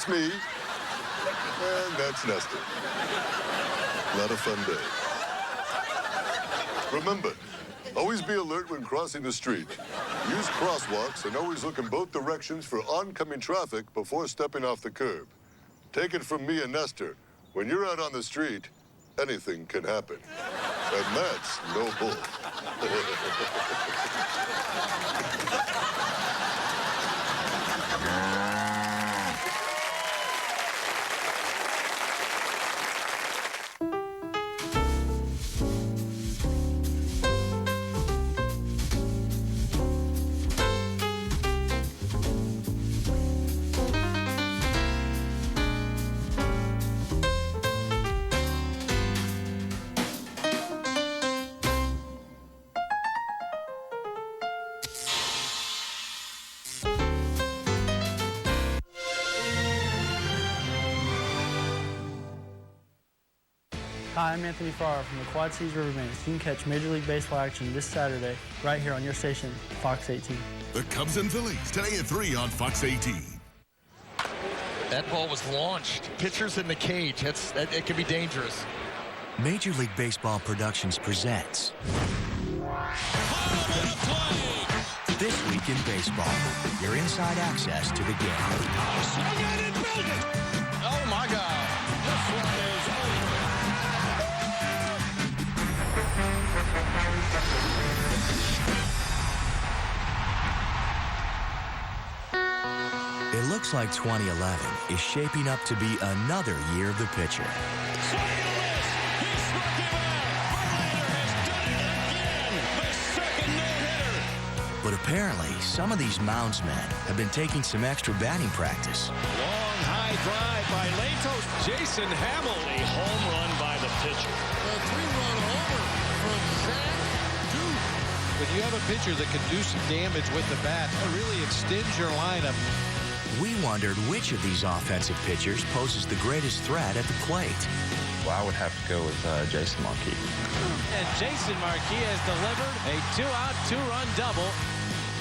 That's me. And that's Nestor. Not a fun day. Remember, always be alert when crossing the street. Use crosswalks and always look in both directions for oncoming traffic before stepping off the curb. Take it from me and Nestor. When you're out on the street, anything can happen. And that's no bull. Hi, I'm Anthony Farrar from the Quad Cities Riverbanks. You can catch Major League Baseball action this Saturday right here on your station, Fox 18. The Cubs and Phillies, today at 3 on Fox 18. That ball was launched. Pitchers in the cage. It can be dangerous. Major League Baseball Productions presents This Week in Baseball, your inside access to the game. Oh, my God. This one is over. It looks like 2011 is shaping up to be another year of the pitcher. But apparently, some of these moundsmen have been taking some extra batting practice. Long high drive by Latos. Jason Hamill. A home run by the pitcher. A 3-run homer from Zach Duke. When you have a pitcher that can do some damage with the bat, it really extends your lineup. We wondered which of these offensive pitchers poses the greatest threat at the plate. Well, I would have to go with Jason Marquis. And Jason Marquis has delivered a 2-out, 2-run double.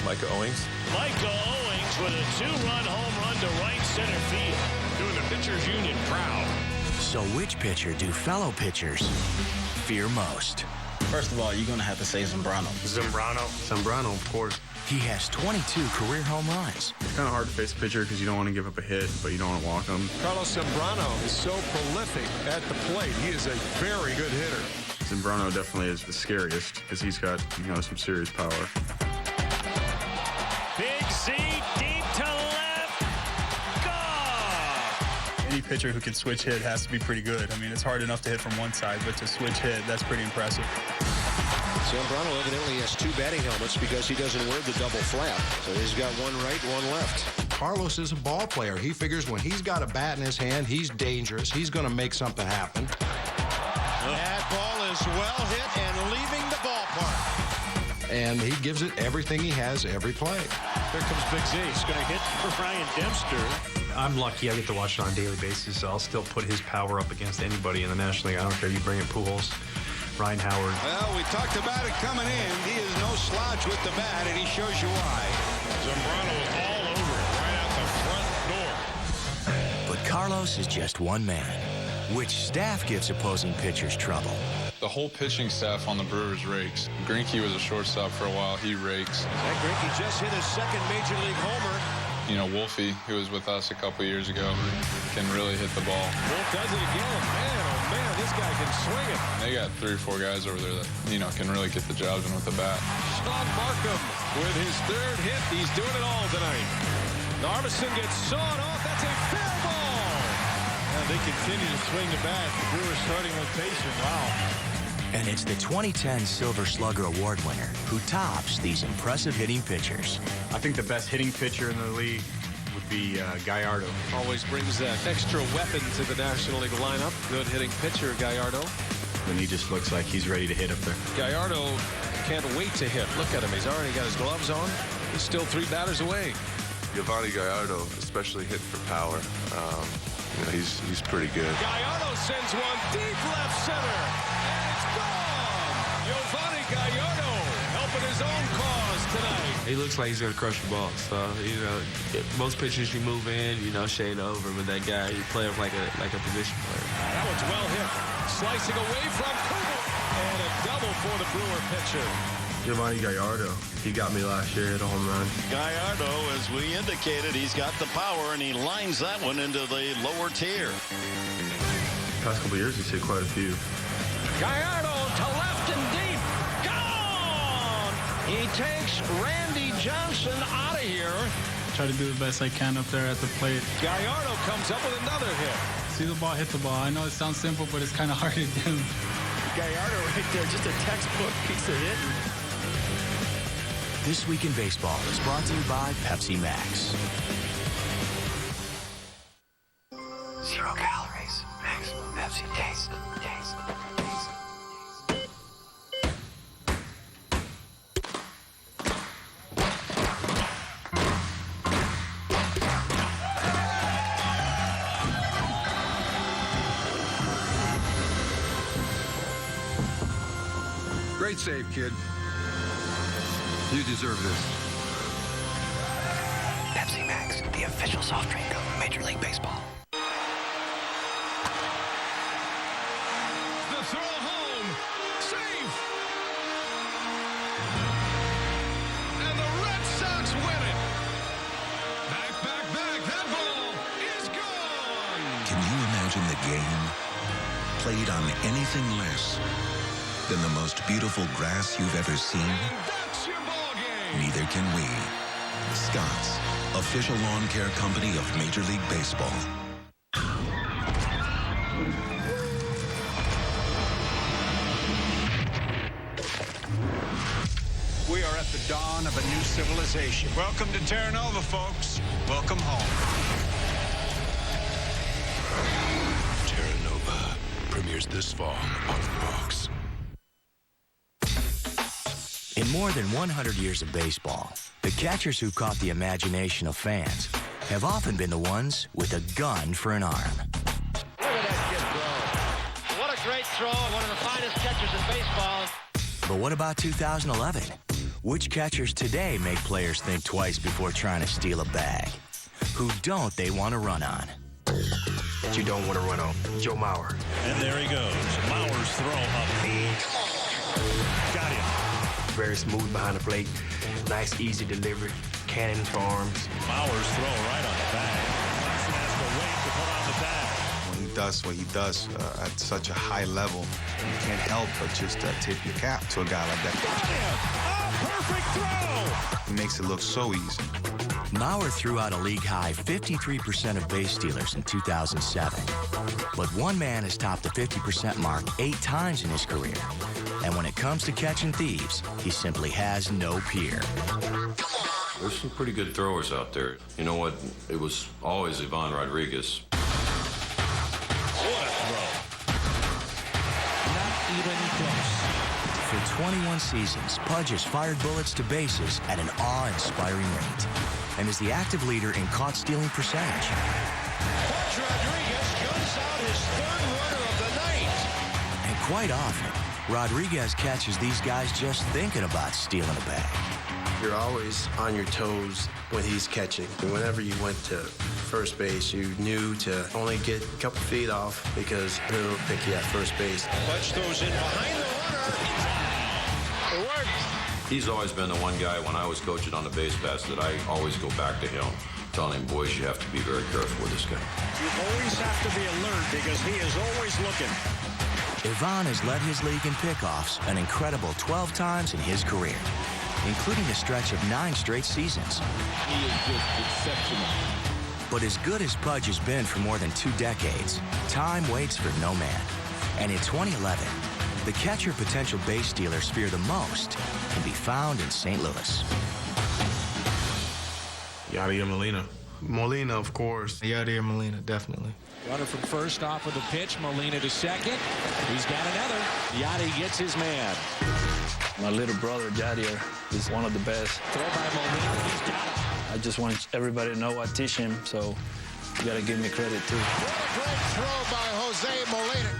Micah Owings. Micah Owings with a 2-run home run to right center field. Doing the pitchers union proud. So which pitcher do fellow pitchers fear most? First of all, you're going to have to say Zambrano. Zambrano, of course. He has 22 career home runs. It's kind of hard to face a pitcher because you don't want to give up a hit, but you don't want to walk him. Carlos Zambrano is so prolific at the plate. He is a very good hitter. Zambrano definitely is the scariest because he's got, some serious power. Big Z deep to left. Gone. Any pitcher who can switch hit has to be pretty good. I mean, it's hard enough to hit from one side, but to switch hit, that's pretty impressive. Zambrano evidently has 2 batting helmets because he doesn't wear the double flap. So he's got one right, one left. Carlos is a ball player. He figures when he's got a bat in his hand, he's dangerous. He's going to make something happen. That ball is well hit and leaving the ballpark. And he gives it everything he has every play. Here comes Big Z. He's going to hit for Ryan Dempster. I'm lucky I get to watch it on a daily basis, so I'll still put his power up against anybody in the National League. I don't care if you bring in Pujols, Ryan Howard. Well, we talked about it coming in. He is no slouch with the bat, and he shows you why. Zambrano is all over it, right out the front door. But Carlos is just one man. Which staff gives opposing pitchers trouble? The whole pitching staff on the Brewers rakes. Greinke was a shortstop for a while. He rakes. That Greinke just hit his second Major League homer. Wolfie, who was with us a couple years ago, can really hit the ball. Wolf does it again. Man, oh man, this guy can swing it. They got 3 or 4 guys over there that, can really get the job done with the bat. Sean Markham with his 3rd hit. He's doing it all tonight. Armisen gets sawed off. That's a fair ball. And they continue to swing the bat. The Brewers starting rotation. Wow. And it's the 2010 Silver Slugger Award winner who tops these impressive hitting pitchers. I think the best hitting pitcher in the league would be Gallardo. Always brings that extra weapon to the National League lineup. Good hitting pitcher, Gallardo. And he just looks like he's ready to hit up there. Gallardo can't wait to hit. Look at him. He's already got his gloves on. He's still 3 batters away. Giovanni Gallardo, especially hit for power. He's pretty good. Gallardo sends one deep left center. And it's gone. Giovanni Gallardo helping his own cause tonight. He looks like he's going to crush the ball. So, most pitchers you move in, shade over. But that guy, you play him like a position player. That one's well hit. Slicing away from Kugel. And a double for the Brewer pitcher. Giovanni Gallardo. He got me last year at a home run. Gallardo, as we indicated, he's got the power, and he lines that one into the lower tier. Past couple years, he's hit quite a few. Gallardo to left and deep. Gone! He takes Randy Johnson out of here. Try to do the best I can up there at the plate. Gallardo comes up with another hit. See the ball, hit the ball. I know it sounds simple, but it's kind of hard to do. Gallardo right there, just a textbook piece of hitting. This Week in Baseball is brought to you by Pepsi Max. 0 calories. Max Pepsi taste. Great save, kid. You deserve this. Pepsi Max, the official soft drink of Major League Baseball. The throw home. Safe. And the Red Sox win it. Back. That ball is gone. Can you imagine the game played on anything less than the most beautiful grass you've ever seen? Neither can we. Scott's, official lawn care company of Major League Baseball. We are at the dawn of a new civilization. Welcome to Terra Nova, folks. Welcome home. Terra Nova premieres this fall on Fox. In more than 100 years of baseball, the catchers who caught the imagination of fans have often been the ones with a gun for an arm. Look at that kid throw. What a great throw. One of the finest catchers in baseball. But what about 2011? Which catchers today make players think twice before trying to steal a bag? Who don't they want to run on? That you don't want to run on. Joe Mauer. And there he goes. Mauer's throw up. Got him. Very smooth behind the plate. Nice, easy delivery. Cannon for arms. Mauer's throw right on the bag. Johnson has to wait to put on the bag. When he does what he does at such a high level, you can't help but just tip your cap to a guy like that. A perfect throw! He makes it look so easy. Mauer threw out a league-high 53% of base stealers in 2007. But one man has topped the 50% mark 8 times in his career. And when it comes to catching thieves, he simply has no peer. There's some pretty good throwers out there. You know what? It was always Ivan Rodriguez. What a throw. Not even close. For 21 seasons, Pudge has fired bullets to bases at an awe-inspiring rate and is the active leader in caught stealing percentage. Pudge Rodriguez guns out his 3rd runner of the night. And quite often, Rodriguez catches these guys just thinking about stealing a bag. You're always on your toes when he's catching. Whenever you went to first base, you knew to only get a couple feet off because he'll pick you at first base. Pudge throws in behind the runner. It worked. He's always been the one guy when I was coaching on the base paths that I always go back to him, telling him, boys, you have to be very careful with this guy. You always have to be alert because he is always looking. Ivan has led his league in pickoffs an incredible 12 times in his career, including a stretch of 9 straight seasons. He is just exceptional. But as good as Pudge has been for more than 2 decades, time waits for no man. And in 2011, the catcher potential base stealers fear the most can be found in St. Louis. Yadier Molina. Molina, of course. Yadier Molina, definitely. Runner from first off of the pitch. Molina to second. He's got another. Yadi gets his man. My little brother, Yadier, is one of the best. Throw by Molina. He's got it. I just want everybody to know I teach him, so you got to give me credit, too. What a great throw by Jose Molina.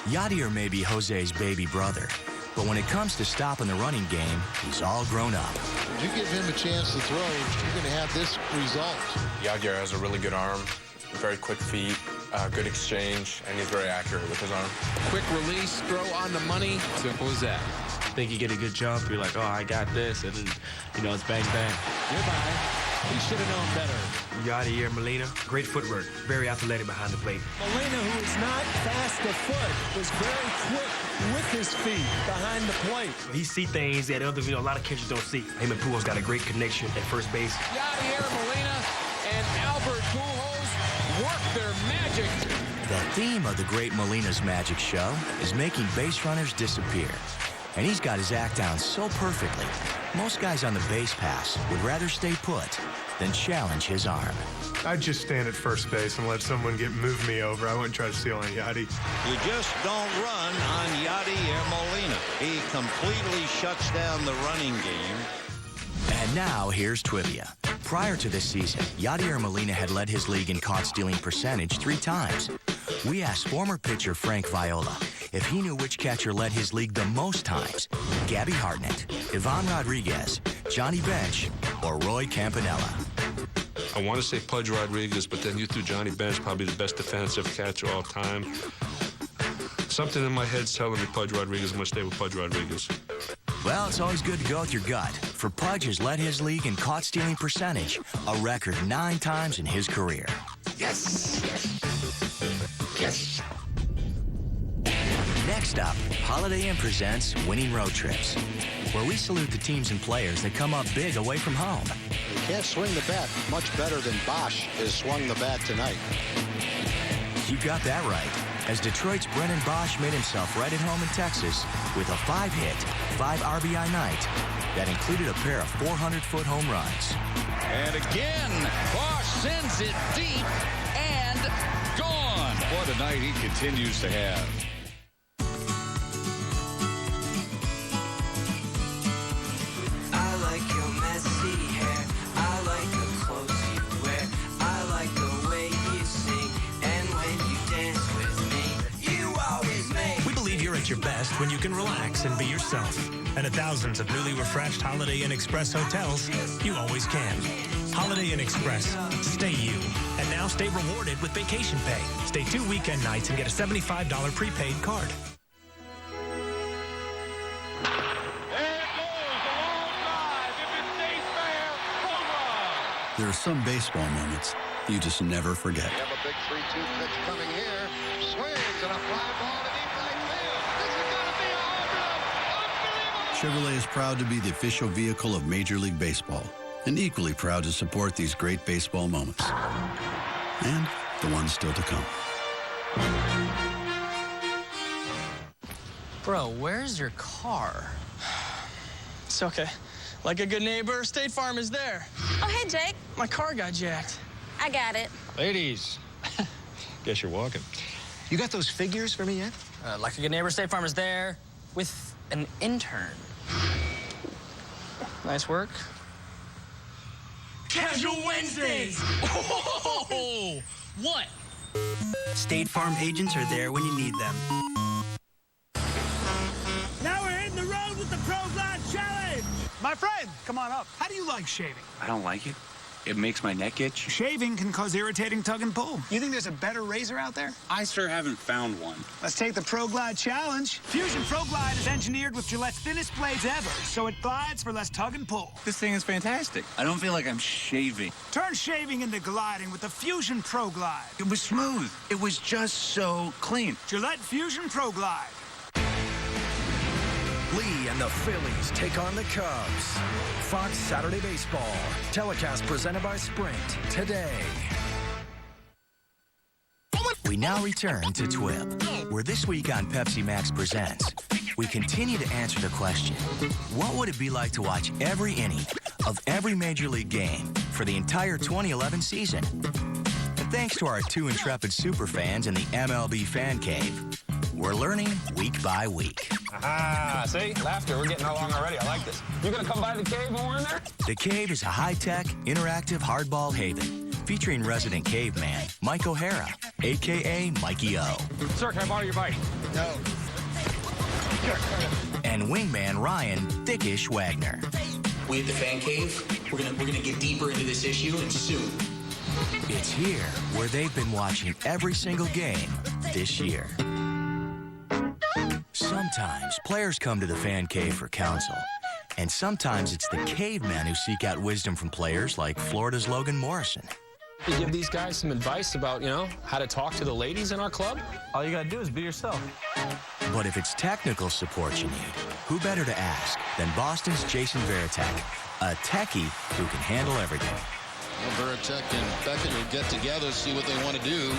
Yadier may be Jose's baby brother, But when it comes to stopping the running game, he's all grown up. If you give him a chance to throw, you're going to have this result. Yadier has a really good arm, very quick feet, good exchange, and he's very accurate with his arm. Quick release, throw on the money. Simple as that. I think you get a good jump, you're like, oh, I got this, and then, you know, it's bang, bang. Goodbye. He should have known better. Yadier Molina, great footwork, very athletic behind the plate. Molina, who is not fast afoot, was very quick with his feet behind the plate. He see things that other, a lot of catchers don't see. Him and Pujols got a great connection at first base. Yadier Molina and Albert Pujols work their magic. The theme of the great Molina's Magic Show is making base runners disappear. And he's got his act down so perfectly, most guys on the base pass would rather stay put than challenge his arm. I'd just stand at first base and let someone move me over. I wouldn't try to steal on Yadi. You just don't run on Yadier Molina. He completely shuts down the running game. And now here's trivia. Prior to this season, Yadier Molina had led his league in caught stealing percentage 3 times. We asked former pitcher Frank Viola if he knew which catcher led his league the most times. Gabby Hartnett, Ivan Rodriguez, Johnny Bench, or Roy Campanella. I want to say Pudge Rodriguez, but then you threw Johnny Bench, probably the best defensive catcher all time. Something in my head's telling me Pudge Rodriguez. I'm going to stay with Pudge Rodriguez. Well, it's always good to go with your gut. For Pudge has led his league in caught stealing percentage a record 9 times in his career. Yes! Yes! Next up, Holiday Inn presents Winning Road Trips, where we salute the teams and players that come up big away from home. You can't swing the bat much better than Bosch has swung the bat tonight. You got that right, as Detroit's Brennan Bosch made himself right at home in Texas with a 5-hit, 5 RBI night that included a pair of 400-foot home runs. And again, Bosch sends it deep and gone. What a night he continues to have. I like your messy hair. I like the clothes you wear. I like the way you sing. And when you dance with me, you always make. We believe you're at your best when you can relax and be yourself. And at thousands of newly refreshed Holiday Inn Express hotels, you always can. Holiday Inn Express. Stay you. And now stay rewarded with vacation pay. Stay 2 weekend nights and get a $75 prepaid card. There are some baseball moments you just never forget. We have a big 3-2 pitch coming here. Swings and a fly ball to deep right field. This is going to be a home run. Unbelievable. Chevrolet is proud to be the official vehicle of Major League Baseball and equally proud to support these great baseball moments and the ones still to come. Bro, where's your car? It's okay. Like a good neighbor, State Farm is there. Oh, hey, Jake. My car got jacked. I got it. Ladies, guess you're walking. You got those figures for me yet? Like a good neighbor, State Farm is there with an intern. Nice work. Casual Wednesdays! Oh, what? State Farm agents are there when you need them. Now we're hitting the road with the Pro Glide Challenge! My friend, come on up. How do you like shaving? I don't like it. It makes my neck itch. Shaving can cause irritating tug and pull. You think there's a better razor out there? I sure haven't found one. Let's take the Pro Glide Challenge. Fusion Pro Glide is engineered with Gillette's thinnest blades ever, so it glides for less tug and pull. This thing is fantastic. I don't feel like I'm shaving. Turn shaving into gliding with the Fusion Pro Glide. It was smooth. It was just so clean. Gillette Fusion Pro Glide. Lee and the Phillies take on the Cubs. Fox Saturday Baseball. Telecast presented by Sprint today. We now return to TWIP, where this week on Pepsi Max Presents, we continue to answer the question, what would it be like to watch every inning of every Major League game for the entire 2011 season? And thanks to our 2 intrepid superfans in the MLB Fan Cave, we're learning week by week. Ah, see? Laughter. We're getting along already. I like this. You gonna come by the cave when we're in there? The Cave is a high-tech, interactive hardball haven featuring resident caveman Mike O'Hara, a.k.a. Mikey O. Sir, can I borrow your bike? No. And and wingman Ryan Thickish Wagner. We at the Fan Cave, we're gonna get deeper into this issue, and soon. It's here where they've been watching every single game this year. Sometimes players come to the Fan Cave for counsel, and sometimes it's the cavemen who seek out wisdom from players like Florida's Logan Morrison. You give these guys some advice about, how to talk to the ladies in our club? All you gotta do is be yourself. But if it's technical support you need, who better to ask than Boston's Jason Varitek, a techie who can handle everything. Well, Varitek and Beckett will get together, see what they want to do.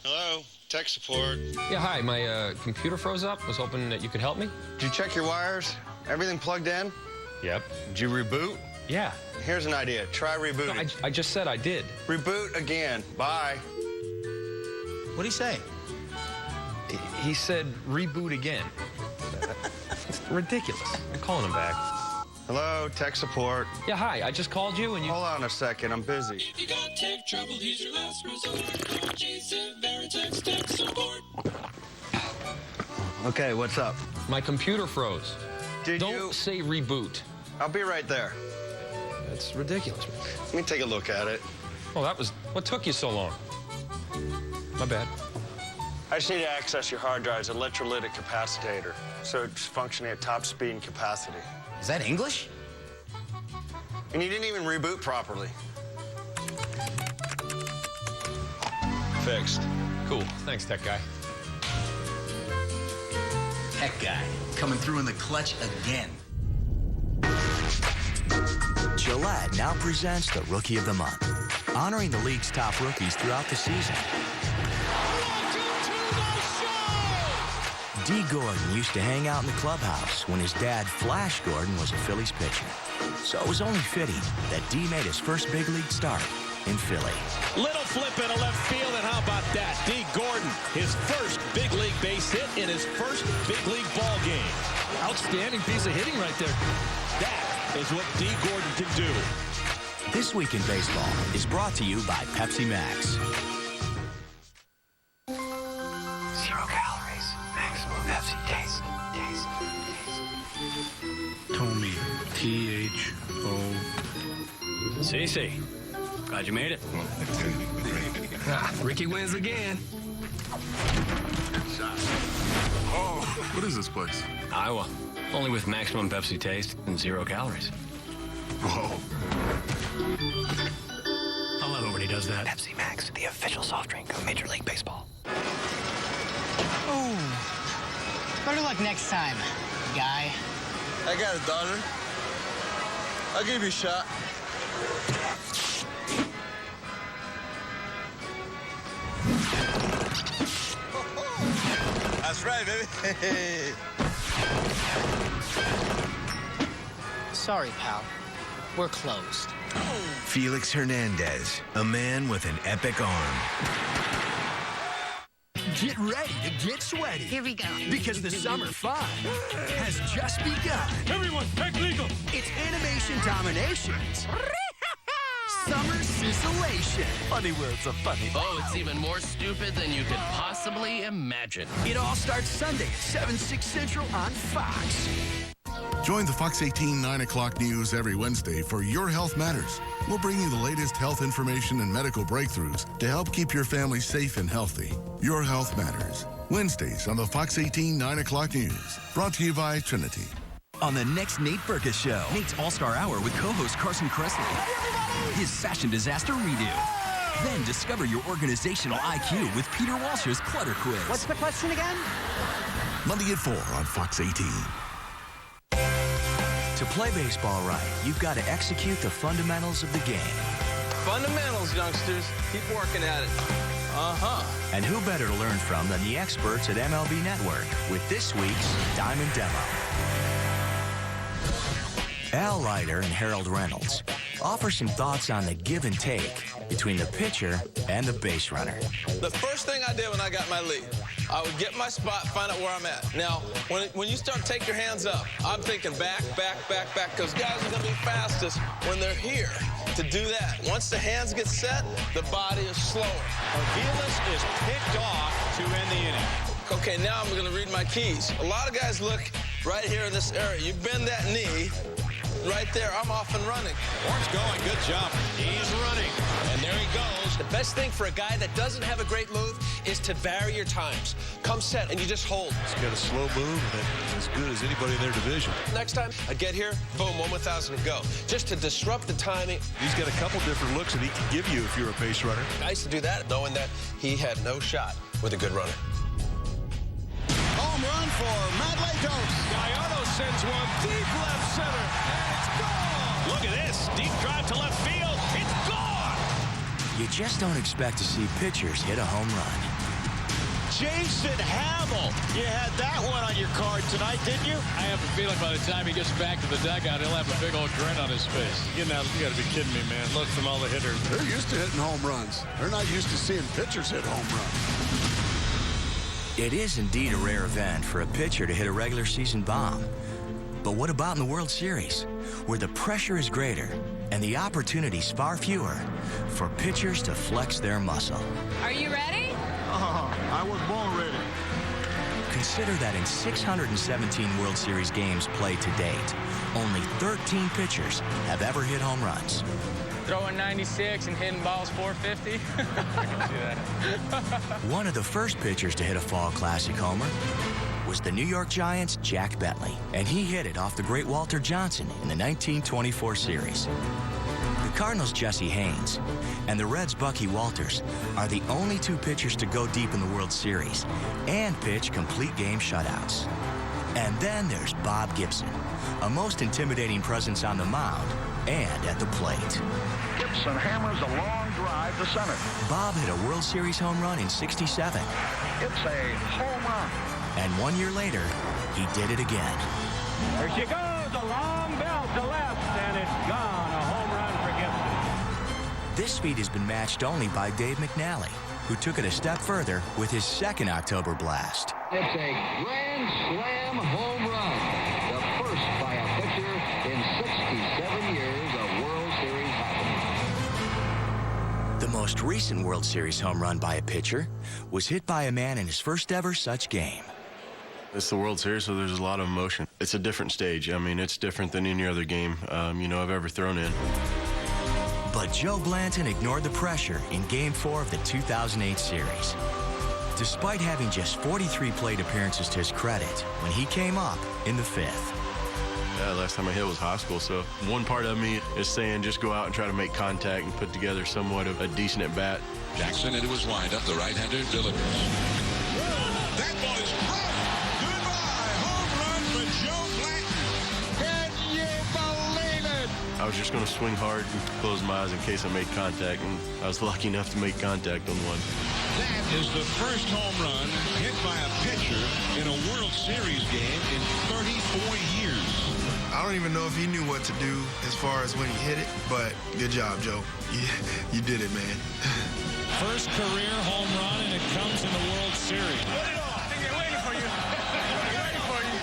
Hello, tech support. Yeah, hi. My computer froze up. Was hoping that you could help me. Did you check your wires? Everything plugged in? Yep. Did you reboot? Yeah. Here's an idea. Try rebooting. No, I just said I did. Reboot again. Bye. What'd he say? He said reboot again. It's ridiculous. I'm calling him back. Hello, tech support. Yeah, hi. I just called you and you... Hold on a second. I'm busy. If you got tech trouble, here's your last resort. Jason Varitek's tech support. Okay, what's up? My computer froze. Don't say reboot. I'll be right there. That's ridiculous. Let me take a look at it. Oh, that was... What took you so long? My bad. I just need to access your hard drive's electrolytic capacitator, so it's functioning at top speed and capacity. Is that English? And you didn't even reboot properly. Fixed. Cool. Thanks, tech guy. Tech guy, coming through in the clutch again. Gillette now presents the Rookie of the Month, honoring the league's top rookies throughout the season. Dee Gordon used to hang out in the clubhouse when his dad, Flash Gordon, was a Phillies pitcher. So it was only fitting that Dee made his first big league start in Philly. Little flip into left field, and how about that? Dee Gordon, his first big league base hit in his first big league ball game. Outstanding piece of hitting right there. That is what Dee Gordon can do. This Week in Baseball is brought to you by Pepsi Max. 0 calories. Maximum Pepsi taste. Tommy. T-H-O. CC. Glad you made it. Ricky wins again. Oh, what is this place? Iowa. Only with maximum Pepsi taste and 0 calories. Whoa. I love it when he does that. Pepsi Max, the official soft drink of Major League Baseball. Ooh. Better luck next time, guy. I got it, daughter. I'll give you a shot. That's right, baby. Sorry, pal. We're closed. Felix Hernandez, a man with an epic arm. Get ready to get sweaty. Here we go. Because the summer fun has just begun. Everyone, heck legal. It's animation dominations. Summer sizzlation. Funny words are funny. Oh, it's even more stupid than you could possibly imagine. It all starts Sunday at 7, 6 Central on Fox. Join the Fox 18 9 o'clock news every Wednesday for Your Health Matters. We'll bring you the latest health information and medical breakthroughs to help keep your family safe and healthy. Your Health Matters. Wednesdays on the Fox 18 9 o'clock news. Brought to you by Trinity. On the next Nate Berkus Show, Nate's All-Star Hour with co-host Carson Kressley. His fashion disaster redo. Then discover your organizational IQ with Peter Walsh's Clutter Quiz. What's the question again? Monday at 4 on Fox 18. To play baseball right, you've got to execute the fundamentals of the game. Fundamentals, youngsters. Keep working at it. And who better to learn from than the experts at MLB Network with this week's Diamond Demo. Al Leiter and Harold Reynolds offer some thoughts on the give and take between the pitcher and the base runner. The first thing I did when I got my lead, I would get my spot, find out where I'm at. Now, when you start take your hands up, I'm thinking back, because guys are going to be fastest when they're here to do that. Once the hands get set, the body is slower. Aviles is picked off to end the inning. back. Okay, now I'm going to read my keys. A lot of guys look right here in this area. You bend that knee. Right there, I'm off and running. Ort's going, good job. He's running, and there he goes. The best thing for a guy that doesn't have a great move is to vary your times. Come set, and you just hold. He's got a slow move that's as good as anybody in their division. Next time, I get here, boom, 1/1000 to go. Just to disrupt the timing. He's got a couple different looks that he can give you if you're a base runner. I used to do that, knowing that he had no shot with a good runner. Home run for Matt Latos. Gallardo sends one deep left center, and it's gone. Look at this, deep drive to left field. It's gone. You just don't expect to see pitchers hit a home run. Jason Hamill, you had that one on your card tonight, didn't you? I have a feeling by the time he gets back to the dugout, he'll have a big old grin on his face. You got to be kidding me, man. Look from all the hitters. They're used to hitting home runs. They're not used to seeing pitchers hit home runs. It is indeed a rare event for a pitcher to hit a regular season bomb. But what about in the World Series, where the pressure is greater and the opportunities far fewer for pitchers to flex their muscle? Are you ready? I was born ready. Consider that in 617 World Series games played to date, only 13 pitchers have ever hit home runs. Throwing 96 and hitting balls 450. I can see that. One of the first pitchers to hit a Fall Classic homer was the New York Giants' Jack Bentley, and he hit it off the great Walter Johnson in the 1924 series. The Cardinals' Jesse Haynes and the Reds' Bucky Walters are the only two pitchers to go deep in the World Series and pitch complete game shutouts. And then there's Bob Gibson, a most intimidating presence on the mound and at the plate. Gibson hammers a long drive to center. Bob hit a World Series home run in '67. It's a home run. And 1 year later, he did it again. There she goes, a long belt to left, and it's gone. A home run for Gibson. This feat has been matched only by Dave McNally, who took it a step further with his second October blast. It's a grand slam home run. The first by a pitcher in 67 years of World Series happening. The most recent World Series home run by a pitcher was hit by a man in his first ever such game. It's the World Series, so there's a lot of emotion. It's a different stage. I mean, it's different than any other game, I've ever thrown in. But Joe Blanton ignored the pressure in Game 4 of the 2008 series. Despite having just 43 plate appearances to his credit when he came up in the 5th. Yeah, last time I hit was high school, so one part of me is saying just go out and try to make contact and put together somewhat of a decent at-bat. Jackson into his windup, the right-hander delivers. That ball is broke. Goodbye. Home run for Joe Blanton. Can you believe it? I was just going to swing hard and close my eyes in case I made contact, and I was lucky enough to make contact on one. That is the first home run hit by a pitcher in a World Series game in 34 years. I don't even know if he knew what to do as far as when he hit it, but good job, Joe. You did it, man. First career home run, and it comes in the World Series. Put it on. I think they're waiting for you. They're waiting for you.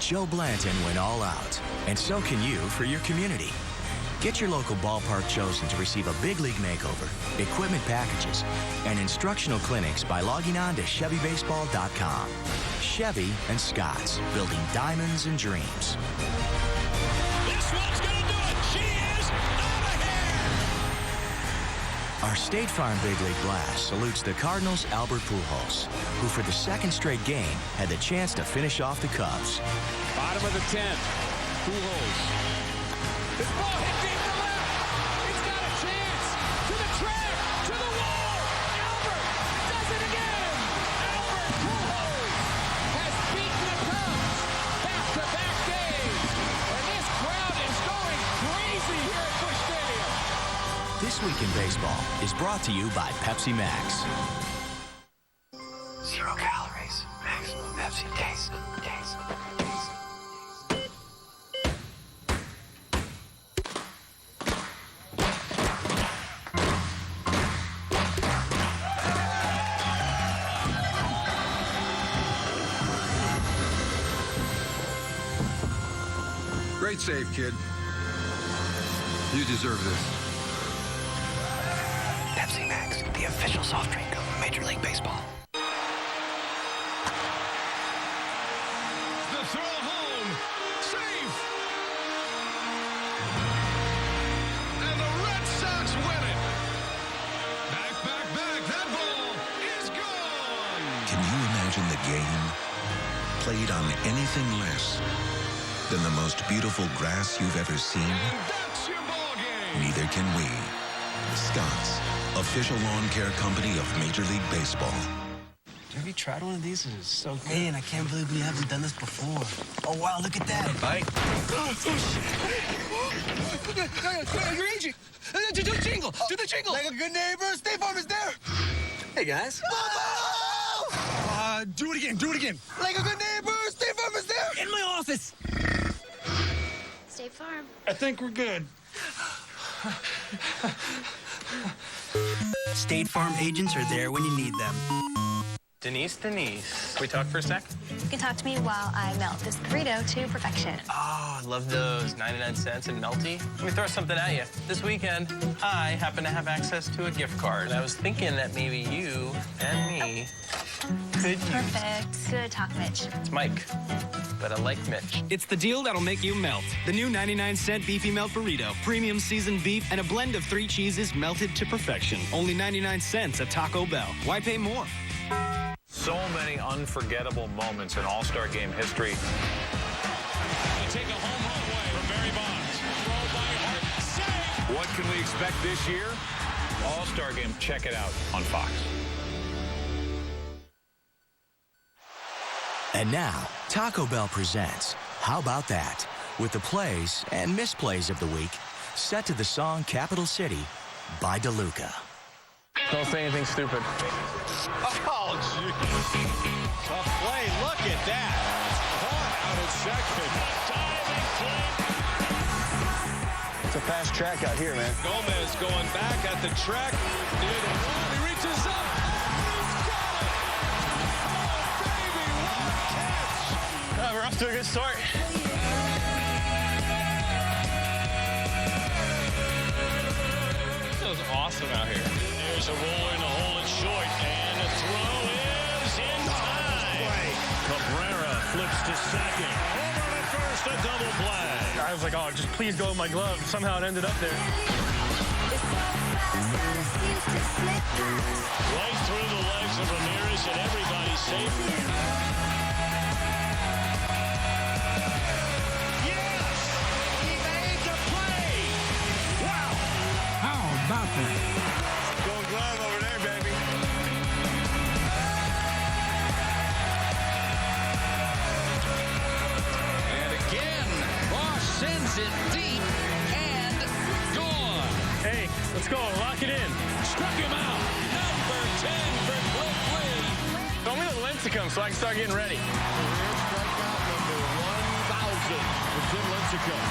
Joe Blanton went all out, and so can you for your community. Get your local ballpark chosen to receive a big league makeover, equipment packages, and instructional clinics by logging on to ChevyBaseball.com. Chevy and Scott's, building diamonds and dreams. This one's going to do it. She is out of here. Our State Farm Big League Blast salutes the Cardinals' Albert Pujols, who for the second straight game had the chance to finish off the Cubs. Bottom of the 10th. Pujols. This ball hit deep to left. It's got a chance. To the track. To the wall. Albert does it again. Albert Pujols has beaten the Cubs back-to-back days. And this crowd is going crazy here at Busch Stadium. This Week in Baseball is brought to you by Pepsi Max. 0 calories. Maximum Pepsi taste. Great save, kid. You deserve this. Pepsi. Max, the official soft drink of Major League Baseball. The throw home. Safe. And the Red Sox win it. Back. That ball is gone. Can you imagine the game played on anything less than the most beautiful grass you've ever seen? That's your ball game. Neither can we. Scott's, official lawn care company of Major League Baseball. Have you tried one of these? It's so good. Man, I can't believe we haven't done this before. Oh, wow, look at that. Bite. Oh, shit. You're aging. Do the jingle. Do the jingle. Like a good neighbor, State Farm is there. Hey, guys. Do it again. Like a good neighbor, State Farm is there. In my office. State Farm. I think we're good. State Farm agents are there when you need them. Denise. Can we talk for a sec? You can talk to me while I melt this burrito to perfection. Oh, I love those 99 cents and melty. Let me throw something at you. This weekend, I happen to have access to a gift card. I was thinking that maybe you and me could use. Perfect. Good talk, Mitch. It's Mike, but I like Mitch. It's the deal that'll make you melt. The new 99-cent Beefy Melt Burrito. Premium seasoned beef and a blend of 3 cheeses melted to perfection. Only 99 cents at Taco Bell. Why pay more? So many unforgettable moments in All-Star Game history. They take a home run away from Barry Bonds. Throw by Hart. Save! What can we expect this year? All-Star Game. Check it out on Fox. And now, Taco Bell presents How About That? With the plays and misplays of the week set to the song Capital City by DeLuca. Don't say anything stupid. Oh, gee. Tough play. Look at that. Caught out at second. It's a fast track out here, man. Gomez going back at the track. Near the wall. He reaches up. He's got it. Oh, baby, what a catch. We're off to a good start. It was awesome out here. There's a roller in the hole. It's short. And the throw is in time. Cabrera flips to second. Over to first, a double play. I was like, oh, just please go with my glove. Somehow it ended up there. Right through the legs of Ramirez, and everybody's safe. Yes! He made the play! Wow! How about that? Gold glove over there, baby. And again, Ross sends it deep and gone. Hey, let's go. Lock it in. Struck him out. Number 10 for Cliff Lee. Throw me the Lincecum so I can start getting ready. Strikeout number 1,000 for Tim Lincecum.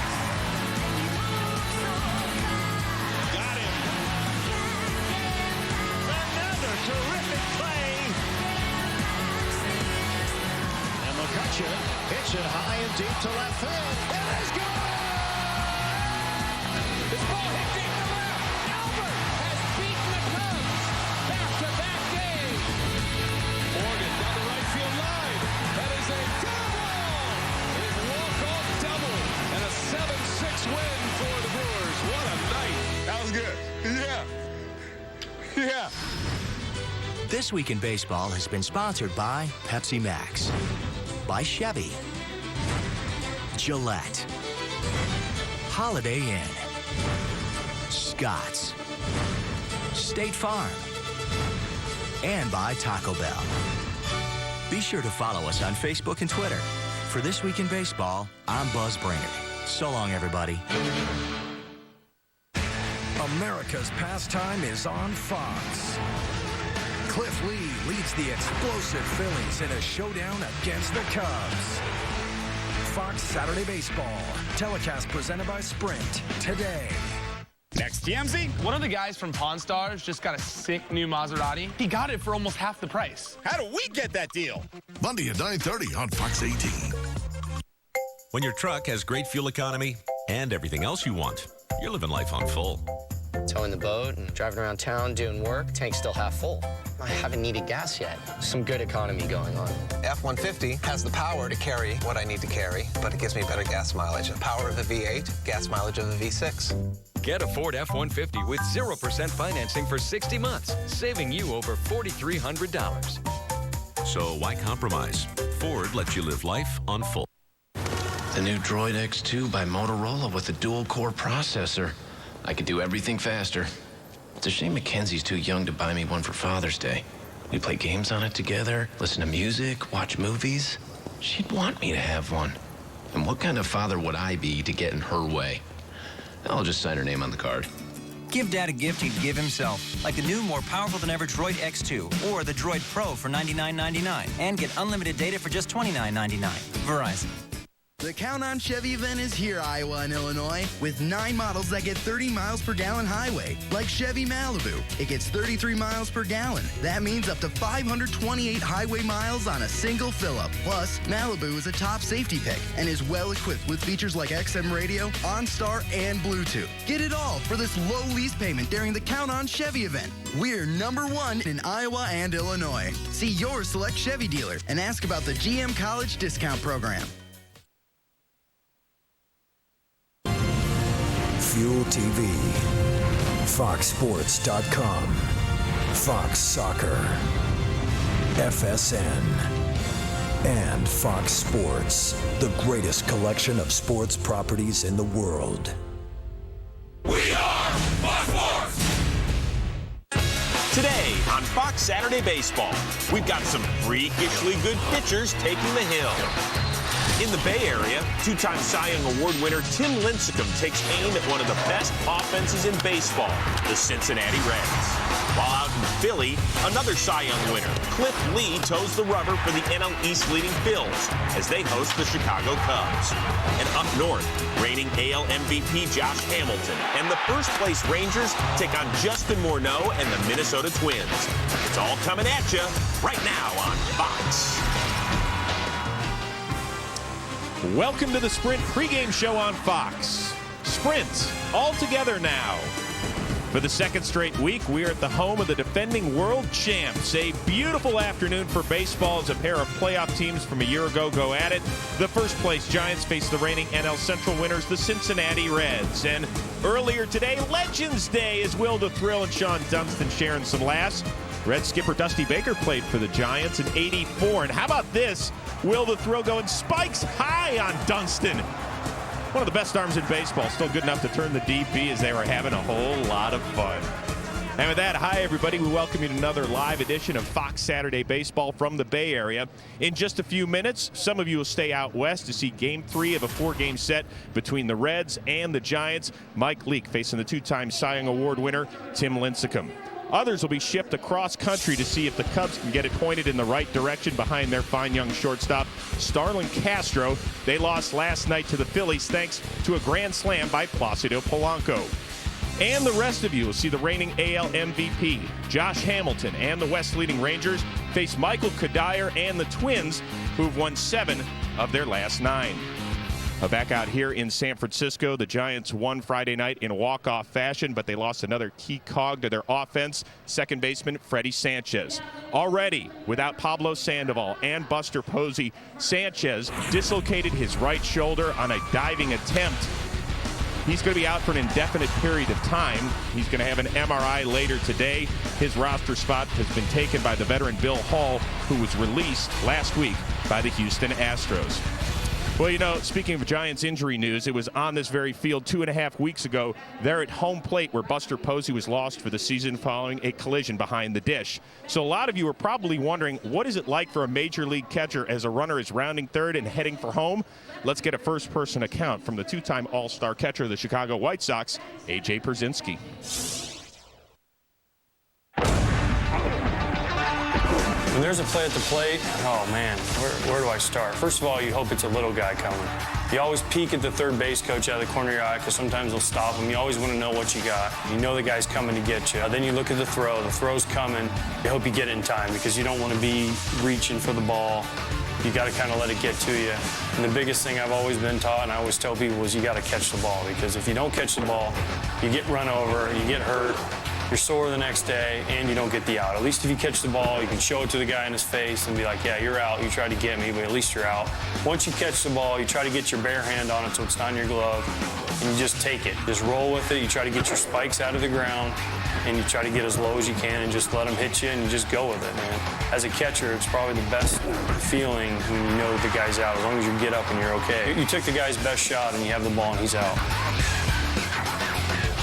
Got him. Another terrific play. And McCutcheon hits it high and deep to left field. It is gone! This ball hit deep to left. Albert has beaten the Cubs. Back-to-back days. Morgan down the right field line. That is a double. A walk-off double. And a 7-6 win for the Brewers. What a night. That was good. Yeah. This Week in Baseball has been sponsored by Pepsi Max, by Chevy, Gillette, Holiday Inn, Scott's, State Farm, and by Taco Bell. Be sure to follow us on Facebook and Twitter. For This Week in Baseball, I'm Buzz Brainerd. So long, everybody. America's pastime is on Fox. Cliff Lee leads the explosive Phillies in a showdown against the Cubs. Fox Saturday Baseball, telecast presented by Sprint, today. Next, TMZ. One of the guys from Pawn Stars just got a sick new Maserati. He got it for almost half the price. How do we get that deal? Monday at 9:30 on Fox 18. When your truck has great fuel economy and everything else you want, you're living life on full. towing the boat and driving around town doing work. Tank's still half full. I haven't needed gas yet. Some good economy going on. F-150 has the power to carry what I need to carry, but it gives me better gas mileage. The power of the V8, gas mileage of the V6. Get a Ford F-150 with 0% financing for 60 months, saving you over $4,300. So why compromise? Ford lets you live life on full. The new Droid X2 by Motorola with a dual-core processor. I could do everything faster. It's a shame Mackenzie's too young to buy me one for Father's Day. We play games on it together, listen to music, watch movies. She'd want me to have one. And what kind of father would I be to get in her way? I'll just sign her name on the card. Give Dad a gift he'd give himself, like the new, more powerful than ever Droid X2 or the Droid Pro for $99.99, and get unlimited data for just $29.99. Verizon. The Count on Chevy event is here, Iowa and Illinois, with 9 models that get 30 miles per gallon highway, like Chevy Malibu. It gets 33 miles per gallon. That means up to 528 highway miles on a single fill-up. Plus, Malibu is a top safety pick and is well equipped with features like XM radio, OnStar, and Bluetooth. Get it all for this low lease payment during the Count on Chevy event. We're #1 in Iowa and Illinois. See your select Chevy dealer and ask about the GM College Discount Program. Fuel TV, FoxSports.com, Fox Soccer, FSN, and Fox Sports, the greatest collection of sports properties in the world. We are Fox Sports! Today on Fox Saturday Baseball, we've got some freakishly good pitchers taking the hill. In the Bay Area, two-time Cy Young Award winner Tim Lincecum takes aim at one of the best offenses in baseball, the Cincinnati Reds. While out in Philly, another Cy Young winner, Cliff Lee, toes the rubber for the NL East leading Phillies as they host the Chicago Cubs. And up north, reigning AL MVP Josh Hamilton and the first-place Rangers take on Justin Morneau and the Minnesota Twins. It's all coming at you right now on Fox. Welcome to the Sprint pregame show on Fox. Sprint, all together now. For the second straight week, we are at the home of the defending world champs. A beautiful afternoon for baseball as a pair of playoff teams from a year ago go at it. The first place Giants face the reigning NL Central winners, the Cincinnati Reds. And earlier today, Legends Day, as Will the Thrill and Sean Dunston sharing some laughs. Red skipper Dusty Baker played for the Giants in '84. And how about this? Will the Thrill going spikes high on Dunston. One of the best arms in baseball. Still good enough to turn the DP as they were having a whole lot of fun. And with that, hi, everybody. We welcome you to another live edition of Fox Saturday Baseball from the Bay Area. In just a few minutes, some of you will stay out west to see Game 3 of a 4-game set between the Reds and the Giants. Mike Leake facing the two-time Cy Young Award winner, Tim Lincecum. Others will be shipped across country to see if the Cubs can get it pointed in the right direction behind their fine young shortstop, Starlin Castro. They lost last night to the Phillies thanks to a grand slam by Placido Polanco. And the rest of you will see the reigning AL MVP, Josh Hamilton, and the West leading Rangers face Michael Kadire and the Twins, who've won 7 of their last 9. Back out here in San Francisco, the Giants won Friday night in walk-off fashion, but they lost another key cog to their offense, second baseman Freddie Sanchez. Already, without Pablo Sandoval and Buster Posey, Sanchez dislocated his right shoulder on a diving attempt. He's going to be out for an indefinite period of time. He's going to have an MRI later today. His roster spot has been taken by the veteran Bill Hall, who was released last week by the Houston Astros. Well, you know, speaking of Giants injury news, it was on this very field 2.5 weeks ago there at home plate where Buster Posey was lost for the season following a collision behind the dish. So a lot of you are probably wondering, what is it like for a major league catcher as a runner is rounding third and heading for home? Let's get a first-person account from the two-time All-Star catcher of the Chicago White Sox, A.J. Pierzynski. When there's a play at the plate, oh man, where do I start? First of all, you hope it's a little guy coming. You always peek at the third base coach out of the corner of your eye because sometimes they'll stop him. You always want to know what you got. You know the guy's coming to get you. Then you look at the throw. The throw's coming. You hope you get it in time because you don't want to be reaching for the ball You got to kind of let it get to you. And the biggest thing I've always been taught, and I always tell people, is you got to catch the ball, because if you don't catch the ball, you get run over, you get hurt, you're sore the next day, and you don't get the out. At least if you catch the ball, you can show it to the guy in his face and be like, yeah, you're out. You tried to get me, but at least you're out. Once you catch the ball, you try to get your bare hand on it so it's not in your glove, and you just take it. Just roll with it. You try to get your spikes out of the ground, and you try to get as low as you can and just let them hit you, and you just go with it, man. As a catcher, it's probably the best feeling when you know the guy's out, as long as you get up and you're okay. You took the guy's best shot, and you have the ball, and he's out.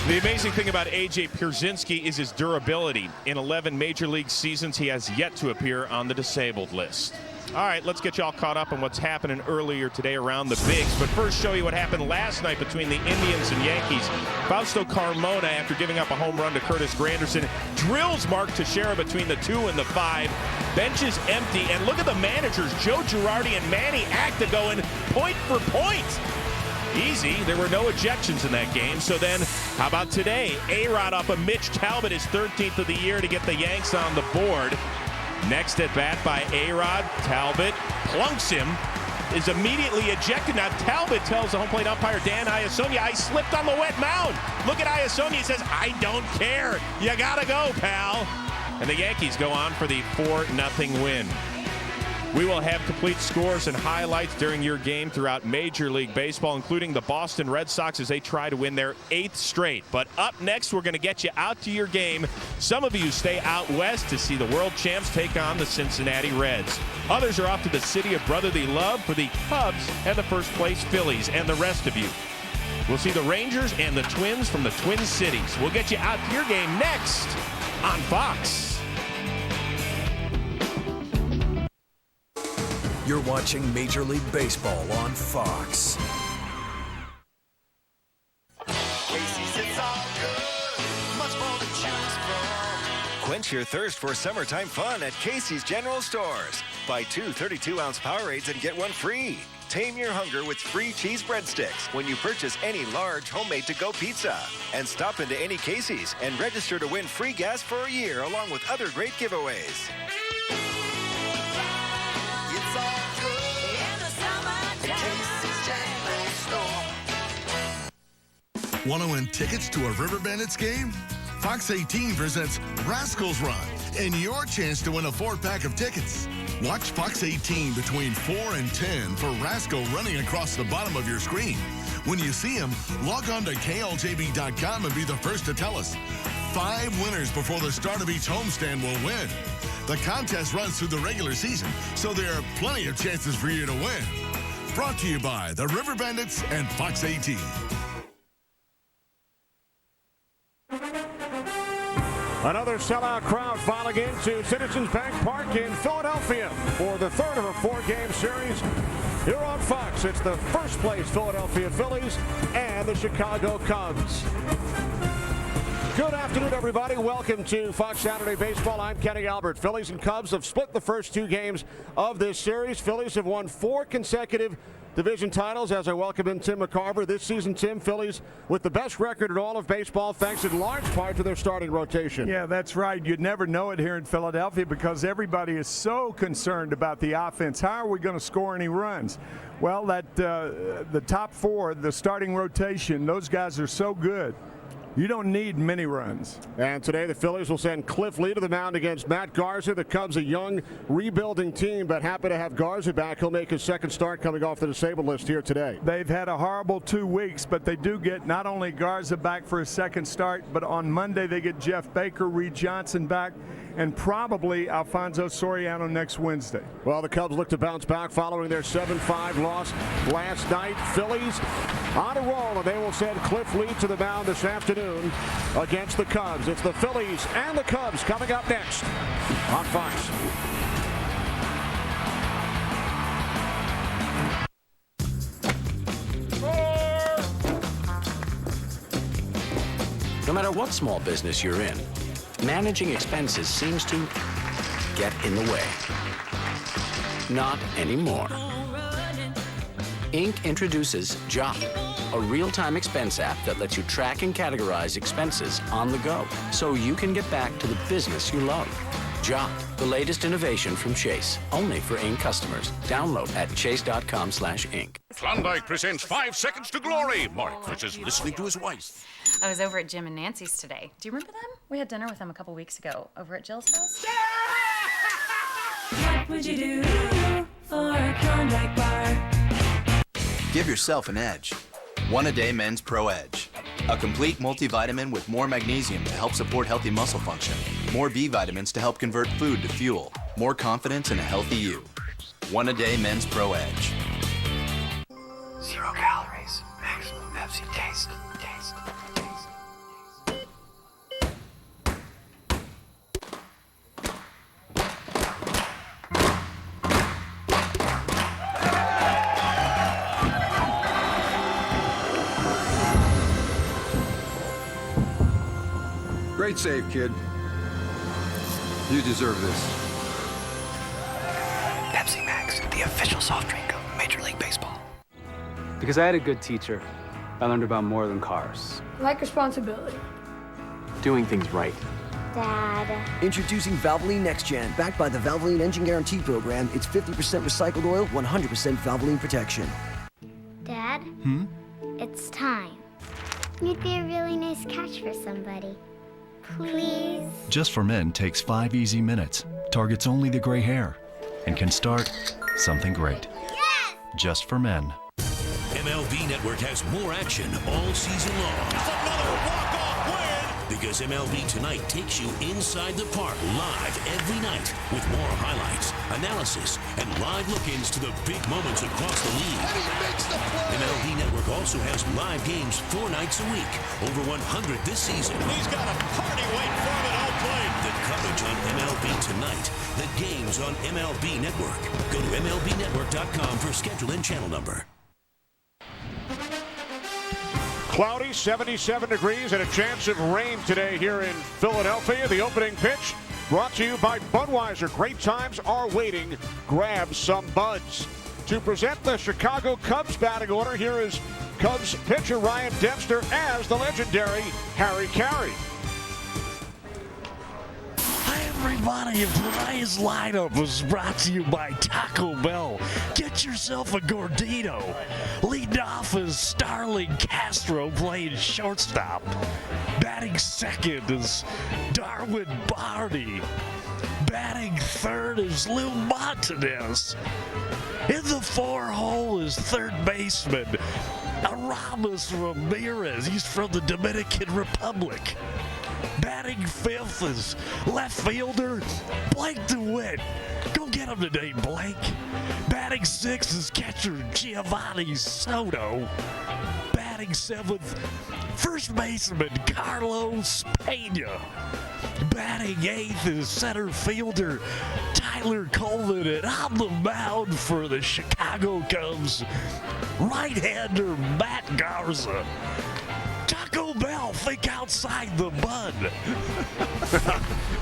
The amazing thing about A.J. Pierzynski is his durability. In 11 Major League seasons, he has yet to appear on the disabled list. All right, let's get you all caught up on what's happening earlier today around the bigs. But first, show you what happened last night between the Indians and Yankees. Fausto Carmona, after giving up a home run to Curtis Granderson, drills Mark Teixeira between the 2 and the 5. Bench is empty, and look at the managers, Joe Girardi and Manny Acta, going point for point. Easy. There were no ejections in that game. So then, how about today? A-Rod off of Mitch Talbot, his 13th of the year, to get the Yanks on the board. Next at bat by A-Rod. Talbot plunks him, is immediately ejected. Now Talbot tells the home plate umpire, Dan Iasonia, I slipped on the wet mound. Look at Iasonia, he says, I don't care. You gotta go, pal. And the Yankees go on for the 4-0 win. We will have complete scores and highlights during your game throughout Major League Baseball, including the Boston Red Sox as they try to win their 8th straight. But up next, we're going to get you out to your game. Some of you stay out west to see the world champs take on the Cincinnati Reds. Others are off to the city of brotherly love for the Cubs and the first place Phillies. And the rest of you, we'll see the Rangers and the Twins from the Twin Cities. We'll get you out to your game next on Fox. You're watching Major League Baseball on Fox. Quench your thirst for summertime fun at Casey's General Stores. Buy 2 32-ounce Powerades and get one free. Tame your hunger with free cheese breadsticks when you purchase any large homemade to-go pizza. And stop into any Casey's and register to win free gas for a year along with other great giveaways. Want to win tickets to a River Bandits game? Fox 18 presents Rascals Run and your chance to win a 4-pack of tickets. Watch Fox 18 between 4 and 10 for Rascal running across the bottom of your screen. When you see him, log on to KLJB.com and be the first to tell us. 5 winners before the start of each homestand will win. The contest runs through the regular season, so there are plenty of chances for you to win. Brought to you by the River Bandits and Fox 18. Another sellout crowd filing into Citizens Bank Park in Philadelphia for the third of a 4-game series here on Fox. It's the first place Philadelphia Phillies and the Chicago Cubs. Good afternoon, everybody. Welcome to Fox Saturday Baseball. I'm Kenny Albert. Phillies and Cubs have split the first 2 games of this series. Phillies have won 4 consecutive division titles as I welcome in Tim McCarver. This season, Tim, Phillies with the best record in all of baseball, thanks in large part to their starting rotation. Yeah, that's right. You'd never know it here in Philadelphia because everybody is so concerned about the offense. How are we going to score any runs? Well, the top 4, the starting rotation, those guys are so good. You don't need many runs. And today the Phillies will send Cliff Lee to the mound against Matt Garza. The Cubs, a young, rebuilding team, but happy to have Garza back. He'll make his second start coming off the disabled list here today. They've had a horrible 2 weeks, but they do get not only Garza back for his second start, but on Monday they get Jeff Baker, Reed Johnson back, and probably Alfonso Soriano next Wednesday. Well, the Cubs look to bounce back following their 7-5 loss last night. Phillies on a roll, and they will send Cliff Lee to the mound this afternoon against the Cubs. It's the Phillies and the Cubs coming up next on Fox. No matter what small business you're in, managing expenses seems to get in the way. Not anymore. Inc. introduces Jot, a real-time expense app that lets you track and categorize expenses on the go, so you can get back to the business you love. Jot, the latest innovation from Chase. Only for Ink customers. Download at chase.com/ink. Klondike presents 5 Seconds to Glory. Mark is listening to his wife. I was over at Jim and Nancy's today. Do you remember them? We had dinner with them a couple weeks ago over at Jill's house. What would you do for a Klondike bar? Give yourself an edge. One a Day Men's Pro Edge. A complete multivitamin with more magnesium to help support healthy muscle function. More B vitamins to help convert food to fuel. More confidence in a healthy you. One a Day Men's Pro Edge. 0 calories. Maximum Pepsi taste. Great save, kid. You deserve this. Pepsi Max, the official soft drink of Major League Baseball. Because I had a good teacher, I learned about more than cars. I like responsibility. Doing things right. Dad. Introducing Valvoline Next Gen. Backed by the Valvoline Engine Guarantee Program, it's 50% recycled oil, 100% Valvoline protection. Dad? It's time. You'd be a really nice catch for somebody. Please? Just for Men takes 5 easy minutes, targets only the gray hair, and can start something great. Yes! Just for Men. MLB Network has more action all season long. Another walk-off win! Because MLB Tonight takes you inside the park live every night with more highlights, analysis, and live look-ins to the big moments across the league. And he makes the play! MLB Network also has live games 4 nights a week, over 100 this season. He's got a party waiting for him at home plate. The coverage on MLB Tonight, the games on MLB Network. Go to MLBnetwork.com for schedule and channel number. Cloudy, 77 degrees, and a chance of rain today here in Philadelphia. The opening pitch brought to you by Budweiser. Great times are waiting. Grab some buds. To present the Chicago Cubs batting order, here is Cubs pitcher Ryan Dempster as the legendary Harry Carey. Everybody, today's lineup was brought to you by Taco Bell. Get yourself a Gordito. Leading off is Starling Castro playing shortstop. Batting second is Darwin Barney. Batting third is Lou Montanez. In the 4-hole is third baseman Aramis Ramirez. He's from the Dominican Republic. Batting fifth is left fielder Blake DeWitt. Go get him today, Blake. Batting sixth is catcher Giovanni Soto. Batting seventh, first baseman Carlos Pena. Batting eighth is center fielder Tyler Coleman, and on the mound for the Chicago Cubs, right-hander Matt Garza. Taco Bell, think outside the bud.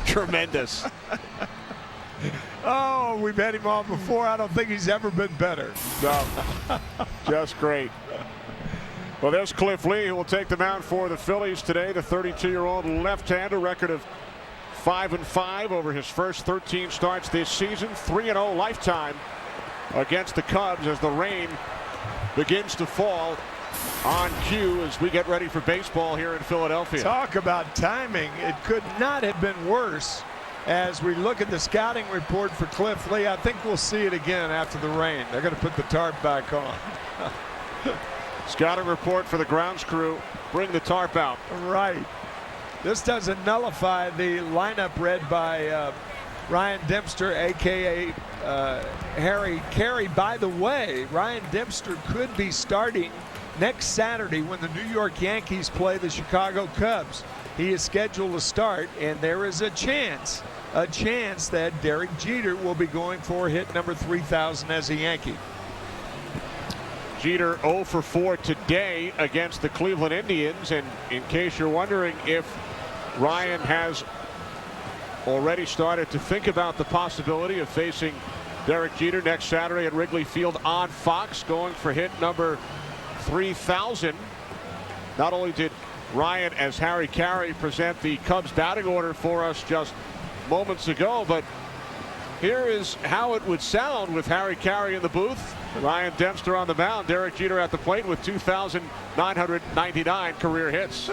Tremendous. Oh, we've had him on before. I don't think he's ever been better. No, just great. Well, there's Cliff Lee, who will take the mound for the Phillies today. The 32-year-old left-hander, record of 5-5 over his first 13 starts this season. 3-0 lifetime against the Cubs as the rain begins to fall on cue as we get ready for baseball here in Philadelphia. Talk about timing. It could not have been worse. As we look at the scouting report for Cliff Lee, I think we'll see it again after the rain. They're going to put the tarp back on. Scouting report for the grounds crew. Bring the tarp out. Right. This doesn't nullify the lineup read by Ryan Dempster, a.k.a. Harry Carey. By the way, Ryan Dempster could be starting next Saturday when the New York Yankees play the Chicago Cubs. He is scheduled to start, and there is a chance that Derek Jeter will be going for hit number 3,000 as a Yankee. Jeter 0 for 4 today against the Cleveland Indians, and in case you're wondering if Ryan has already started to think about the possibility of facing Derek Jeter next Saturday at Wrigley Field on Fox, going for hit number 3,000. Not only did Ryan, as Harry Carey, present the Cubs batting order for us just moments ago, but here is how it would sound with Harry Carey in the booth. Ryan Dempster on the mound. Derek Jeter at the plate with 2,999 career hits.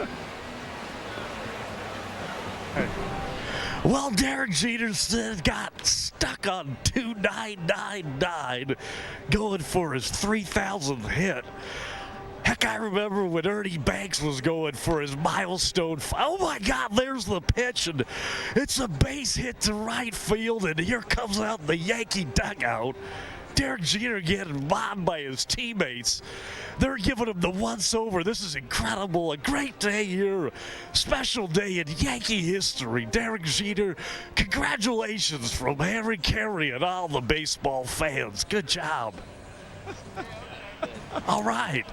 Well, Derek Jeter got stuck on 2,999 going for his 3,000th hit. Heck, I remember when Ernie Banks was going for his milestone. Oh my God, there's the pitch, and it's a base hit to right field, and here comes out the Yankee dugout. Derek Jeter getting mobbed by his teammates. They're giving him the once-over. This is incredible. A great day here. Special day in Yankee history. Derek Jeter, congratulations from Harry Carey and all the baseball fans. Good job. All right.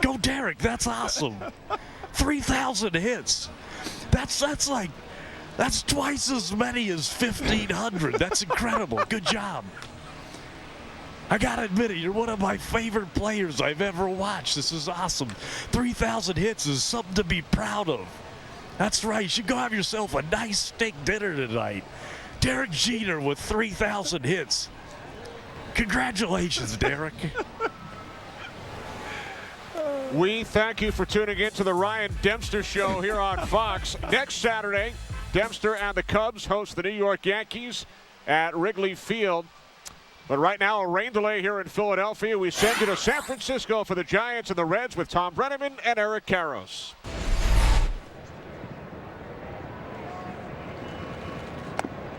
Go Derek, that's awesome. 3,000 hits. That's twice as many as 1,500. That's incredible. Good job. I gotta admit it, you're one of my favorite players I've ever watched. This is awesome. 3,000 hits is something to be proud of. That's right, you should go have yourself a nice steak dinner tonight. Derek Jeter with 3,000 hits. Congratulations, Derek. We thank you for tuning in to the Ryan Dempster Show here on Fox. Next Saturday, Dempster and the Cubs host the New York Yankees at Wrigley Field. But right now, a rain delay here in Philadelphia. We send you to San Francisco for the Giants and the Reds with Tom Brenneman and Eric Karros.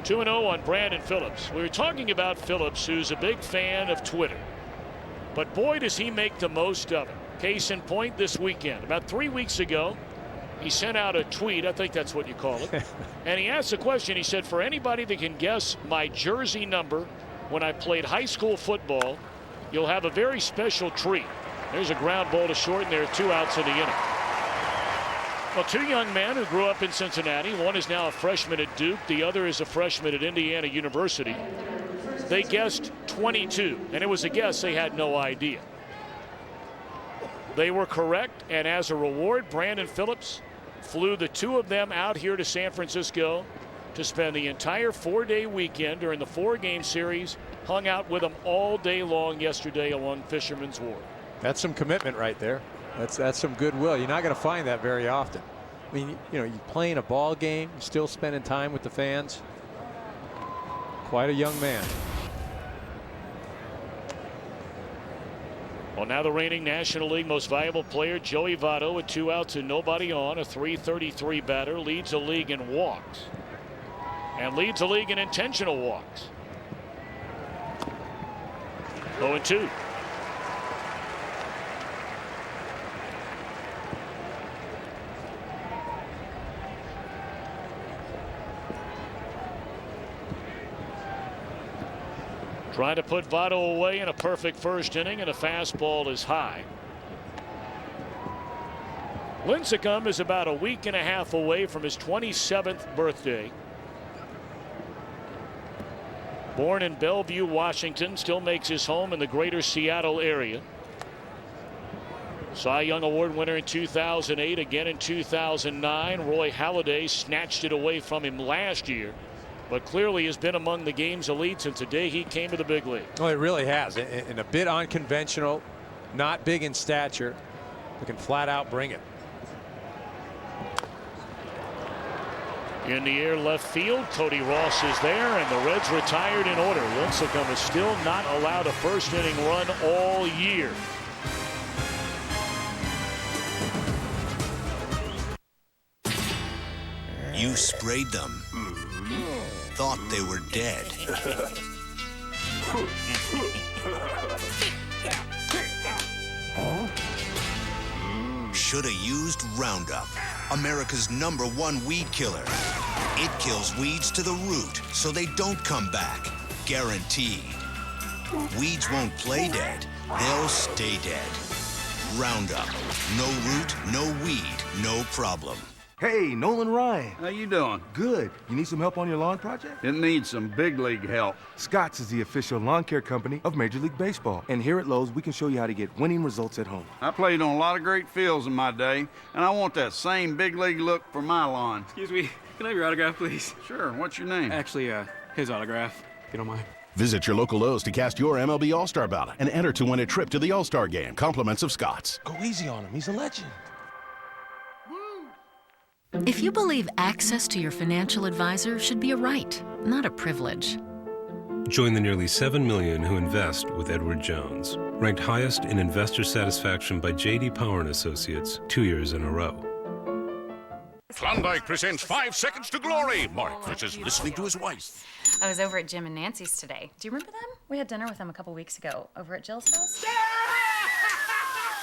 Two 2-0 on Brandon Phillips. We were talking about Phillips, who's a big fan of Twitter. But boy, does he make the most of it. Case in point this weekend. About 3 weeks ago, he sent out a tweet, I think that's what you call it, and he asked the question. He said, for anybody that can guess my jersey number when I played high school football, you'll have a very special treat. There's a ground ball to short, and there are 2 outs in the inning. Well, 2 young men who grew up in Cincinnati. One is now a freshman at Duke. The other is a freshman at Indiana University. They guessed 22, and it was a guess. They had no idea. They were correct, and as a reward, Brandon Phillips flew the 2 of them out here to San Francisco to spend the entire 4-day weekend during the 4-game series, hung out with them all day long yesterday along Fisherman's Wharf. That's some commitment right there. That's some goodwill. You're not going to find that very often. I mean, you know, you're playing a ball game, you're still spending time with the fans. Quite a young man. Well, now the reigning National League most valuable player, Joey Votto, with 2 outs and nobody on, a .333 batter, leads the league in walks and leads the league in intentional walks. 0-2. Trying to put Votto away in a perfect first inning, and a fastball is high. Lincecum is about a week and a half away from his 27th birthday. Born in Bellevue, Washington, still makes his home in the greater Seattle area. Cy Young Award winner in 2008, again in 2009. Roy Halladay snatched it away from him last year, but clearly has been among the game's elite since the day he came to the big league. Well, it really has, and a bit unconventional, not big in stature, but can flat out bring it. In the air left field, Cody Ross is there, and the Reds retired in order. Lincecum is still not allowed a first inning run all year. You sprayed them. Thought they were dead. Shoulda used Roundup, America's #1 weed killer. It kills weeds to the root, so they don't come back. Guaranteed. Weeds won't play dead, they'll stay dead. Roundup. No root, no weed, no problem. Hey, Nolan Ryan. How you doing? Good. You need some help on your lawn project? It needs some big league help. Scott's is the official lawn care company of Major League Baseball. And here at Lowe's, we can show you how to get winning results at home. I played on a lot of great fields in my day, and I want that same big league look for my lawn. Excuse me, can I have your autograph, please? Sure, what's your name? Actually, his autograph, if you don't mind. Visit your local Lowe's to cast your MLB All-Star ballot and enter to win a trip to the All-Star Game. Compliments of Scott's. Go easy on him. He's a legend. If you believe access to your financial advisor should be a right, not a privilege. Join the nearly 7 million who invest with Edward Jones, ranked highest in investor satisfaction by J.D. Power & Associates 2 years in a row. Klondike presents 5 Seconds to Glory. Mark versus listening to his wife. I was over at Jim and Nancy's today. Do you remember them? We had dinner with them a couple weeks ago over at Jill's house.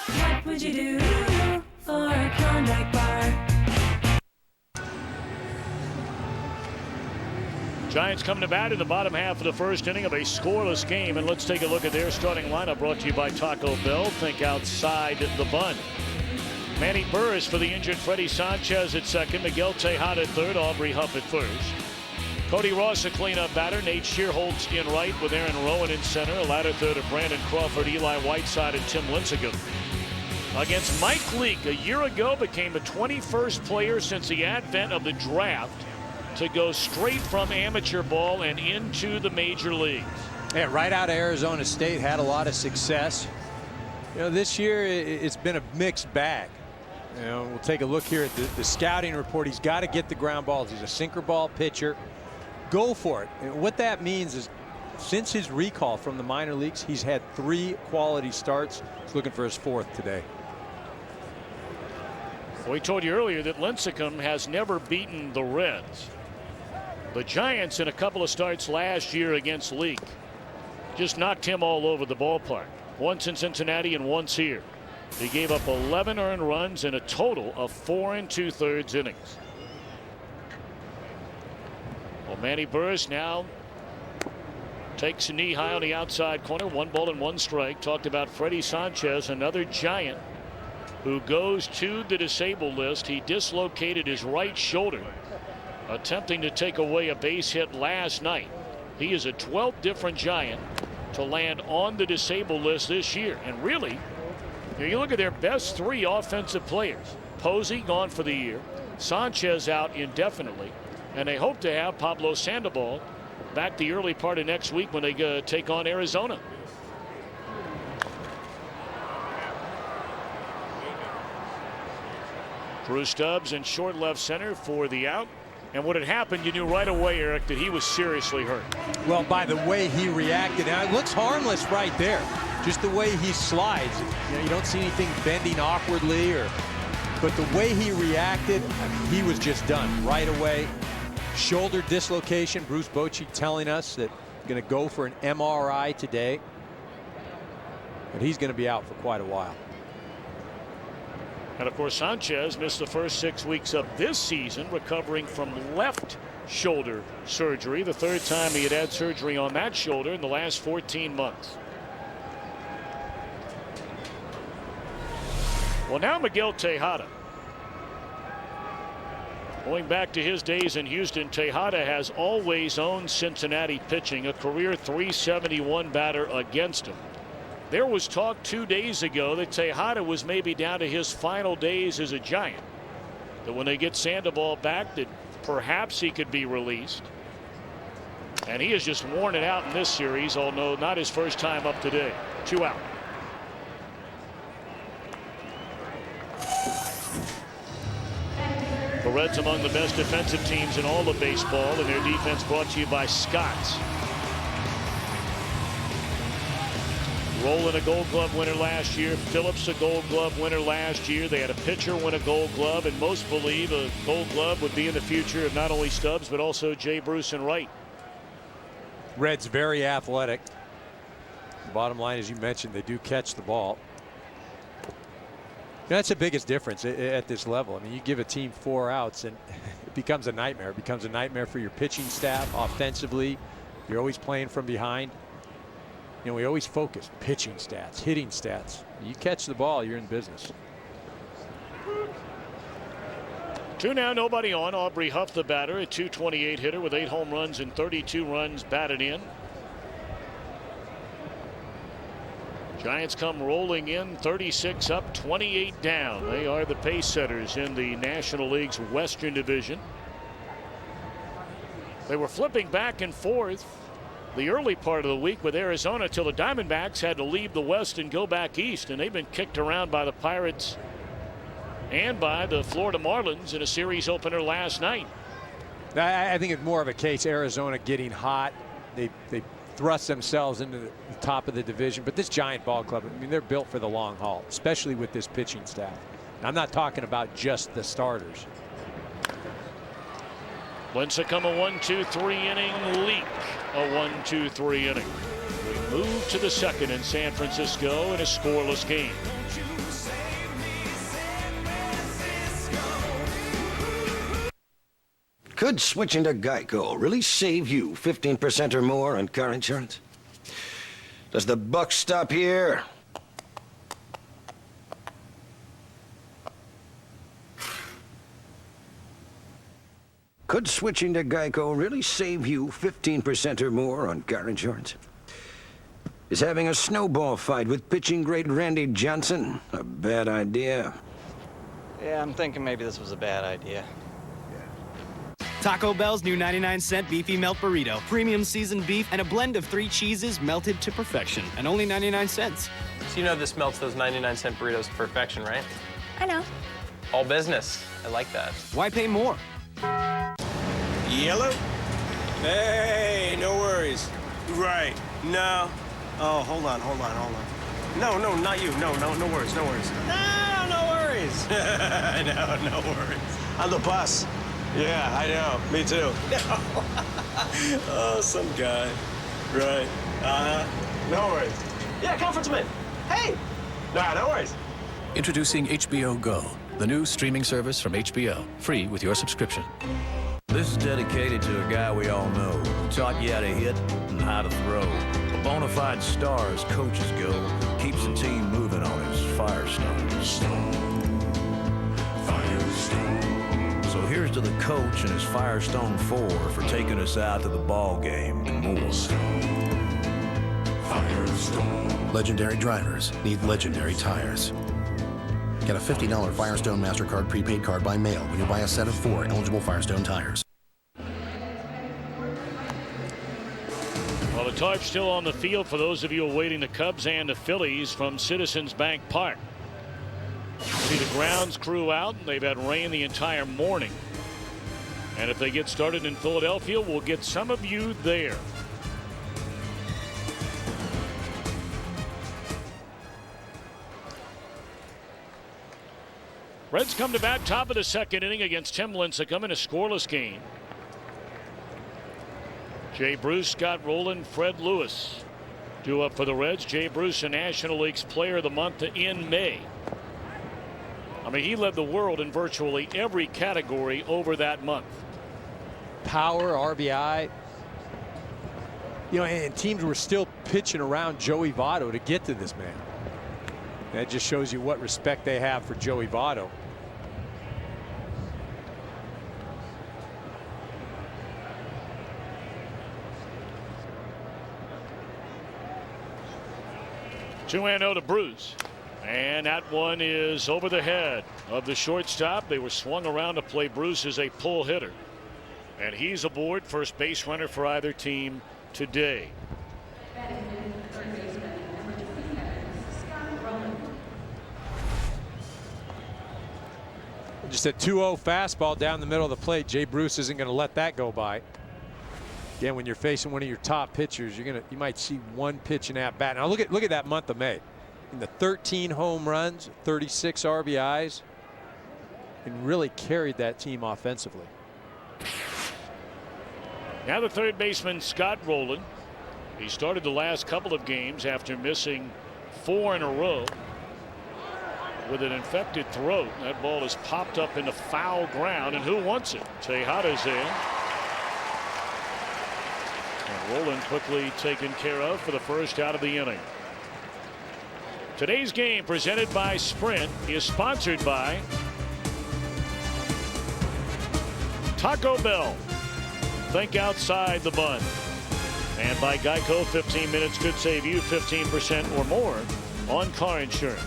What would you do for a Klondike bar? Giants coming to bat in the bottom half of the first inning of a scoreless game. And let's take a look at their starting lineup, brought to you by Taco Bell. Think outside the bun. Manny Burris for the injured Freddie Sanchez at second. Miguel Tejada at third. Aubrey Huff at first. Cody Ross a cleanup batter. Nate Shearholtz in right with Aaron Rowan in center. A ladder third of Brandon Crawford, Eli Whiteside, and Tim Lincecum. Against Mike Leake, a year ago became the 21st player since the advent of the draft to go straight from amateur ball and into the major leagues. Yeah, right out of Arizona State, had a lot of success. You know, this year it's been a mixed bag. You know, we'll take a look here at the scouting report. He's got to get the ground balls. He's a sinker ball pitcher. Go for it. And what that means is, since his recall from the minor leagues, he's had 3 quality starts. He's looking for his 4th today. We told you earlier that Lincecum has never beaten the Reds. The Giants, in a couple of starts last year against Leake, just knocked him all over the ballpark. Once in Cincinnati and once here. He gave up 11 earned runs in a total of 4 2/3 innings. Well, Manny Burris now takes a knee high on the outside corner. 1 ball and 1 strike. Talked about Freddie Sanchez, another Giant who goes to the disabled list. He dislocated his right shoulder attempting to take away a base hit last night. He is a 12th different Giant to land on the disabled list this year. And really, you look at their best 3 offensive players. Posey gone for the year, Sanchez out indefinitely, and they hope to have Pablo Sandoval back the early part of next week when they take on Arizona. Drew Stubbs in short left center for the out. And what had happened, you knew right away, Eric, that he was seriously hurt. Well, by the way he reacted. Now, it looks harmless right there. Just the way he slides. You know, you don't see anything bending awkwardly, but the way he reacted, I mean, he was just done right away. Shoulder dislocation. Bruce Bochy telling us that he's going to go for an MRI today. But he's going to be out for quite a while. And of course, Sanchez missed the first 6 weeks of this season, recovering from left shoulder surgery, the 3rd time he had surgery on that shoulder in the last 14 months. Well, now Miguel Tejada. Going back to his days in Houston, Tejada has always owned Cincinnati pitching, a career .371 batter against him. There was talk 2 days ago that Tejada was maybe down to his final days as a Giant. That when they get Sandoval back, that perhaps he could be released. And he has just worn it out in this series, although not his first time up today. 2 out. The Reds among the best defensive teams in all of baseball, and their defense brought to you by Scott's. Rowland a Gold Glove winner last year. Phillips a Gold Glove winner last year. They had a pitcher win a Gold Glove, and most believe a Gold Glove would be in the future of not only Stubbs but also Jay Bruce and Wright. Reds very athletic. The bottom line, as you mentioned, they do catch the ball. That's the biggest difference at this level. I mean, you give a team 4 outs and it becomes a nightmare. It becomes a nightmare for your pitching staff offensively. You're always playing from behind. You know, we always focus pitching stats, hitting stats. You catch the ball, you're in business. Two now, nobody on. Aubrey Huff, the batter, a .228 hitter with 8 home runs and 32 runs batted in. Giants come rolling in, 36 up, 28 down. They are the pace setters in the National League's Western Division. They were flipping back and forth the early part of the week with Arizona till the Diamondbacks had to leave the West and go back east, and they've been kicked around by the Pirates and by the Florida Marlins in a series opener last night. I think it's more of a case Arizona getting hot. They thrust themselves into the top of the division, but this Giant ball club, I mean, they're built for the long haul, especially with this pitching staff. And I'm not talking about just the starters. Lincecum a 1-2-3 inning leak. A 1-2-3 inning. We move to the second in San Francisco in a scoreless game. Could switching to Geico really save you 15% or more on car insurance? Does the buck stop here? Could switching to Geico really save you 15% or more on car insurance? Is having a snowball fight with pitching great Randy Johnson a bad idea? Yeah, I'm thinking maybe this was a bad idea. Taco Bell's new 99-cent beefy melt burrito. Premium seasoned beef and a blend of 3 cheeses melted to perfection. And only 99 cents. So you know this melts those 99-cent burritos to perfection, right? I know. All business. I like that. Why pay more? Yellow? Hey, no worries. Right. No. Oh, hold on. No, not you. No worries. No worries. No worries. On the bus. Yeah, I know. Me too. Oh, some guy. Right. No worries. Yeah, conference man. Hey! Nah, no worries. Introducing HBO Go, the new streaming service from HBO, free with your subscription. This is dedicated to a guy we all know, who taught you how to hit and how to throw. A bona fide star as coaches go, keeps the team moving on his Firestone. So here's to the coach and his Firestone 4 for taking us out to the ball game and more. Legendary drivers need legendary tires. Get a $50 Firestone MasterCard prepaid card by mail when you buy a set of 4 eligible Firestone tires. Well, the tarp's still on the field for those of you awaiting the Cubs and the Phillies from Citizens Bank Park. See the grounds crew out. They've had rain the entire morning. And if they get started in Philadelphia, we'll get some of you there. Reds come to bat top of the second inning against Tim Lincecum in a scoreless game. Jay Bruce, Scott Rowland, Fred Lewis due up for the Reds. Jay Bruce, a National League's Player of the Month in May. I mean, he led the world in virtually every category over that month. Power, RBI. You know, and teams were still pitching around Joey Votto to get to this man. That just shows you what respect they have for Joey Votto. Two-0 to Bruce. And that one is over the head of the shortstop. They were swung around to play Bruce as a pull hitter. And he's aboard, first base runner for either team today. Just a 2-0 fastball down the middle of the plate. Jay Bruce isn't going to let that go by. Again, when you're facing one of your top pitchers, you might see one pitch in at bat. Now look at that month of May. In the 13 home runs, 36 RBIs, and really carried that team offensively. Now the third baseman, Scott Rowland. He started the last couple of games after missing 4 in a row with an infected throat. That ball is popped up into foul ground, and who wants it? Tejada's in. And Rowland quickly taken care of for the first out of the inning. Today's game, presented by Sprint, is sponsored by Taco Bell. Think outside the bun. And by Geico, 15 minutes could save you 15% or more on car insurance.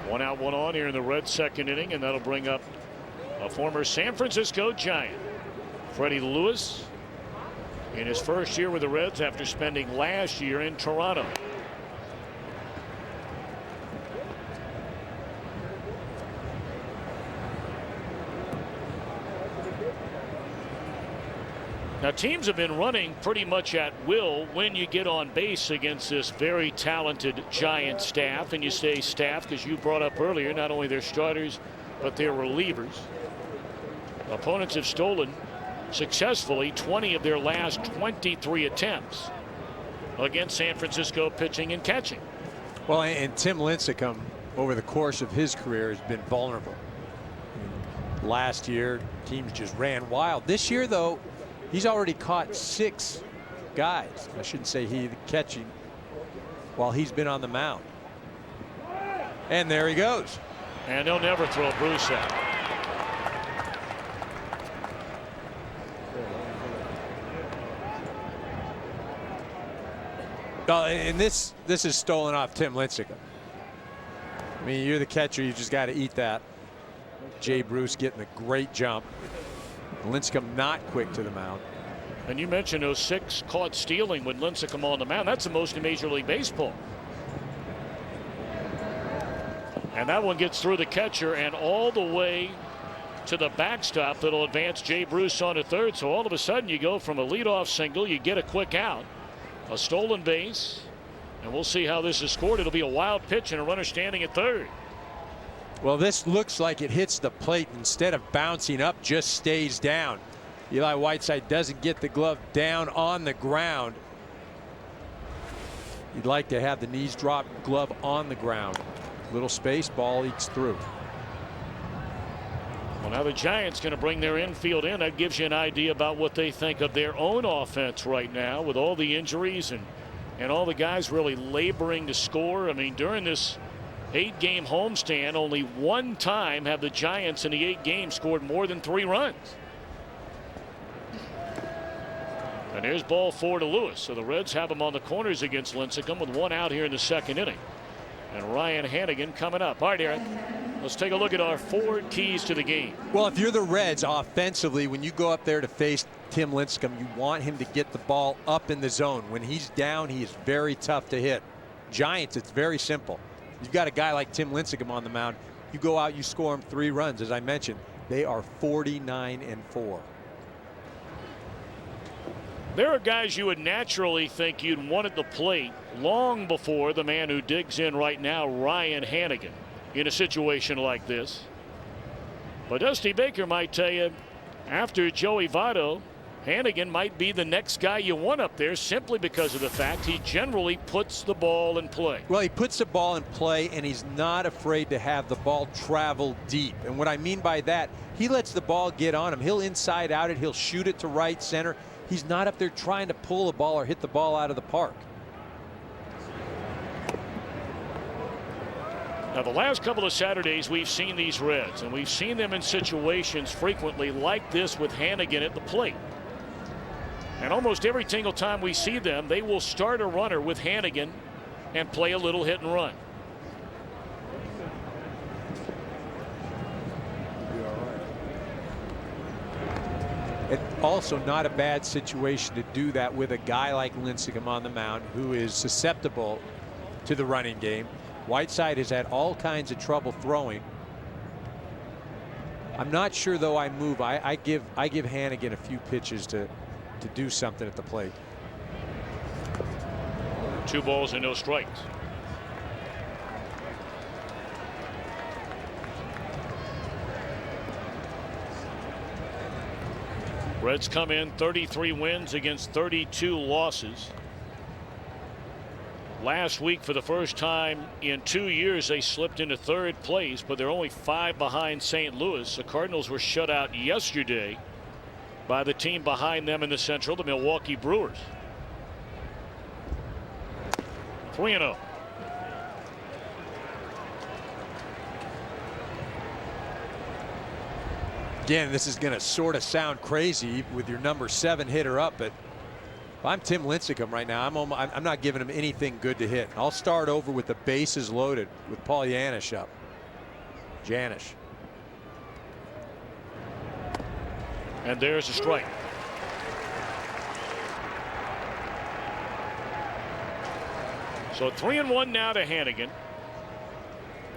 One out, one on here in the Reds' second inning, and that'll bring up a former San Francisco Giant, Freddie Lewis, in his first year with the Reds after spending last year in Toronto. Now, teams have been running pretty much at will when you get on base against this very talented Giant staff. And you say staff because you brought up earlier not only their starters but their relievers. Opponents have stolen successfully 20 of their last 23 attempts against San Francisco pitching and catching. Well, and Tim Lincecum over the course of his career has been vulnerable. Last year teams just ran wild. This year though, he's already caught 6 guys. I shouldn't say he, the catching, while he's been on the mound. And there he goes. And they'll never throw Bruce out. And this is stolen off Tim Lincecum. I mean, you're the catcher, you just got to eat that. Jay Bruce getting a great jump. Lincecum not quick to the mound. And you mentioned those 6 caught stealing with Lincecum on the mound. That's the most in Major League Baseball. And that one gets through the catcher and all the way to the backstop that'll advance Jay Bruce on to third. So all of a sudden you go from a leadoff single, you get a quick out, a stolen base, and we'll see how this is scored. It'll be a wild pitch and a runner standing at third. Well, this looks like it hits the plate. Instead of bouncing up, just stays down. Eli Whiteside doesn't get the glove down on the ground. You'd like to have the knees drop, glove on the ground. Little space, ball ekes through. Well, now the Giants going to bring their infield in. That gives you an idea about what they think of their own offense right now with all the injuries and all the guys really laboring to score. I mean, during this 8-game homestand, only one time have the Giants in the 8 games scored more than 3 runs. And here's ball 4 to Lewis. So the Reds have him on the corners against Lincecum with 1 out here in the second inning. And Ryan Hannigan coming up. All right, Eric, let's take a look at our 4 keys to the game. Well, if you're the Reds offensively, when you go up there to face Tim Lincecum, you want him to get the ball up in the zone. When he's down, he is very tough to hit. Giants, it's very simple. You've got a guy like Tim Lincecum on the mound. You go out, you score him 3 runs. As I mentioned, they are 49-4. There are guys you would naturally think you'd want at the plate long before the man who digs in right now, Ryan Hannigan, in a situation like this. But Dusty Baker might tell you, after Joey Votto, Hannigan might be the next guy you want up there simply because of the fact he generally puts the ball in play. Well, he puts the ball in play and he's not afraid to have the ball travel deep. And what I mean by that, he lets the ball get on him. He'll inside out it. He'll shoot it to right center. He's not up there trying to pull a ball or hit the ball out of the park. Now, the last couple of Saturdays we've seen these Reds, and we've seen them in situations frequently like this with Hannigan at the plate. And almost every single time we see them, they will start a runner with Hannigan and play a little hit and run. And also not a bad situation to do that with a guy like Lincecum on the mound who is susceptible to the running game. Whiteside has had all kinds of trouble throwing. I'm not sure though I move. I give Hannigan a few pitches to do something at the plate. 2 balls and no strikes. Reds come in 33 wins against 32 losses. Last week, for the first time in 2 years, they slipped into 3rd place, but they're only 5 behind St. Louis. The Cardinals were shut out yesterday by the team behind them in the Central, the Milwaukee Brewers. 3-0. Again, this is going to sort of sound crazy with your number 7 hitter up, but if I'm Tim Lincecum right now, I'm not giving him anything good to hit. I'll start over with the bases loaded with Paul Janish up. Janish. And there's a strike. So 3-1 now to Hannigan.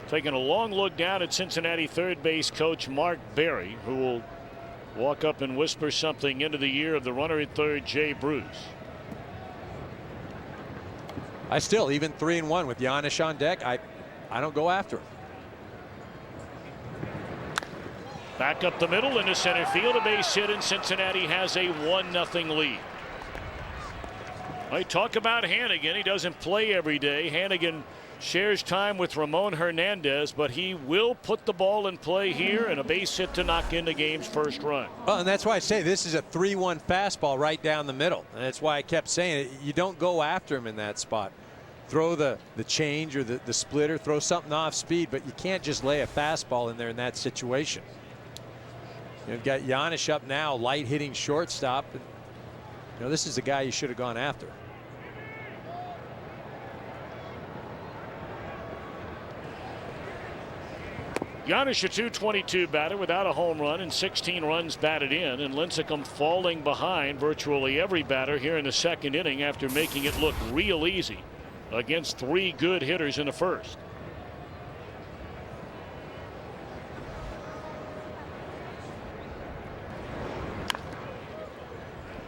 Taking a long look down at Cincinnati third base coach Mark Berry, who will walk up and whisper something into the ear of the runner at third, Jay Bruce. I still, even 3-1 with Janish on deck, I don't go after him. Back up the middle into center field, a base hit, and Cincinnati has a 1-0 lead. I talk about Hannigan. He doesn't play every day. Hannigan shares time with Ramon Hernandez, but he will put the ball in play here, and a base hit to knock in the game's first run. Well, and that's why I say this is a 3-1 fastball right down the middle. And that's why I kept saying it. You don't go after him in that spot. Throw the change or the splitter, throw something off speed, but you can't just lay a fastball in there in that situation. You've got Janish up now, light hitting shortstop. And, this is the guy you should have gone after. Janish, a .222 batter without a home run and 16 runs batted in, and Lincecum falling behind virtually every batter here in the second inning after making it look real easy against 3 good hitters in the first.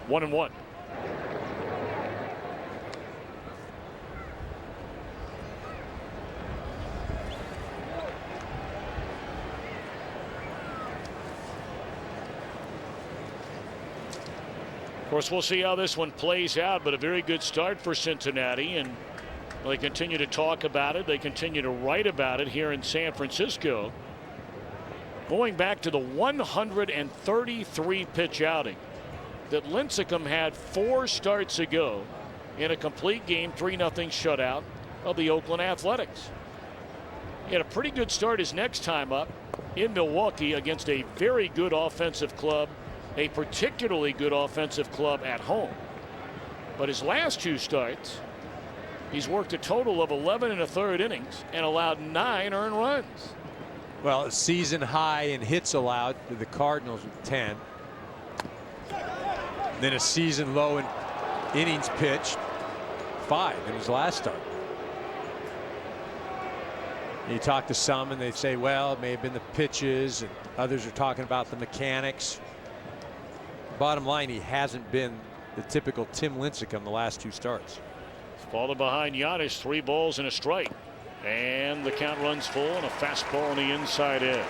One and one. Of course, we'll see how this one plays out, but a very good start for Cincinnati, and they continue to talk about it. They continue to write about it here in San Francisco. Going back to the 133 pitch outing that Lincecum had 4 starts ago in a complete game 3-0 shutout of the Oakland Athletics. He had a pretty good start his next time up in Milwaukee against a very good offensive club, a particularly good offensive club at home. But his last 2 starts, he's worked a total of 11 1/3 innings and allowed 9 earned runs. Well, a season high in hits allowed to the Cardinals with 10. Then a season low in innings pitched, 5 in his last start. You talk to some and they say, well, it may have been the pitches, and others are talking about the mechanics. Bottom line, he hasn't been the typical Tim Lincecum the last 2 starts. Falling behind Janish, 3 balls and a strike. And the count runs full, and a fastball on the inside edge.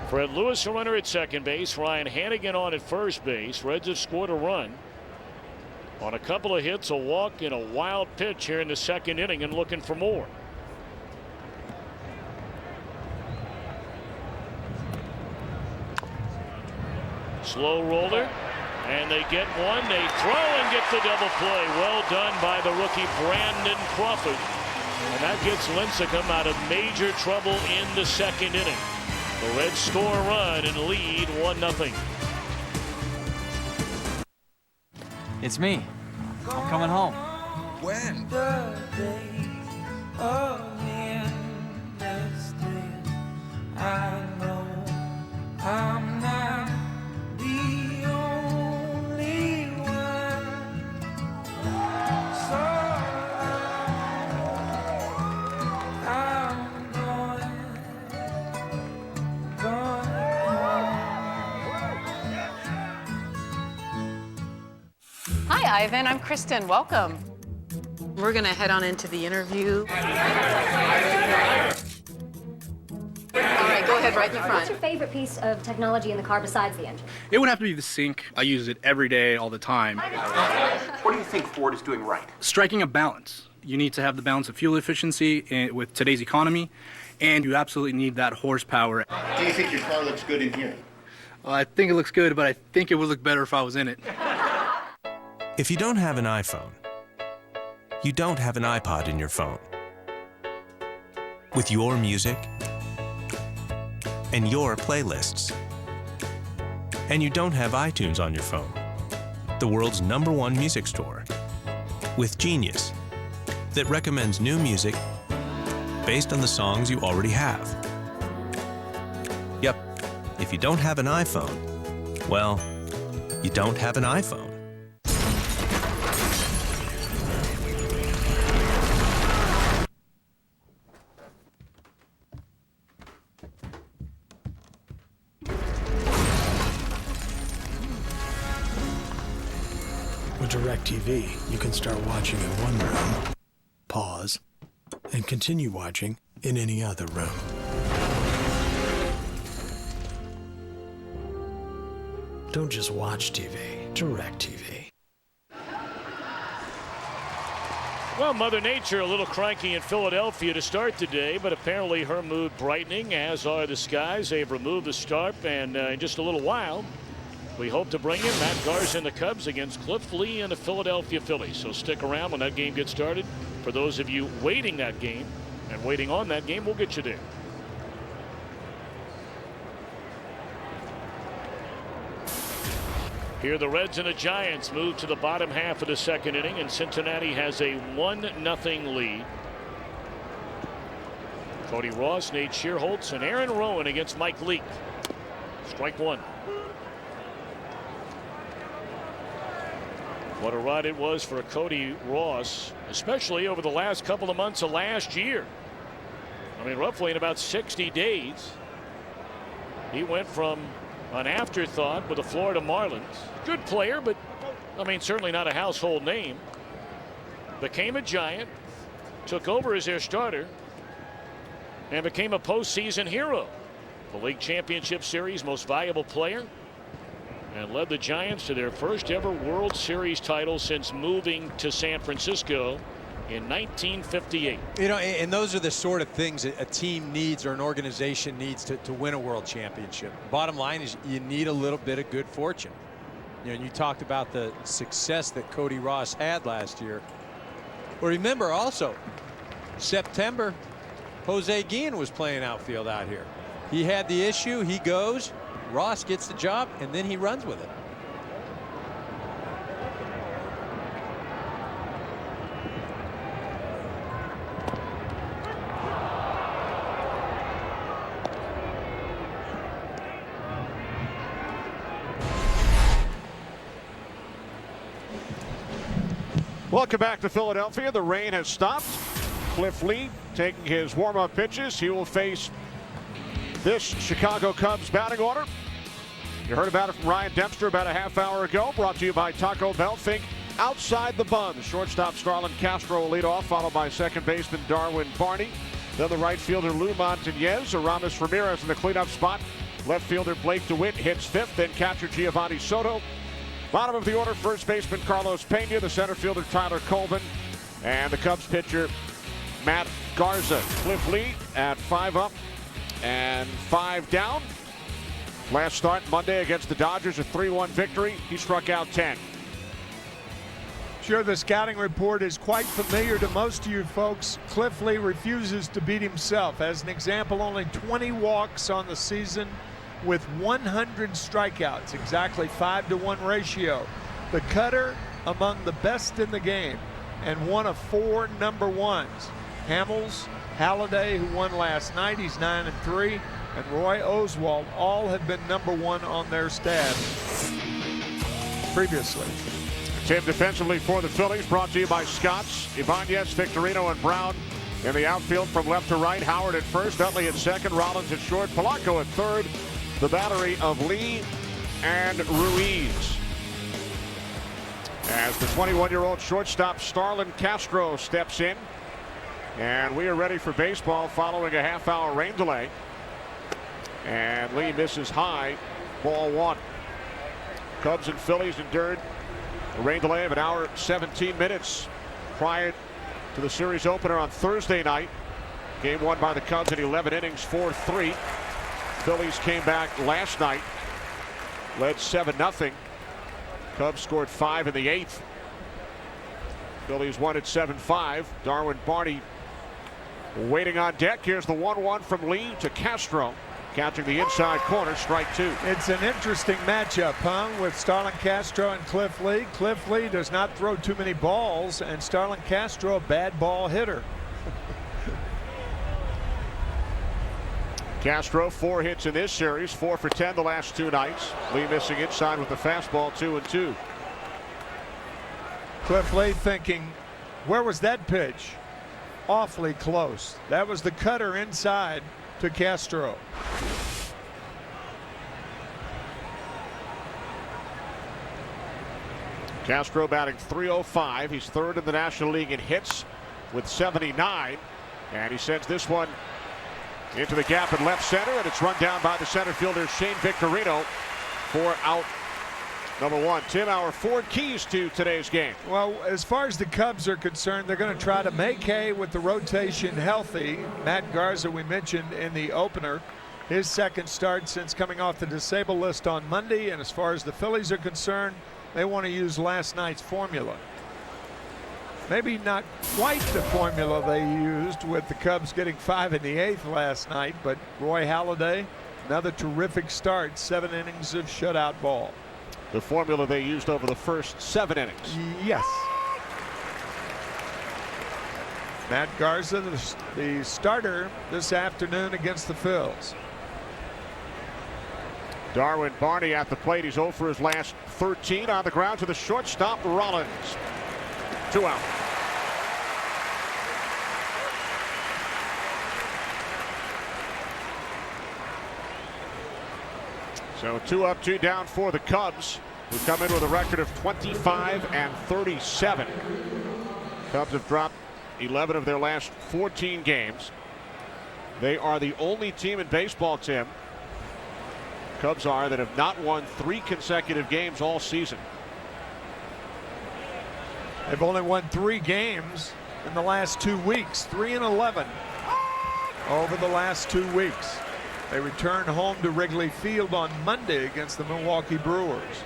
Fred Lewis, a runner at second base. Ryan Hannigan on at first base. Reds have scored a run on a couple of hits, a walk, and a wild pitch here in the second inning, and looking for more. Slow roller, and they get one. They throw and get the double play. Well done by the rookie Brandon Crawford, and that gets Lincecum out of major trouble in the second inning. The Reds score a run and lead 1-0. It's me. I'm coming home. When? The days of endless I know I'm not the only one. So I'm going. Hi, Ivan. I'm Kristen. Welcome. We're going to head on into the interview. All right, go ahead right in the front. What's your favorite piece of technology in the car besides the engine? It would have to be the sync. I use it every day, all the time. What do you think Ford is doing right? Striking a balance. You need to have the balance of fuel efficiency with today's economy, and you absolutely need that horsepower. Do you think your car looks good in here? I think it looks good, but I think it would look better if I was in it. If you don't have an iPhone, you don't have an iPod in your phone with your music and your playlists. And you don't have iTunes on your phone, the world's #1 music store, with Genius, that recommends new music based on the songs you already have. Yep, if you don't have an iPhone, well, you don't have an iPhone. With DirecTV, you can start watching in one room, pause, and continue watching in any other room. Don't just watch TV, DirecTV. Well, Mother Nature a little cranky in Philadelphia to start today, but apparently her mood brightening, as are the skies. They've removed the start, and in just a little while, we hope to bring in Matt Garza and the Cubs against Cliff Lee and the Philadelphia Phillies. So stick around when that game gets started. For those of you waiting that game and waiting on that game, we'll get you there. Here the Reds and the Giants move to the bottom half of the second inning, and Cincinnati has a 1-0 lead. Cody Ross, Nate Shearholtz, and Aaron Rowan against Mike Leake. Strike one. What a ride it was for Cody Ross, especially over the last couple of months of last year. I mean, roughly in about 60 days, he went from an afterthought with the Florida Marlins. Good player, but I mean, certainly not a household name. Became a Giant, took over as their starter, and became a postseason hero. The League Championship Series most valuable player, and led the Giants to their first ever World Series title since moving to San Francisco in 1958. You know, and those are the sort of things a team needs or an organization needs to win a world championship. Bottom line is you need a little bit of good fortune. You know, and you talked about the success that Cody Ross had last year. But remember also, September, Jose Guillen was playing outfield out here. He had the issue, he goes, Ross gets the job, and then he runs with it. Welcome back to Philadelphia. The rain has stopped. Cliff Lee taking his warm-up pitches. He will face this Chicago Cubs batting order. You heard about it from Ryan Dempster about a half hour ago. Brought to you by Taco Bell. Think outside the bun. Shortstop Starlin Castro will lead off, followed by second baseman Darwin Barney. Then the right fielder Lou Montañez. Aramis Ramirez in the cleanup spot. Left fielder Blake DeWitt hits fifth. Then catcher Giovanni Soto. Bottom of the order, first baseman Carlos Pena. The center fielder Tyler Colvin. And the Cubs pitcher Matt Garza. Cliff Lee at 5 up and 5 down. Last start Monday against the Dodgers, a 3-1 victory. He struck out 10. Sure, the scouting report is quite familiar to most of you folks. Cliff Lee refuses to beat himself. As an example, only 20 walks on the season with 100 strikeouts, exactly 5-to-1 ratio. The cutter among the best in the game, and one of 4 number ones. Hamels, Halladay, who won last night, he's 9-3, and Roy Oswalt all have been number 1 on their stats previously. Tim defensively for the Phillies, brought to you by Scott's. Ibanez, Victorino, and Brown in the outfield from left to right. Howard at first, Utley at second, Rollins at short, Polanco at third. The battery of Lee and Ruiz. As the 21-year-old shortstop Starlin Castro steps in. And we are ready for baseball following a half-hour rain delay. And Lee misses high, ball 1. Cubs and Phillies endured a rain delay of an hour 17 minutes prior to the series opener on Thursday night. Game won by the Cubs in 11 innings, 4-3. Phillies came back last night, led 7-0. Cubs scored 5 in the 8th. Phillies won at 7-5. Darwin Barney waiting on deck. Here's the 1-1 from Lee to Castro. Catching the inside corner, strike 2. It's an interesting matchup, huh, with Starlin Castro and Cliff Lee. Cliff Lee does not throw too many balls, and Starlin Castro, a bad ball hitter. Castro, 4 hits in this series, 4 for 10 the last 2 nights. Lee missing inside with the fastball, 2-2. Cliff Lee thinking, where was that pitch? Awfully close. That was the cutter inside to Castro. Castro batting .305. He's third in the National League in hits with 79. And he sends this one into the gap in left center, and it's run down by the center fielder Shane Victorino for out number 1. Tim, our 4 keys to today's game. Well, as far as the Cubs are concerned, they're going to try to make hay with the rotation healthy. Matt Garza, we mentioned in the opener, his second start since coming off the disabled list on Monday. And as far as the Phillies are concerned, they want to use last night's formula. Maybe not quite the formula they used with the Cubs getting 5 in the 8th last night, but Roy Halladay, another terrific start, 7 innings of shutout ball. The formula they used over the first 7 innings. Yes. Matt Garza, the starter this afternoon against the Phils. Darwin Barney at the plate. He's 0 for his last 13. On the ground to the shortstop, Rollins. 2 out. So 2 up, 2 down for the Cubs, who come in with a record of 25-37. Cubs have dropped 11 of their last 14 games. They are the only team in baseball, Tim, Cubs are, that have not won 3 consecutive games all season. They've only won 3 games in the last 2 weeks, 3-11 over the last 2 weeks. They return home to Wrigley Field on Monday against the Milwaukee Brewers.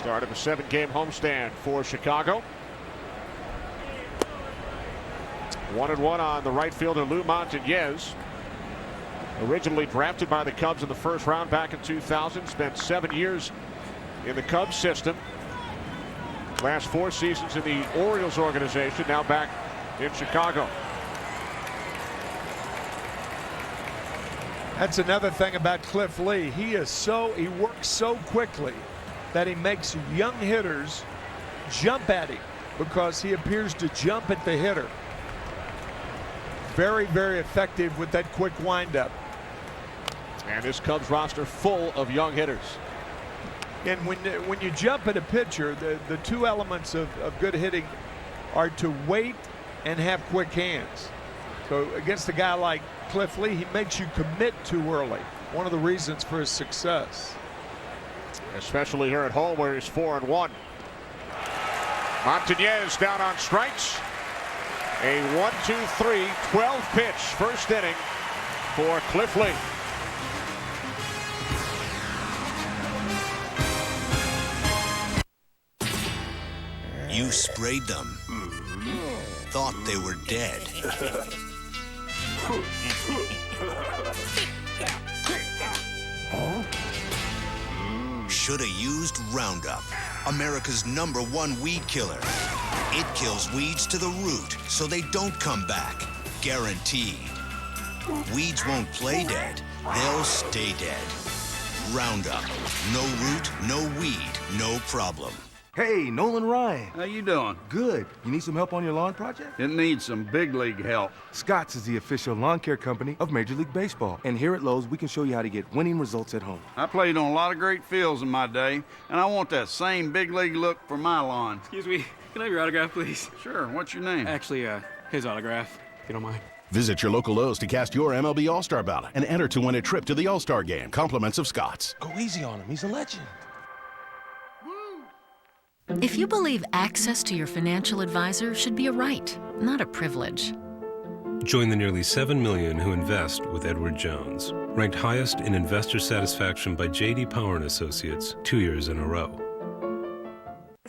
Start of a 7-game homestand for Chicago. 1-1 on the right fielder Lou Montañez. Originally drafted by the Cubs in the first round back in 2000. Spent 7 years in the Cubs system. Last 4 seasons in the Orioles organization. Now back in Chicago. That's another thing about Cliff Lee. He works so quickly that he makes young hitters jump at him because he appears to jump at the hitter. Very, very effective with that quick windup. And this Cubs roster full of young hitters. And when you jump at a pitcher, the 2 elements of good hitting are to wait and have quick hands. So against a guy like Cliff Lee, he makes you commit too early. One of the reasons for his success. Especially here at home where he's 4-1. Montañez down on strikes. A 1-2-3, 12 pitch first inning for Cliff Lee. You sprayed them. Thought they were dead. Shoulda used Roundup, America's #1 weed killer. It kills weeds to the root, so they don't come back. Guaranteed. Weeds won't play dead, they'll stay dead. Roundup. No root, no weed, no problem. Hey, Nolan Ryan. How you doing? Good. You need some help on your lawn project? It needs some big league help. Scott's is the official lawn care company of Major League Baseball. And here at Lowe's, we can show you how to get winning results at home. I played on a lot of great fields in my day, and I want that same big league look for my lawn. Excuse me, can I have your autograph, please? Sure, what's your name? Actually, his autograph, if you don't mind. Visit your local Lowe's to cast your MLB All-Star ballot and enter to win a trip to the All-Star Game. Compliments of Scott's. Go easy on him. He's a legend. If you believe access to your financial advisor should be a right, not a privilege. Join the nearly 7 million who invest with Edward Jones, ranked highest in investor satisfaction by J.D. Power & Associates 2 years in a row.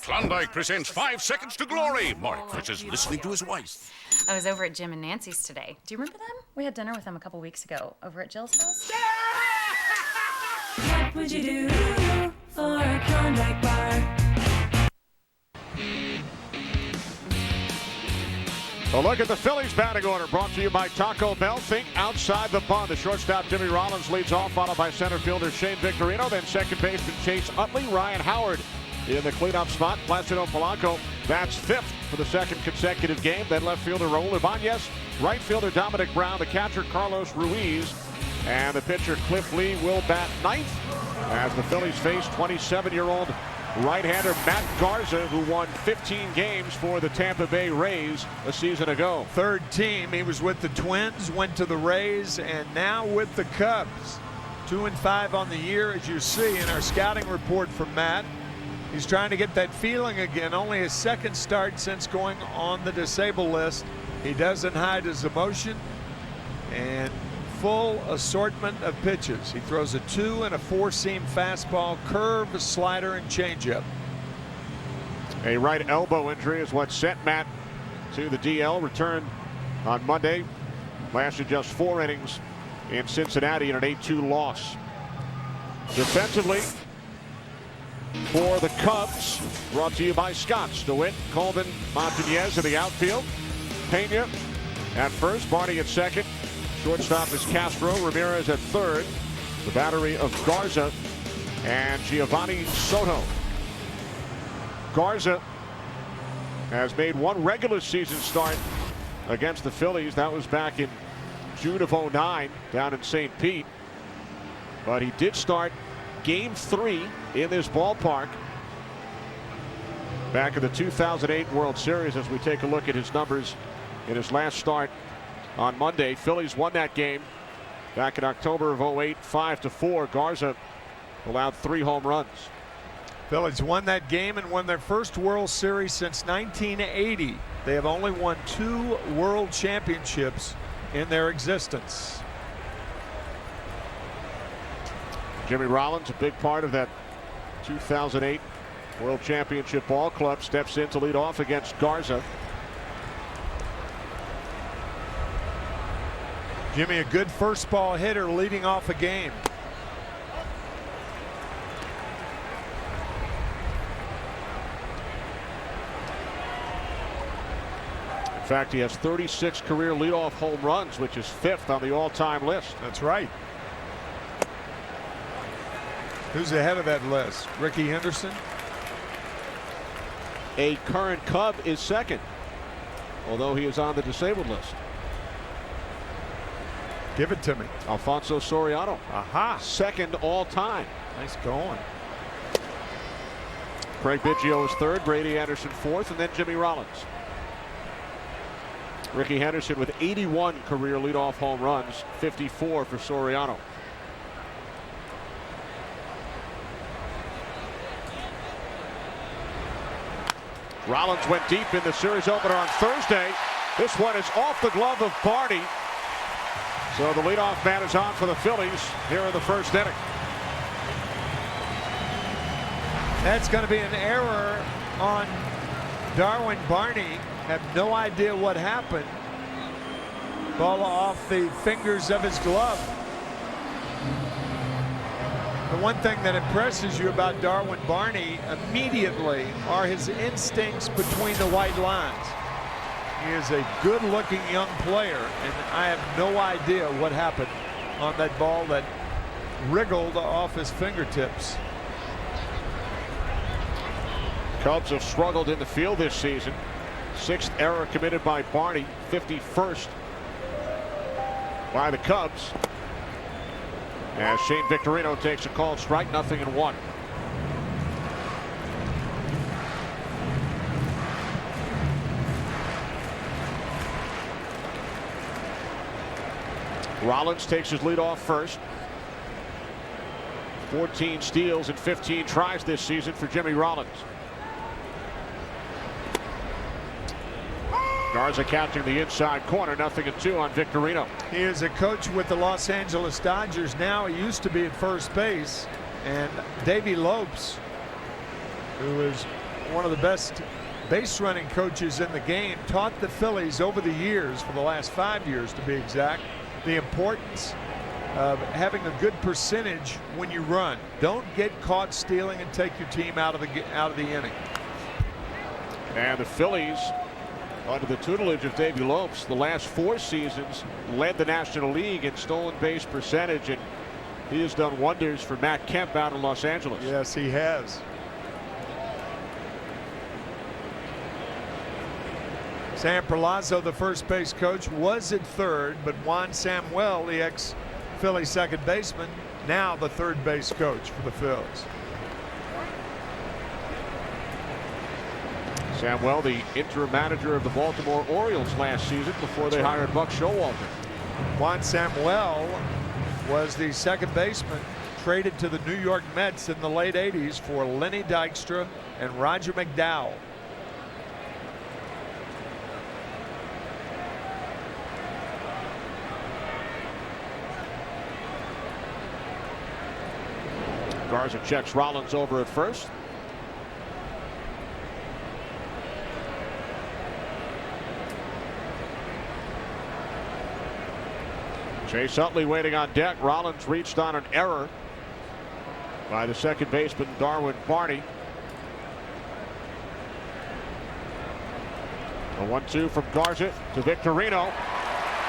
Klondike presents 5 Seconds to Glory. Mark versus listening to his wife. I was over at Jim and Nancy's today. Do you remember them? We had dinner with them a couple weeks ago over at Jill's house. What would you do for a Klondike bar? A look at the Phillies batting order brought to you by Taco Bell. Think outside the bun. The shortstop Jimmy Rollins leads off, followed by center fielder Shane Victorino. Then second baseman Chase Utley. Ryan Howard in the cleanup spot. Placido Polanco bats fifth for the second consecutive game. Then left fielder Raul Ibanez. Right fielder Dominic Brown. The catcher Carlos Ruiz. And the pitcher Cliff Lee will bat ninth as the Phillies face 27-year-old right-hander Matt Garza, who won 15 games for the Tampa Bay Rays a season ago. Third team. He was with the Twins, went to the Rays, and now with the Cubs. 2-5 on the year, as you see in our scouting report from Matt. He's trying to get that feeling again. Only his second start since going on the disabled list. He doesn't hide his emotion, and full assortment of pitches. He throws a 2 and a 4-seam fastball, curve, slider, and changeup. A right elbow injury is what sent Matt to the DL. Returned on Monday. Lasted just 4 innings in Cincinnati in an 8-2 loss. Defensively for the Cubs, brought to you by Scott's. DeWitt, Colvin, Montañez in the outfield. Pena at first, Barney at second. Shortstop is Castro, Ramirez at third. The battery of Garza and Giovanni Soto. Garza has made one regular season start against the Phillies. That was back in June of '09 down in St. Pete. But he did start Game 3 in this ballpark back in the 2008 World Series. As we take a look at his numbers in his last start on Monday, Phillies won that game back in October of '08, 5-4. Garza allowed 3 home runs. Phillies won that game and won their first World Series since 1980. They have only won 2 World Championships in their existence. Jimmy Rollins, a big part of that 2008 World Championship ball club, steps in to lead off against Garza. Jimmy, a good first ball hitter leading off a game. In fact, he has 36 career leadoff home runs, which is 5th on the all-time list. That's right. Who's ahead of that list? Ricky Henderson? A current Cub is second, although he is on the disabled list. Give it to me. Alfonso Soriano. Aha. Second all time. Nice going. Craig Biggio is third, Brady Anderson fourth, and then Jimmy Rollins. Ricky Henderson with 81 career leadoff home runs, 54 for Soriano. Rollins went deep in the series opener on Thursday. This one is off the glove of Barney. So the leadoff man is on for the Phillies here in the first inning. That's going to be an error on Darwin Barney. Have no idea what happened. Ball off the fingers of his glove. The one thing that impresses you about Darwin Barney immediately are his instincts between the white lines. He is a good-looking young player, and I have no idea what happened on that ball that wriggled off his fingertips. Cubs have struggled in the field this season. 6th error committed by Barney, 51st by the Cubs. As Shane Victorino takes a called strike, 0-1. Rollins takes his lead off first. 14 steals and 15 tries this season for Jimmy Rollins. Garza catching the inside corner, 0-2 on Victorino. He is a coach with the Los Angeles Dodgers now. He used to be at first base. And Davey Lopes, who is one of the best base running coaches in the game, taught the Phillies over the years, for the last 5 years to be exact, the importance of having a good percentage when you run. Don't get caught stealing and take your team out of the inning. And the Phillies, under the tutelage of Davey Lopes, the last 4 seasons led the National League in stolen base percentage, and he has done wonders for Matt Kemp out in Los Angeles. Yes, he has. Sam Perlazo, the first base coach, was at third, but Juan Samuel, the ex-Philly second baseman, now the third base coach for the Phillies. Samuel, the interim manager of the Baltimore Orioles last season before they hired Buck Showalter. Juan Samuel was the second baseman traded to the New York Mets in the late 80s for Lenny Dykstra and Roger McDowell. Garza checks Rollins over at first. Chase Utley waiting on deck. Rollins reached on an error by the second baseman Darwin Barney. A 1-2 from Garza to Victorino.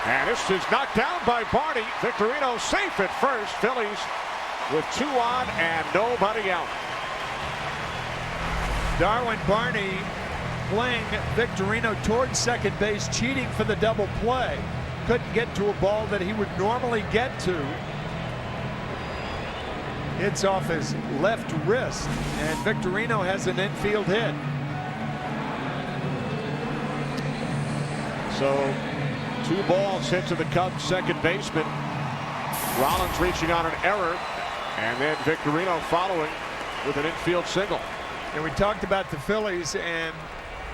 And this is knocked down by Barney. Victorino safe at first. Phillies with 2 on and nobody out. Darwin Barney playing Victorino towards second base, cheating for the double play. Couldn't get to a ball that he would normally get to. It's off his left wrist, and Victorino has an infield hit. So 2 balls hit to the Cubs second baseman. Rollins reaching on an error, and then Victorino following with an infield single. And we talked about the Phillies and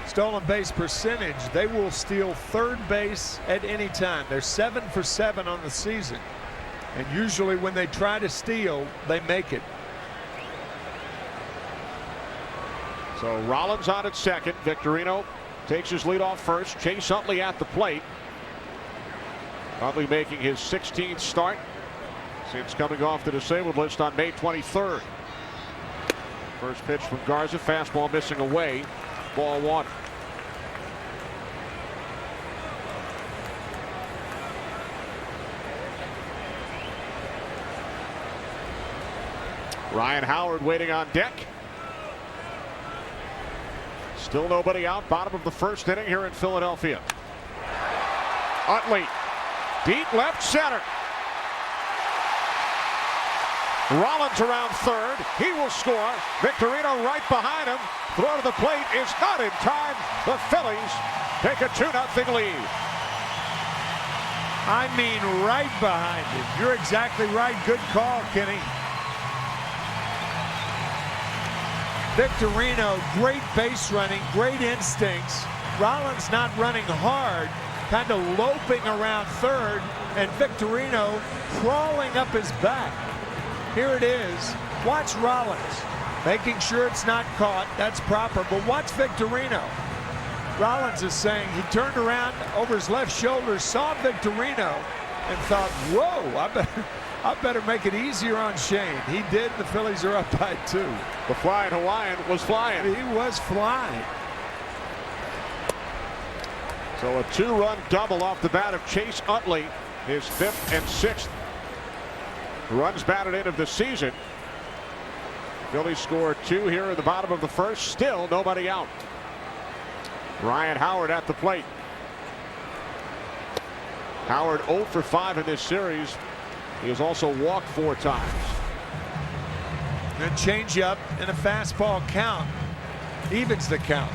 stolen base percentage. They will steal third base at any time. They're 7 for 7 on the season, and usually when they try to steal, they make it. So Rollins on at second. Victorino takes his lead off first. Chase Utley at the plate. Utley making his 16th start since coming off the disabled list on May 23rd. First pitch from Garza, fastball missing away. Ball 1. Ryan Howard waiting on deck. Still nobody out. Bottom of the first inning here in Philadelphia. Utley, deep left center. Rollins around third. He will score. Victorino right behind him. Throw to the plate is not in time. The Phillies take a 2-0 lead. I mean, right behind him. You're exactly right. Good call, Kenny. Victorino, great base running, great instincts. Rollins not running hard, kind of loping around third, and Victorino crawling up his back. Here it is. Watch Rollins, making sure it's not caught. That's proper, but watch Victorino. Rollins is saying he turned around over his left shoulder, saw Victorino, and thought, whoa, I better make it easier on Shane. He did. The Phillies are up by 2. The flying Hawaiian was flying. He was flying. So a 2-run double off the bat of Chase Utley, his 5th and 6th runs batted in of the season. Phillies scored 2 here in the bottom of the first. Still nobody out. Ryan Howard at the plate. Howard 0 for 5 in this series. He has also walked 4 times. Good changeup and a fastball count. Evens the count.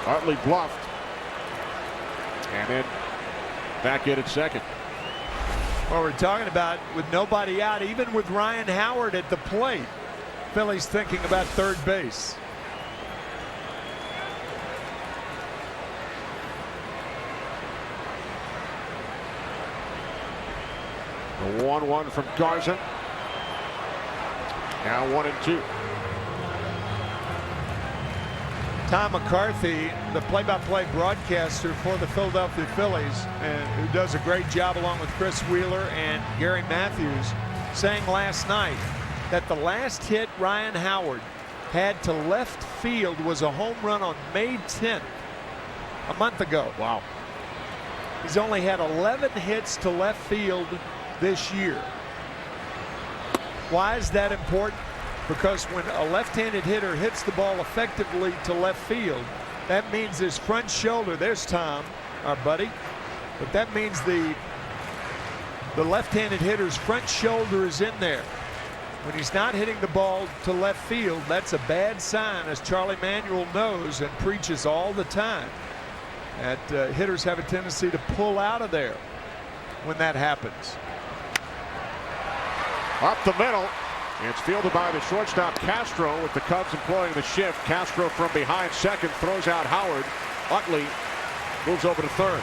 Utley bluffed. And then back in at second. Well, we're talking about with nobody out, even with Ryan Howard at the plate, Phillies thinking about third base. The 1-1 from Garza. Now 1-2. Tom McCarthy, the play-by-play broadcaster for the Philadelphia Phillies, and who does a great job along with Chris Wheeler and Gary Matthews, saying last night that the last hit Ryan Howard had to left field was a home run on May 10th, a month ago. Wow. He's only had 11 hits to left field this year. Why is that important? Because when a left-handed hitter hits the ball effectively to left field, that means his front shoulder, there's Tom, our buddy, but that means the left-handed hitter's front shoulder is in there. When he's not hitting the ball to left field, that's a bad sign, as Charlie Manuel knows and preaches all the time. That hitters have a tendency to pull out of there when that happens. Up the middle. It's fielded by the shortstop Castro, with the Cubs employing the shift. Castro from behind second throws out Howard. Utley moves over to third.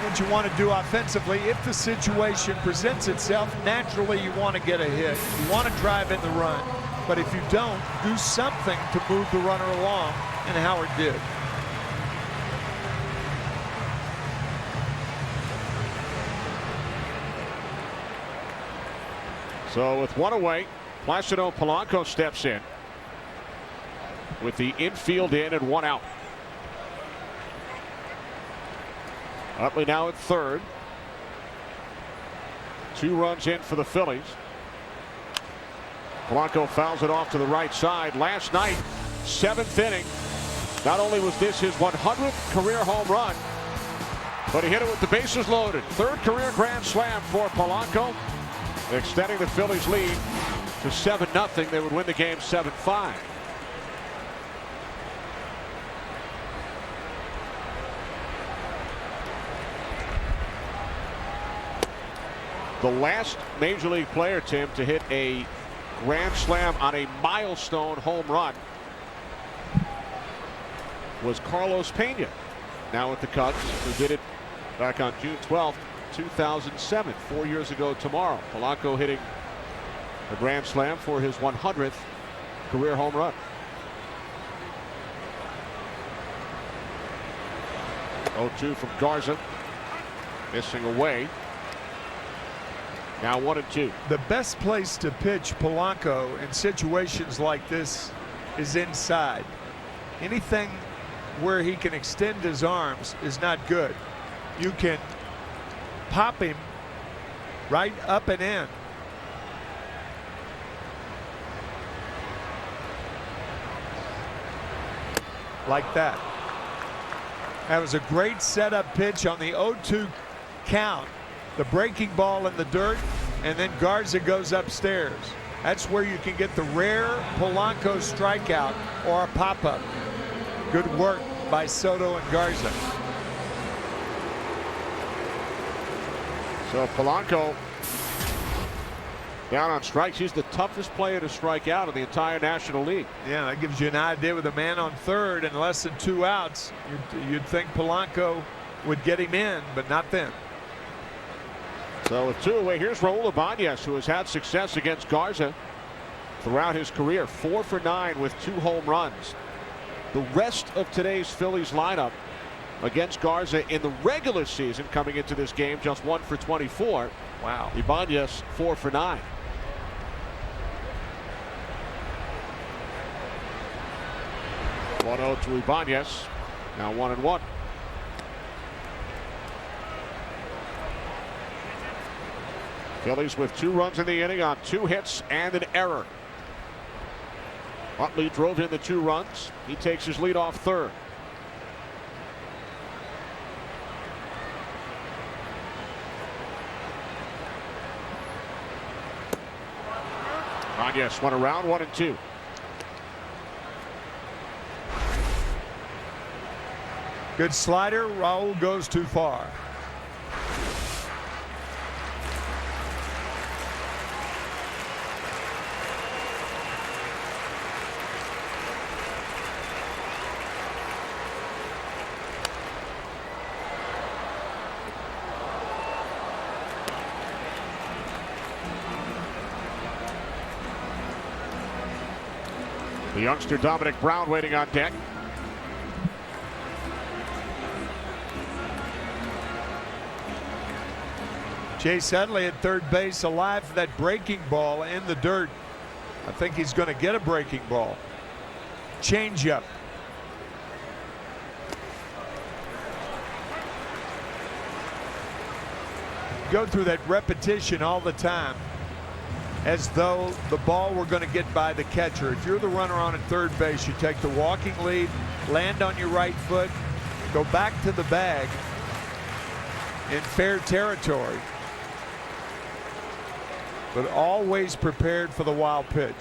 What you want to do offensively, if the situation presents itself, naturally you want to get a hit. You want to drive in the run. But if you don't, do something to move the runner along, and Howard did. So with one away, Placido Polanco steps in with the infield in and one out. Utley now at third. 2 runs in for the Phillies. Polanco fouls it off to the right side. Last night, 7th inning. Not only was this his 100th career home run, but he hit it with the bases loaded. 3rd career grand slam for Polanco, extending the Phillies lead to 7-0. They would win the game 7-5. The last Major League player, Tim, to hit a grand slam on a milestone home run was Carlos Pena, now with the Cubs, who did it back on June 12th. 2007, 4 years ago tomorrow. Polanco hitting a grand slam for his 100th career home run. 0-2 from Garza, missing away. Now 1-2. The best place to pitch Polanco in situations like this is inside. Anything where he can extend his arms is not good. You can pop him right up and in. Like that. That was a great setup pitch on the 0-2 count. The breaking ball in the dirt, and then Garza goes upstairs. That's where you can get the rare Polanco strikeout or a pop-up. Good work by Soto and Garza. So Polanco down on strikes. He's the toughest player to strike out in the entire National League. Yeah, that gives you an idea. With a man on third and less than 2 outs, you'd think Polanco would get him in, but not then. So with 2 away, here's Raul Ibanez, who has had success against Garza throughout his career. 4 for 9 with 2 home runs. The rest of today's Phillies lineup against Garza in the regular season coming into this game, just 1 for 24. Wow. Ibanez 4 for 9. One-0 to Ibanez. Now 1-1. Phillies with 2 runs in the inning on 2 hits and an error. Utley drove in the 2 runs. He takes his lead off third. Ibanez went around 1-2. Good slider. Raul goes too far. The youngster Dominic Brown waiting on deck. Chase Headley at third base, alive for that breaking ball in the dirt. I think he's going to get a breaking ball. Changeup. Go through that repetition all the time as though the ball were going to get by the catcher. If you're the runner on at third base, you take the walking lead, land on your right foot, go back to the bag in fair territory, but always prepared for the wild pitch.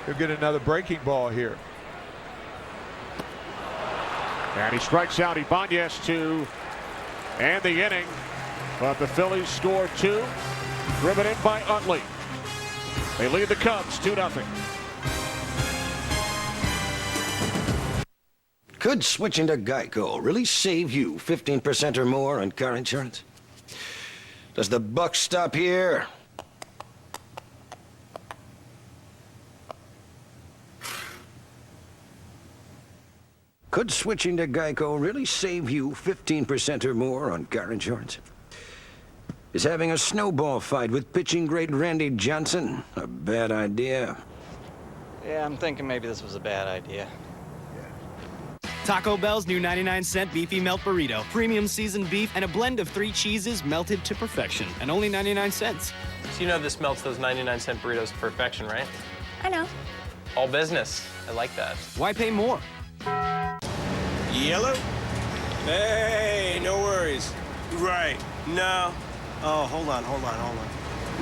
He'll get another breaking ball here. And he strikes out Ibanez to end the inning, but the Phillies score 2, driven in by Utley. They lead the Cubs 2-0. Could switching to Geico really save you 15% or more on car insurance? Does the buck stop here? Could switching to Geico really save you 15% or more on car insurance? Is having a snowball fight with pitching great Randy Johnson a bad idea? Yeah, I'm thinking maybe this was a bad idea. Taco Bell's new 99-cent beefy melt burrito. Premium seasoned beef and a blend of 3 cheeses melted to perfection. And only 99 cents. So you know this melts those 99-cent burritos to perfection, right? I know. All business. I like that. Why pay more? Yellow? Hey, no worries. Right. No. Oh, hold on.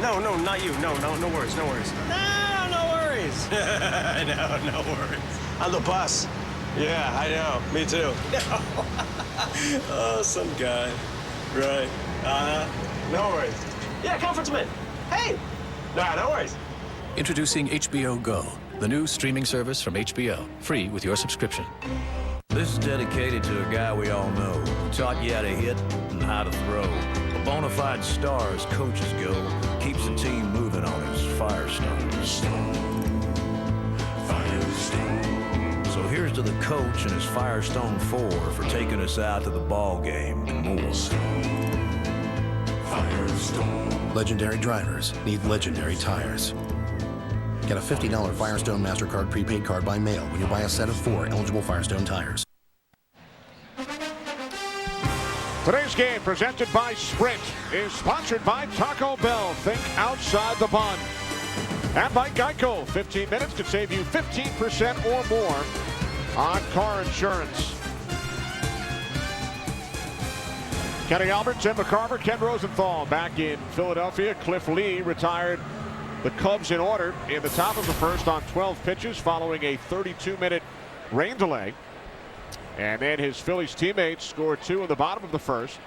No, not you. No worries. No worries. No worries. No worries. I'm the boss. Yeah, I know. Me too. No. Oh, some guy. Right. No worries. Yeah, conference man. Hey. Nah, no worries. Introducing HBO Go, the new streaming service from HBO, free with your subscription. This is dedicated to a guy we all know who taught you how to hit and how to throw. A bona fide star as coaches go, keeps the team moving on his Firestone. So here's to the coach and his Firestone 4 for taking us out to the ball game and more. Legendary drivers need legendary tires. Get a $50 Firestone MasterCard prepaid card by mail when you buy a set of 4 eligible Firestone tires. Today's game, presented by Sprint, is sponsored by Taco Bell. Think outside the bun. And by Geico. 15 minutes could save you 15% or more on car insurance. Kenny Albert, Tim McCarver, Ken Rosenthal back in Philadelphia. Cliff Lee retired the Cubs in order in the top of the first on 12 pitches following a 32-minute rain delay. And then his Phillies teammates scored 2 in the bottom of the first.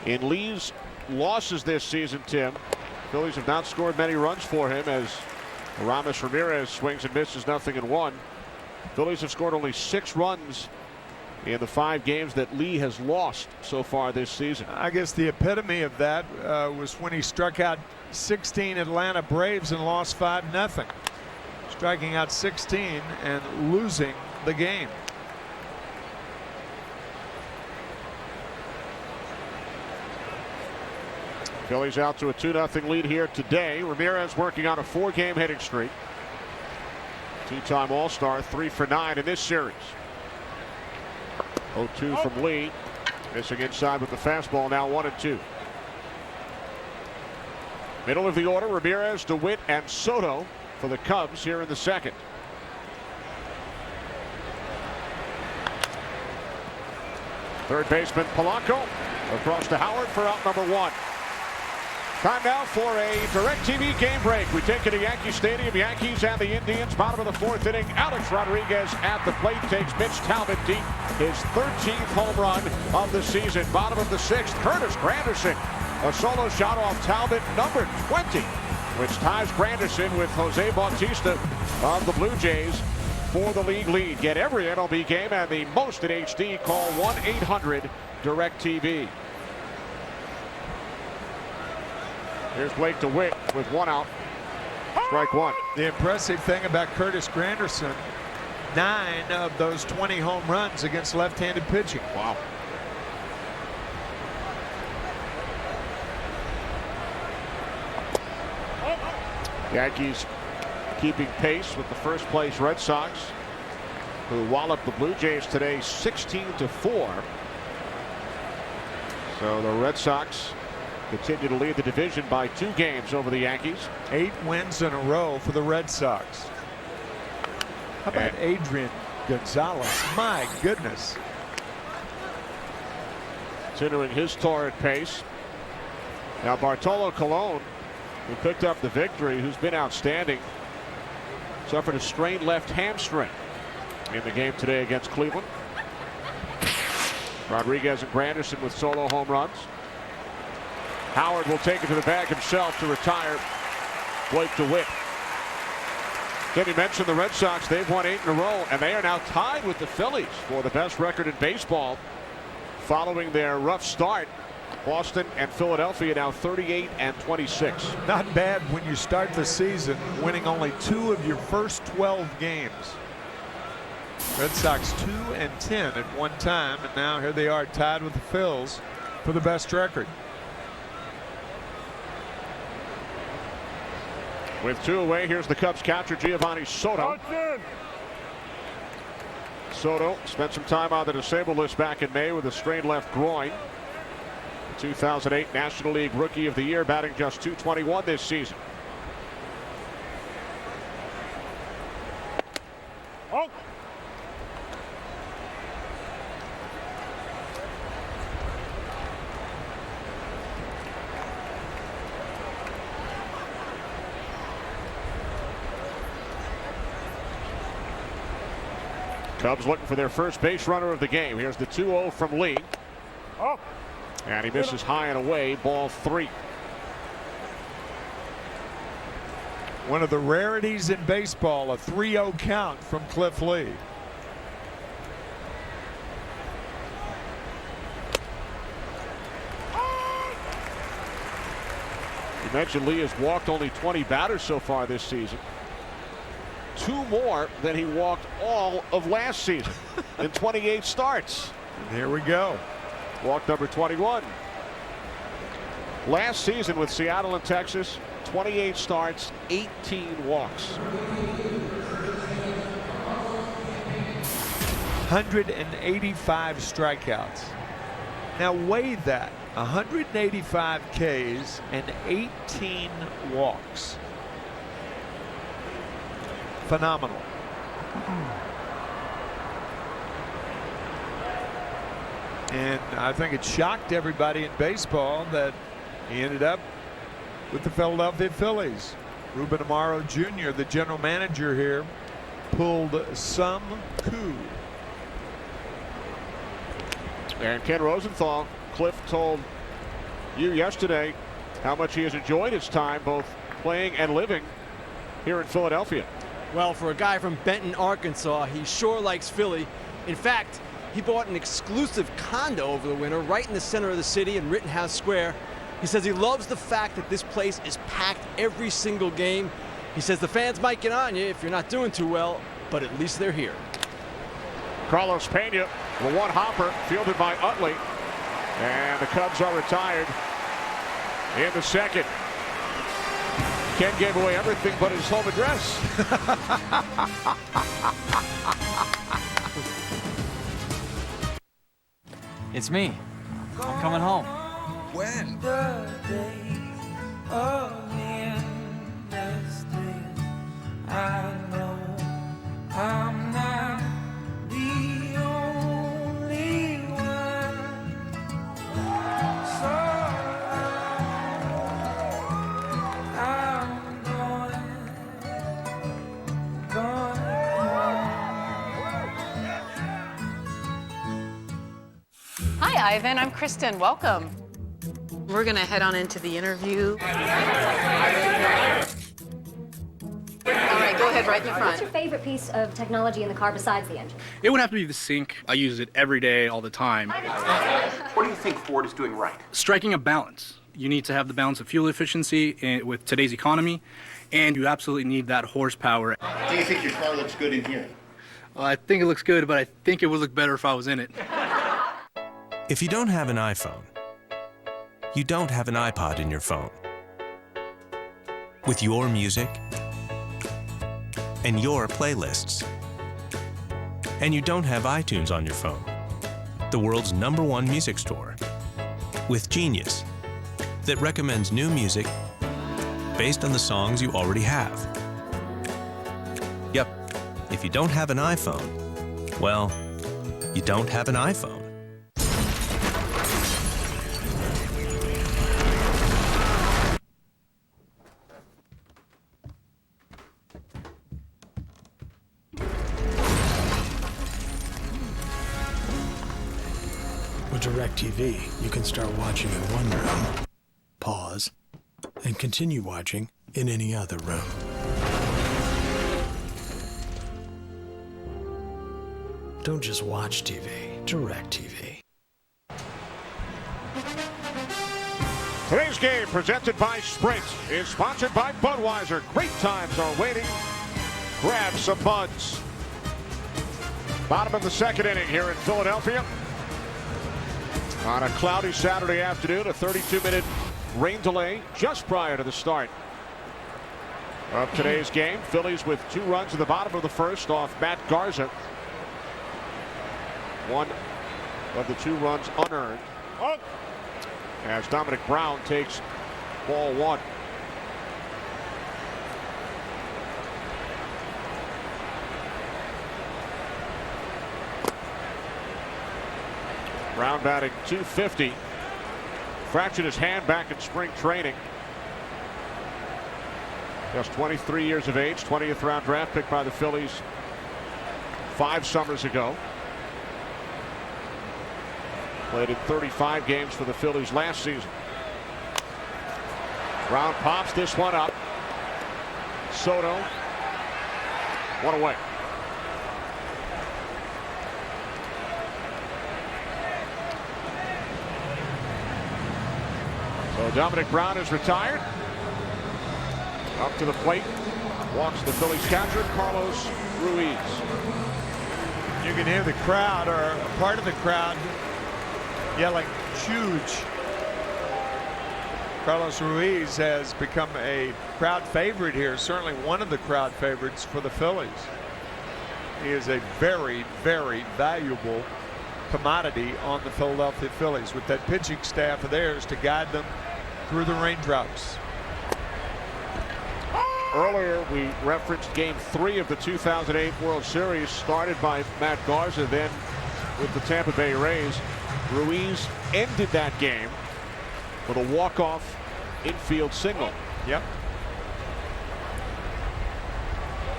In Lee's losses this season, Tim, Phillies have not scored many runs for him as Aramis Ramirez swings and misses 0-1. Phillies have scored only 6 runs in the 5 games that Lee has lost so far this season. I guess the epitome of that was when he struck out 16 Atlanta Braves and lost 5-0. Striking out 16 and losing the game. Phillies out to a 2-0 lead here today. Ramirez working on a 4-game hitting streak. 2-time All-Star, 3 for 9 in this series. 0-2 from Lee. Missing inside with the fastball, now 1-2. Middle of the order, Ramirez, DeWitt, and Soto for the Cubs here in the second. Third baseman Polanco across to Howard for out number 1. Time now for a DirecTV game break. We take it to Yankee Stadium. Yankees and the Indians. Bottom of the 4th inning. Alex Rodriguez at the plate takes Mitch Talbot deep. His 13th home run of the season. Bottom of the 6th. Curtis Granderson. A solo shot off Talbot, number 20, which ties Granderson with Jose Bautista of the Blue Jays for the league lead. Get every MLB game and the most in HD. Call 1-800-DirecTV. Here's Blake DeWitt with 1 out. Strike 1. The impressive thing about Curtis Granderson, 9 of those 20 home runs against left-handed pitching. Wow. Yankees keeping pace with the first place Red Sox, who walloped the Blue Jays today 16-4. So the Red Sox continue to lead the division by 2 games over the Yankees. 8 wins in a row for the Red Sox. How about Adrian Gonzalez? My goodness. Continuing his torrid pace. Now Bartolo Colon, who picked up the victory, who's been outstanding, suffered a strained left hamstring in the game today against Cleveland. Rodriguez and Granderson with solo home runs. Howard will take it to the bag himself to retire Blake DeWitt. Then you mentioned the Red Sox. They've won 8 in a row, and they are now tied with the Phillies for the best record in baseball following their rough start. Boston and Philadelphia now 38 and 26. Not bad when you start the season winning only 2 of your first 12 games. Red Sox 2-10 at one time, and now here they are tied with the Phils for the best record. With 2 away, here's the Cubs catcher Giovanni Soto. Soto spent some time on the disabled list back in May with a strained left groin. 2008 National League Rookie of the Year, batting just .221 this season. Cubs looking for their first base runner of the game. Here's the 2-0 from Lee. And he misses high and away, ball 3. One of the rarities in baseball, a 3-0 count from Cliff Lee. You mentioned Lee has walked only 20 batters so far this season. 2 more than he walked all of last season in 28 starts. And here we go. Walk number 21. Last season with Seattle and Texas, 28 starts, 18 walks. 185 strikeouts. Now weigh that. 185 Ks and 18 walks. Phenomenal. And I think it shocked everybody in baseball that he ended up with the Philadelphia Phillies. Ruben Amaro Jr., the general manager here, pulled some coup. And Ken Rosenthal, Cliff told you yesterday how much he has enjoyed his time both playing and living here in Philadelphia. Well, for a guy from Benton, Arkansas, he sure likes Philly. In fact, he bought an exclusive condo over the winter right in the center of the city in Rittenhouse Square. He says he loves the fact that this place is packed every single game. He says the fans might get on you if you're not doing too well, but at least they're here. Carlos Pena, the one hopper, fielded by Utley. And the Cubs are retired in the second. Ken gave away everything but his home address. It's me. I'm coming home. When? The days of industry, I know I'm not the only one. So I'm going. Hi, Ivan. I'm Kristen. Welcome. We're going to head on into the interview. All right, go ahead, right in the front. What's your favorite piece of technology in the car besides the engine? It would have to be the sync. I use it every day, all the time. What do you think Ford is doing right? Striking a balance. You need to have the balance of fuel efficiency with today's economy, and you absolutely need that horsepower. Do you think your car looks good in here? Well, I think it looks good, but I think it would look better if I was in it. If you don't have an iPhone, you don't have an iPod in your phone. With your music and your playlists. And you don't have iTunes on your phone. The world's #1 music store. With Genius, that recommends new music based on the songs you already have. Yep, if you don't have an iPhone, well, you don't have an iPhone. With DirecTV, you can start watching in one room, pause, and continue watching in any other room. Don't just watch TV, DirecTV. Today's game, presented by Sprint, is sponsored by Budweiser. Great times are waiting. Grab some buds. Bottom of the second inning here in Philadelphia. On a cloudy Saturday afternoon, a 32-minute rain delay just prior to the start of today's game. Phillies with 2 runs in the bottom of the first off Matt Garza. One of the 2 runs unearned. As Dominic Brown takes ball 1. Brown batting .250. Fractured his hand back in spring training. Just 23 years of age, 20th round draft pick by the Phillies 5 summers ago. Played in 35 games for the Phillies last season. Brown pops this one up. Soto, 1 away. So Dominic Brown is retired. Up to the plate, walks the Phillies catcher, Carlos Ruiz. You can hear the crowd, or a part of the crowd, yelling, "Huge." Carlos Ruiz has become a crowd favorite here, certainly one of the crowd favorites for the Phillies. He is a very, very valuable commodity on the Philadelphia Phillies with that pitching staff of theirs to guide them through the raindrops. Earlier we referenced game 3 of the 2008 World Series, started by Matt Garza, then with the Tampa Bay Rays. Ruiz ended that game with a walk-off infield single. Yep.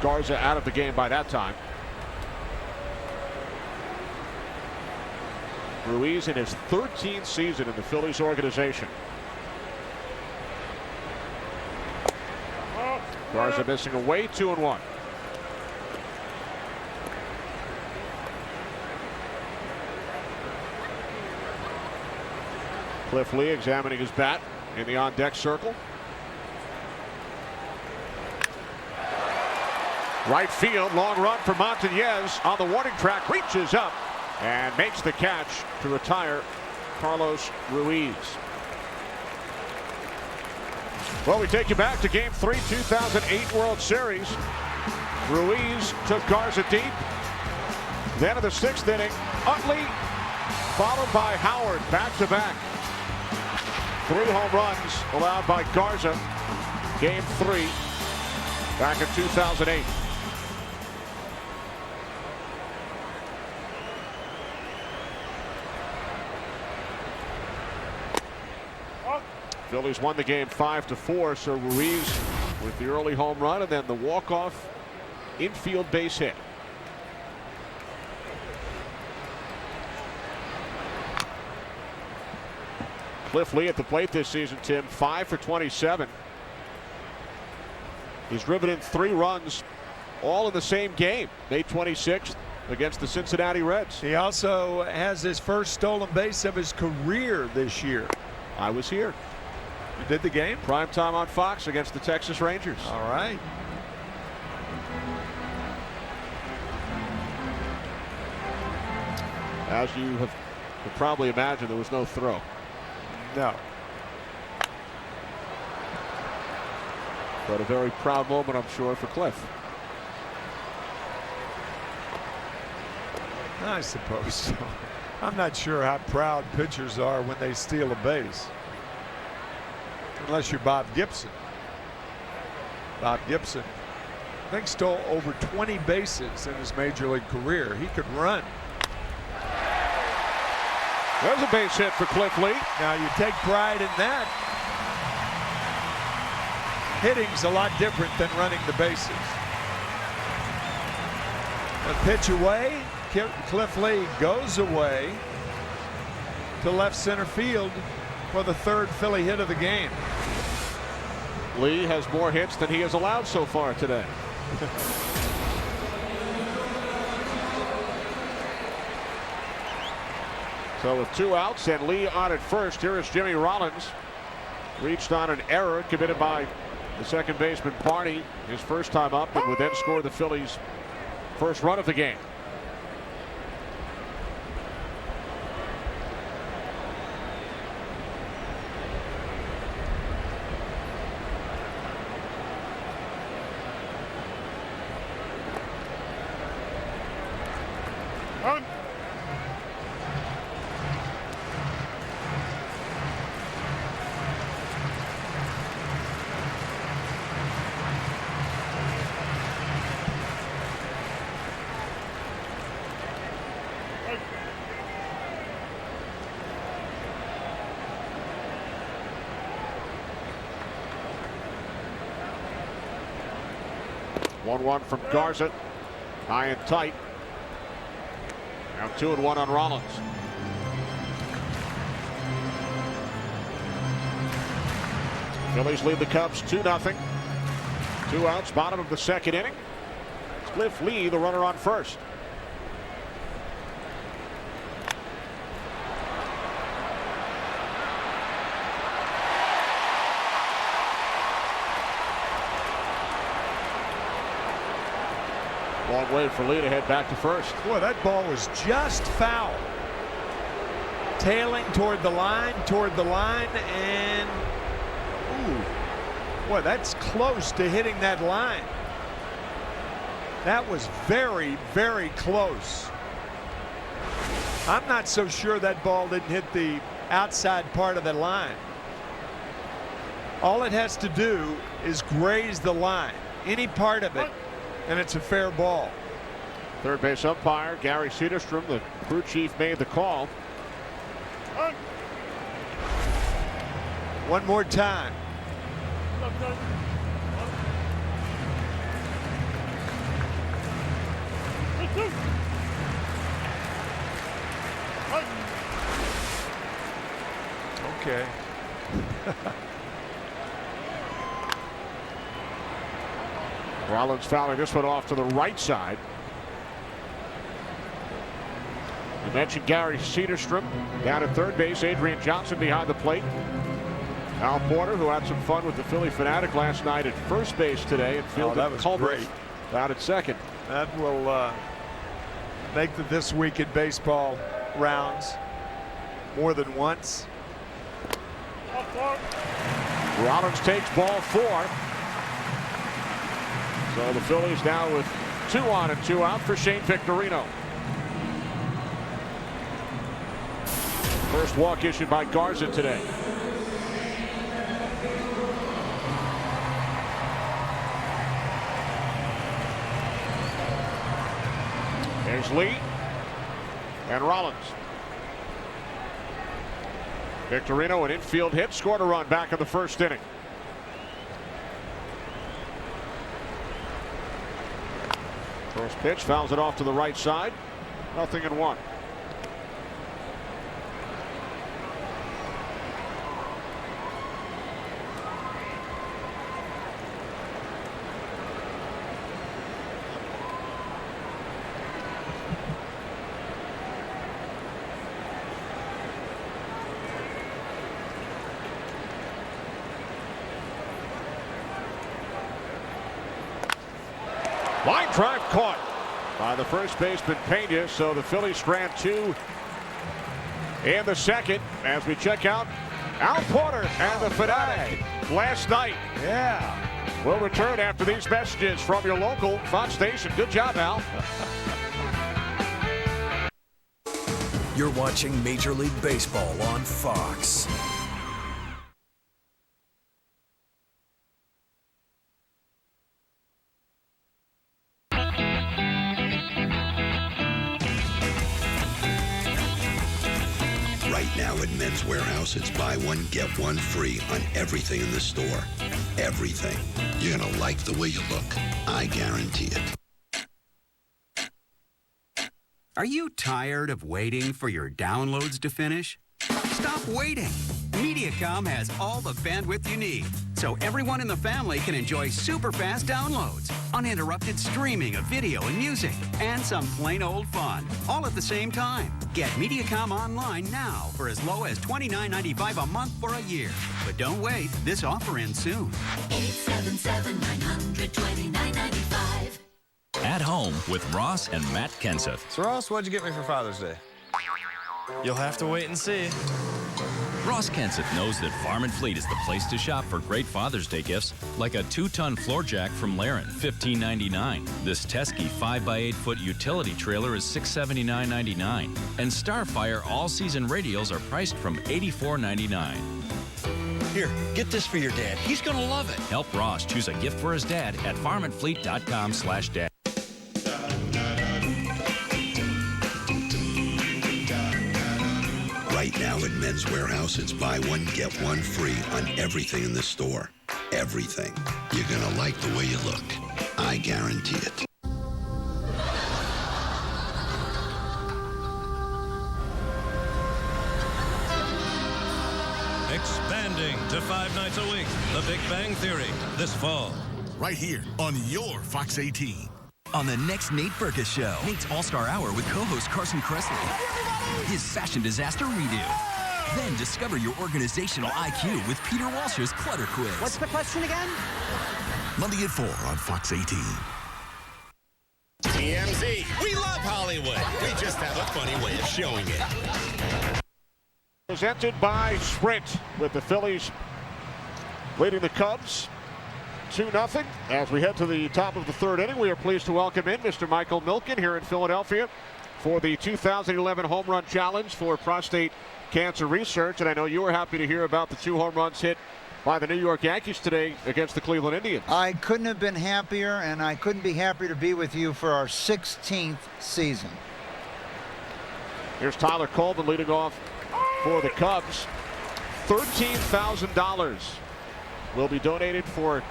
Garza out of the game by that time. Ruiz in his 13th season in the Phillies organization. Garza missing away, 2-1. Cliff Lee examining his bat in the on-deck circle. Right field, long run for Montañez on the warning track, reaches up and makes the catch to retire Carlos Ruiz. Well, we take you back to game 3, 2008 World Series. Ruiz took Garza deep. Then in the 6th inning, Utley followed by Howard back-to-back. 3 home runs allowed by Garza. Game 3 back in 2008. Phillies won the game 5-4, so Ruiz with the early home run and then the walk-off infield base hit. Cliff Lee at the plate this season, Tim, 5 for 27. He's driven in 3 runs, all in the same game, May 26th against the Cincinnati Reds. He also has his first stolen base of his career this year. I was here. You did the game? Prime time on Fox against the Texas Rangers. All right. As you have could probably imagine, there was no throw. No. But a very proud moment, I'm sure, for Cliff. I suppose so. I'm not sure how proud pitchers are when they steal a base. Unless you're Bob Gibson. Bob Gibson, I think, stole over 20 bases in his major league career. He could run. There's a base hit for Cliff Lee. Now you take pride in that. Hitting's a lot different than running the bases. A pitch away. Cliff Lee goes away to left center field for the third Philly hit of the game. Lee has more hits than he has allowed so far today. So with 2 outs and Lee on at first, here is Jimmy Rollins. Reached on an error committed by the second baseman Barney his first time up, and would then score the Phillies' first run of the game. One from Garza, high and tight. Now 2-1 on Rollins. Phillies lead the Cubs 2-0. 2 outs, bottom of the second inning. Cliff Lee, the runner on first. Long way for Lee to head back to first. Boy, that ball was just foul. Tailing toward the line, and ooh, boy, that's close to hitting that line. That was very, very close. I'm not so sure that ball didn't hit the outside part of the line. All it has to do is graze the line, any part of it, and it's a fair ball. Third base umpire Gary Cederstrom, the crew chief, made the call. One more time. Okay. Rollins fouling this one off to the right side. You mentioned Gary Cederstrom down at third base. Adrian Johnson behind the plate. Al Porter, who had some fun with the Philly Fanatic last night at first base today, and fielded that was Culver great. down at second. That will make the This Week in Baseball rounds more than once. Rollins takes ball 4. So the Phillies now with 2 on and 2 out for Shane Victorino. First walk issued by Garza today. There's Lee and Rollins. Victorino, an infield hit, scored a run back in the first inning. First pitch, fouls it off to the right side. 0-1. Line drive caught by the first baseman Pena, so the Phillies strand 2 in the second as we check out Al Porter and the Fanatic last night. Yeah. We'll return after these messages from your local Fox station. Good job, Al. You're watching Major League Baseball on Fox. Right now at Men's Warehouse, it's buy one, get one free on everything in the store. Everything. You're going to like the way you look. I guarantee it. Are you tired of waiting for your downloads to finish? Stop waiting. Mediacom has all the bandwidth you need, so everyone in the family can enjoy super fast downloads, uninterrupted streaming of video and music, and some plain old fun, all at the same time. Get Mediacom online now for as low as $29.95 a month for a year. But don't wait, this offer ends soon. 877-900-2995. At Home with Ross and Matt Kenseth. So Ross, what'd you get me for Father's Day? You'll have to wait and see. Ross Kenseth knows that Farm & Fleet is the place to shop for great Father's Day gifts, like a 2-ton floor jack from Laren, $15.99. This Teskey 5x8-foot utility trailer is $679.99. And Starfire all-season radials are priced from $84.99. Here, get this for your dad. He's gonna love it. Help Ross choose a gift for his dad at farmandfleet.com/dad. Right now at Men's Warehouse, it's buy one, get one free on everything in the store. Everything. You're going to like the way you look. I guarantee it. Expanding to 5 nights a week, The Big Bang Theory, this fall. Right here on your Fox 18. On the next Nate Berkus Show, Nate's All-Star Hour with co-host Carson Kressley. His fashion disaster redo. Then discover your organizational IQ with Peter Walsh's Clutter Quiz. What's the question again? Monday at 4 on Fox 18. TMZ. We love Hollywood. We just have a funny way of showing it. Presented by Sprint, with the Phillies leading the Cubs 2-0. As we head to the top of the third inning, we are pleased to welcome in Mr. Michael Milken here in Philadelphia for the 2011 Home Run Challenge for prostate cancer research. And I know you were happy to hear about the 2 home runs hit by the New York Yankees today against the Cleveland Indians. I couldn't have been happier, and I couldn't be happier to be with you for our 16th season. Here's Tyler Colvin leading off for the Cubs. $13,000 will be donated for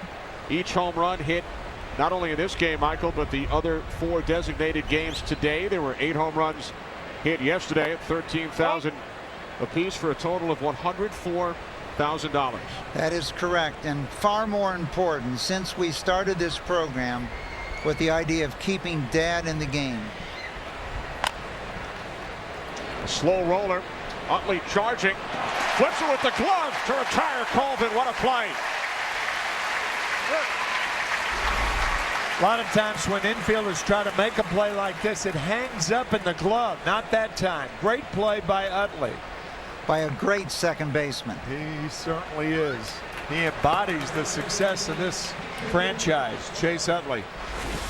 each home run hit, not only in this game, Michael, but the other 4 designated games today. There were 8 home runs hit yesterday at $13,000 apiece for a total of $104,000. That is correct, and far more important, since we started this program with the idea of keeping Dad in the game. A slow roller. Utley charging. Flips it with the glove to retire Colvin. What a play. A lot of times when infielders try to make a play like this, it hangs up in the glove. Not that time. Great play by Utley. By a great second baseman. He certainly is. He embodies the success of this franchise, Chase Utley.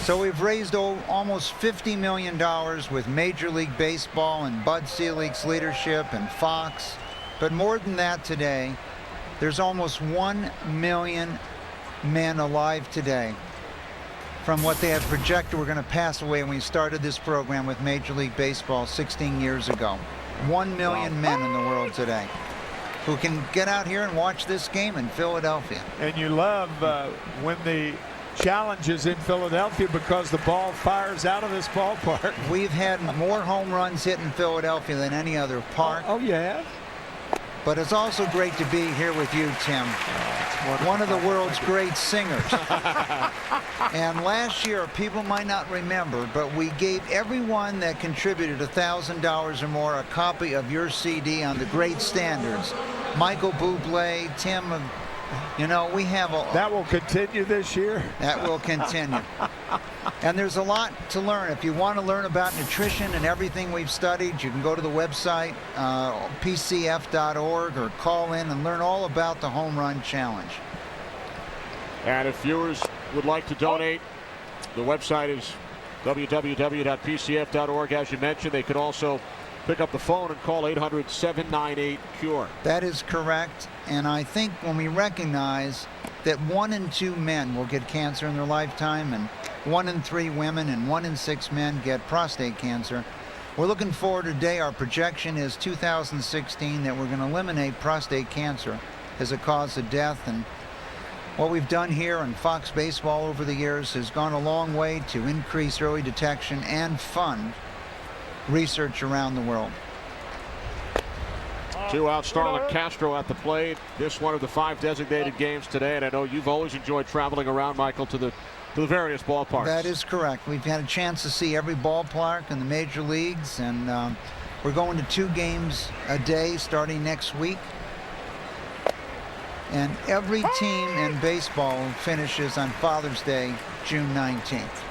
So we've raised almost $50 million with Major League Baseball and Bud Selig's leadership and Fox. But more than that today, there's almost 1 million men alive today from what they had projected were going to pass away when we started this program with Major League Baseball 16 years ago. 1 million men in the world today who can get out here and watch this game in Philadelphia. And you love when the challenge is in Philadelphia because the ball fires out of this ballpark. We've had more home runs hit in Philadelphia than any other park. Oh, you have? But it's also great to be here with you, Tim. One of the world's great singers. And last year, people might not remember, but we gave everyone that contributed $1,000 or more a copy of your CD on the great standards. Michael Bublé, Tim You know, we have a... That will continue this year? That will continue. And there's a lot to learn. If you want to learn about nutrition and everything we've studied, you can go to the website, pcf.org, or call in and learn all about the Home Run Challenge. And if viewers would like to donate, the website is www.pcf.org. As you mentioned, they could also pick up the phone and call 800-798-CURE. That is correct. And I think when we recognize that 1 in 2 men will get cancer in their lifetime, and 1 in 3 women and 1 in 6 men get prostate cancer, we're looking forward today. Our projection is 2016 that we're going to eliminate prostate cancer as a cause of death. And what we've done here on Fox Baseball over the years has gone a long way to increase early detection and fund research around the world. 2 out, Starlin Castro at the plate. This one of the 5 designated games today, and I know you've always enjoyed traveling around, Michael, to the various ballparks. That is correct. We've had a chance to see every ballpark in the major leagues, and we're going to 2 games a day starting next week. And every team in baseball finishes on Father's Day, June 19th.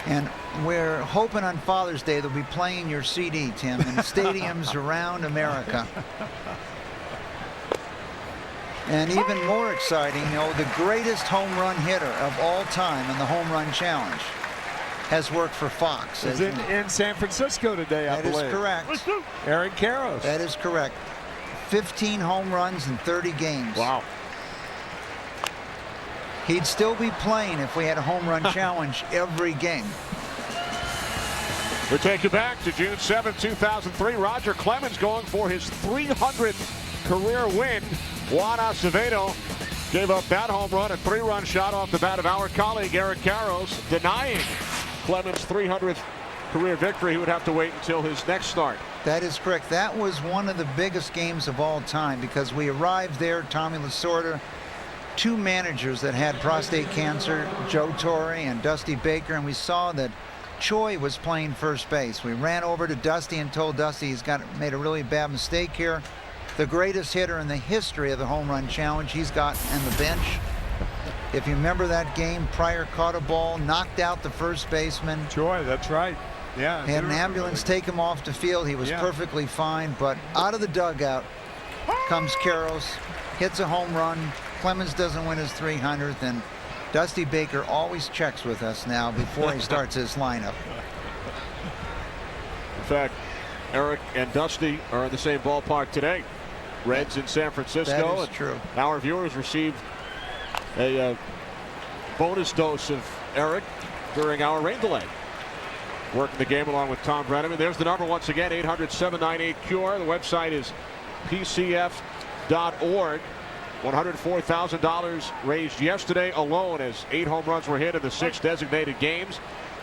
And we're hoping on Father's Day they'll be playing your CD, Tim, in stadiums around America. And even more exciting, you know, the greatest home run hitter of all time in the Home Run Challenge has worked for Fox. Is in San Francisco today, I believe. That is correct. Eric Karros. That is correct. 15 home runs in 30 games. Wow. He'd still be playing if we had a home run challenge every game. We take you back to June 7, 2003. Roger Clemens going for his 300th career win. Juan Acevedo gave up that home run, a 3-run shot off the bat of our colleague Eric Karros, denying Clemens' 300th career victory. He would have to wait until his next start. That is correct. That was one of the biggest games of all time because we arrived there, Tommy Lasorda, 2 managers that had prostate cancer, Joe Torre and Dusty Baker, and we saw that Choi was playing first base. We ran over to Dusty and told Dusty he's made a really bad mistake here. The greatest hitter in the history of the Home Run Challenge he's got on the bench. If you remember that game, Pryor caught a ball, knocked out the first baseman. Choi, that's right. Yeah. Had an ambulance take him off the field. He was perfectly fine, but out of the dugout comes Karros, hits a home run. Clemens doesn't win his 300th, and Dusty Baker always checks with us now before he starts his lineup. In fact, Eric and Dusty are in the same ballpark today. Reds in San Francisco. That is true. Our viewers received a bonus dose of Eric during our rain delay. Working the game along with Tom Brenneman. There's the number once again, 800-798-CURE. The website is pcf.org. $104,000 raised yesterday alone as 8 home runs were hit in the 6 designated games.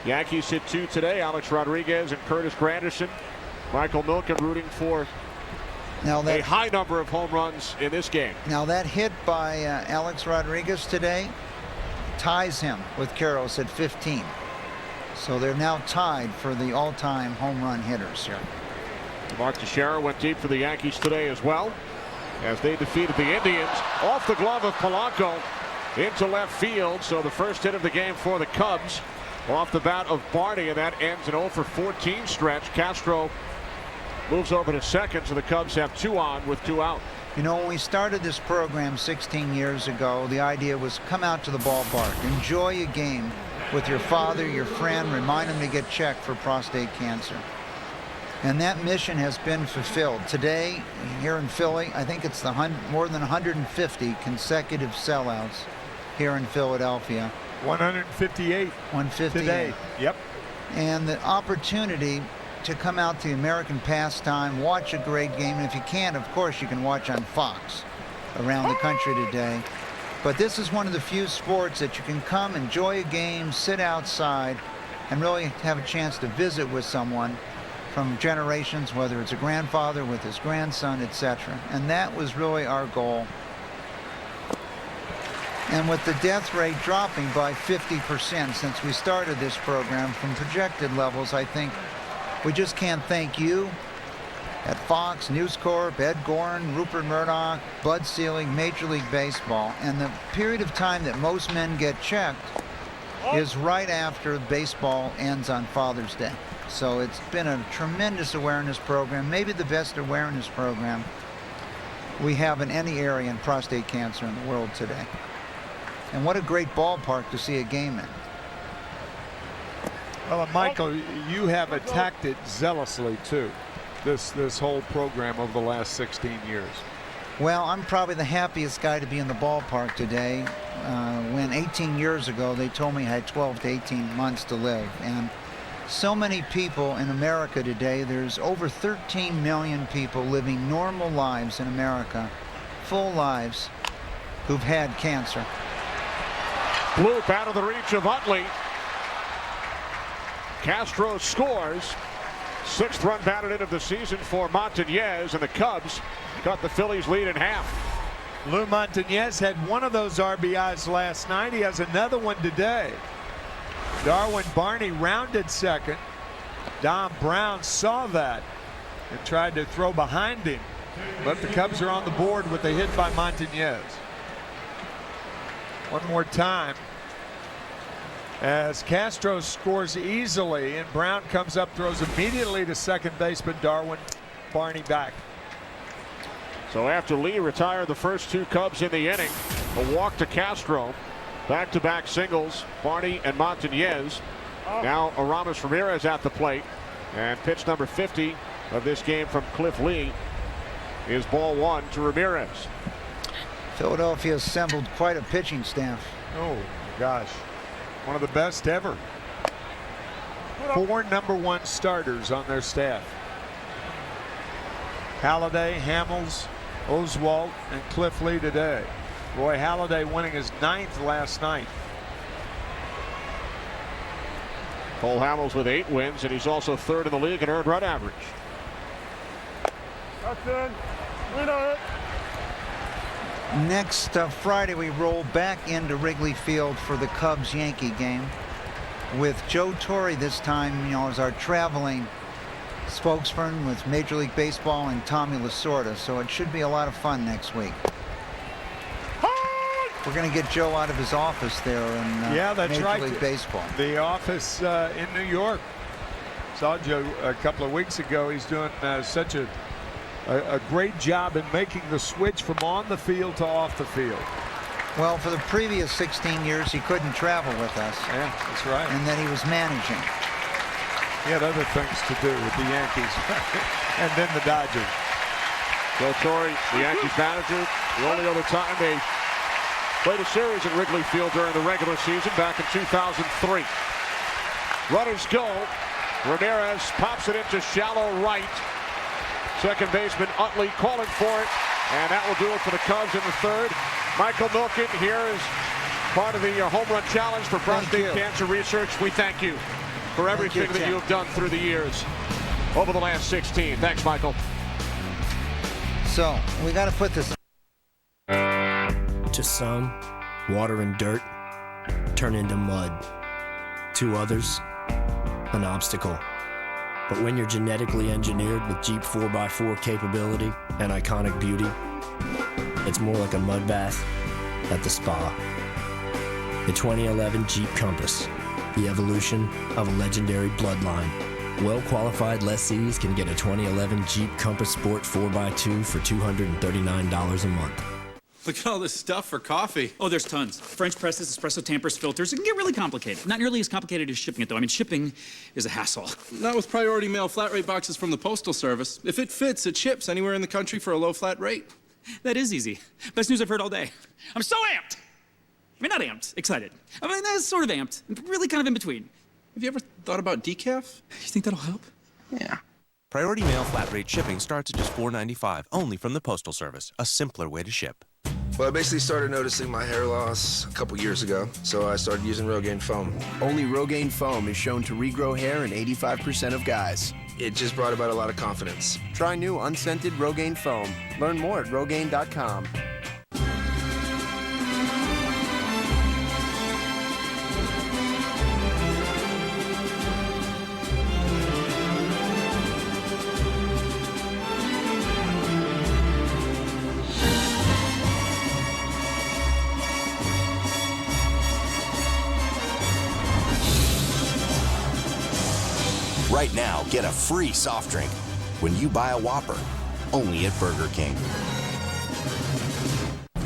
Yankees hit 2 today. Alex Rodriguez and Curtis Granderson. Michael Milken rooting for a high number of home runs in this game. Now that hit by Alex Rodriguez today ties him with Karros at 15. So they're now tied for the all-time home run hitters here. Mark Teixeira went deep for the Yankees today as well, as they defeated the Indians. Off the glove of Polanco into left field. So the first hit of the game for the Cubs off the bat of Barney, and that ends an 0-for-14 stretch. Castro moves over to second, so the Cubs have 2 on with 2 out. You know, when we started this program 16 years ago, the idea was come out to the ballpark, enjoy a game with your father, your friend, remind him to get checked for prostate cancer. And that mission has been fulfilled. Today, here in Philly, I think it's more than 150 consecutive sellouts here in Philadelphia. 158. 158. Today. Yep. And the opportunity to come out to the American pastime, watch a great game. And if you can't, of course, you can watch on Fox around the country today. But this is one of the few sports that you can come, enjoy a game, sit outside, and really have a chance to visit with someone from generations, whether it's a grandfather with his grandson, etc. And that was really our goal. And with the death rate dropping by 50% since we started this program from projected levels, I think we just can't thank you at Fox, News Corp, Ed Goren, Rupert Murdoch, Bud Selig, Major League Baseball. And the period of time that most men get checked is right after baseball ends on Father's Day. So it's been a tremendous awareness program, maybe the best awareness program we have in any area in prostate cancer in the world today. And what a great ballpark to see a game in. Well, Michael, you have attacked it zealously too, this whole program over the last 16 years. Well, I'm probably the happiest guy to be in the ballpark today. When 18 years ago they told me I had 12 to 18 months to live. And so many people in America today, there's over 13 million people living normal lives in America, full lives, who've had cancer. Bloop out of the reach of Utley. Castro scores. 6th run batted in of the season for Montañez, and the Cubs got the Phillies lead in half. Lou Montañez had one of those RBIs last night. He has another one today. Darwin Barney rounded second. Don Brown saw that and tried to throw behind him, but the Cubs are on the board with a hit by Montañez. One more time as Castro scores easily and Brown comes up, throws immediately to second baseman Darwin Barney back. So after Lee retired the first 2 Cubs in the inning, a walk to Castro, back-to-back singles, Barney and Montañez. Now Aramis Ramirez at the plate, and pitch number 50 of this game from Cliff Lee is ball 1 to Ramirez. Philadelphia assembled quite a pitching staff. Oh gosh, one of the best ever. 4 #1 starters on their staff. Halladay, Hamels, Oswalt, and Cliff Lee today. Roy Halladay winning his 9th last night. Cole Hamels with 8 wins, and he's also 3rd in the league in earned run average. That's in. We know it. Next Friday, we roll back into Wrigley Field for the Cubs-Yankee game with Joe Torre this time, as our traveling spokesman with Major League Baseball and Tommy Lasorda. So it should be a lot of fun next week. We're going to get Joe out of his office there in Major League Baseball. The office in New York. Saw Joe a couple of weeks ago. He's doing such a great job in making the switch from on the field to off the field. Well, for the previous 16 years, he couldn't travel with us. Yeah, that's right. And then he was managing. He had other things to do with the Yankees and then the Dodgers. Joe Torre, the Yankees manager, the only other time they played a series at Wrigley Field during the regular season back in 2003. Runners go. Ramirez pops it into shallow right. Second baseman Utley calling for it, and that will do it for the Cubs in the 3rd. Michael Milken here is part of the Home Run Challenge for prostate cancer research. We thank you for everything that you have done through the years over the last 16. Thanks, Michael. So we got to put this. To some, water and dirt turn into mud. To others, an obstacle. But when you're genetically engineered with Jeep 4x4 capability and iconic beauty, it's more like a mud bath at the spa. The 2011 Jeep Compass, the evolution of a legendary bloodline. Well-qualified lessees can get a 2011 Jeep Compass Sport 4x2 for $239 a month. Look at all this stuff for coffee. Oh, there's tons. French presses, espresso tampers, filters. It can get really complicated. Not nearly as complicated as shipping it, though. I mean, shipping is a hassle. Not with priority mail flat rate boxes from the Postal Service. If it fits, it ships anywhere in the country for a low flat rate. That is easy. Best news I've heard all day. I'm so amped. I mean, not amped, excited. I mean, that's sort of amped. Really kind of in between. Have you ever thought about decaf? You think that'll help? Yeah. Priority mail flat rate shipping starts at just $4.95, only from the Postal Service. A simpler way to ship. Well, I basically started noticing my hair loss a couple years ago, so I started using Rogaine foam. Only Rogaine foam is shown to regrow hair in 85% of guys. It just brought about a lot of confidence. Try new unscented Rogaine foam. Learn more at Rogaine.com. Right now, get a free soft drink when you buy a Whopper, only at Burger King.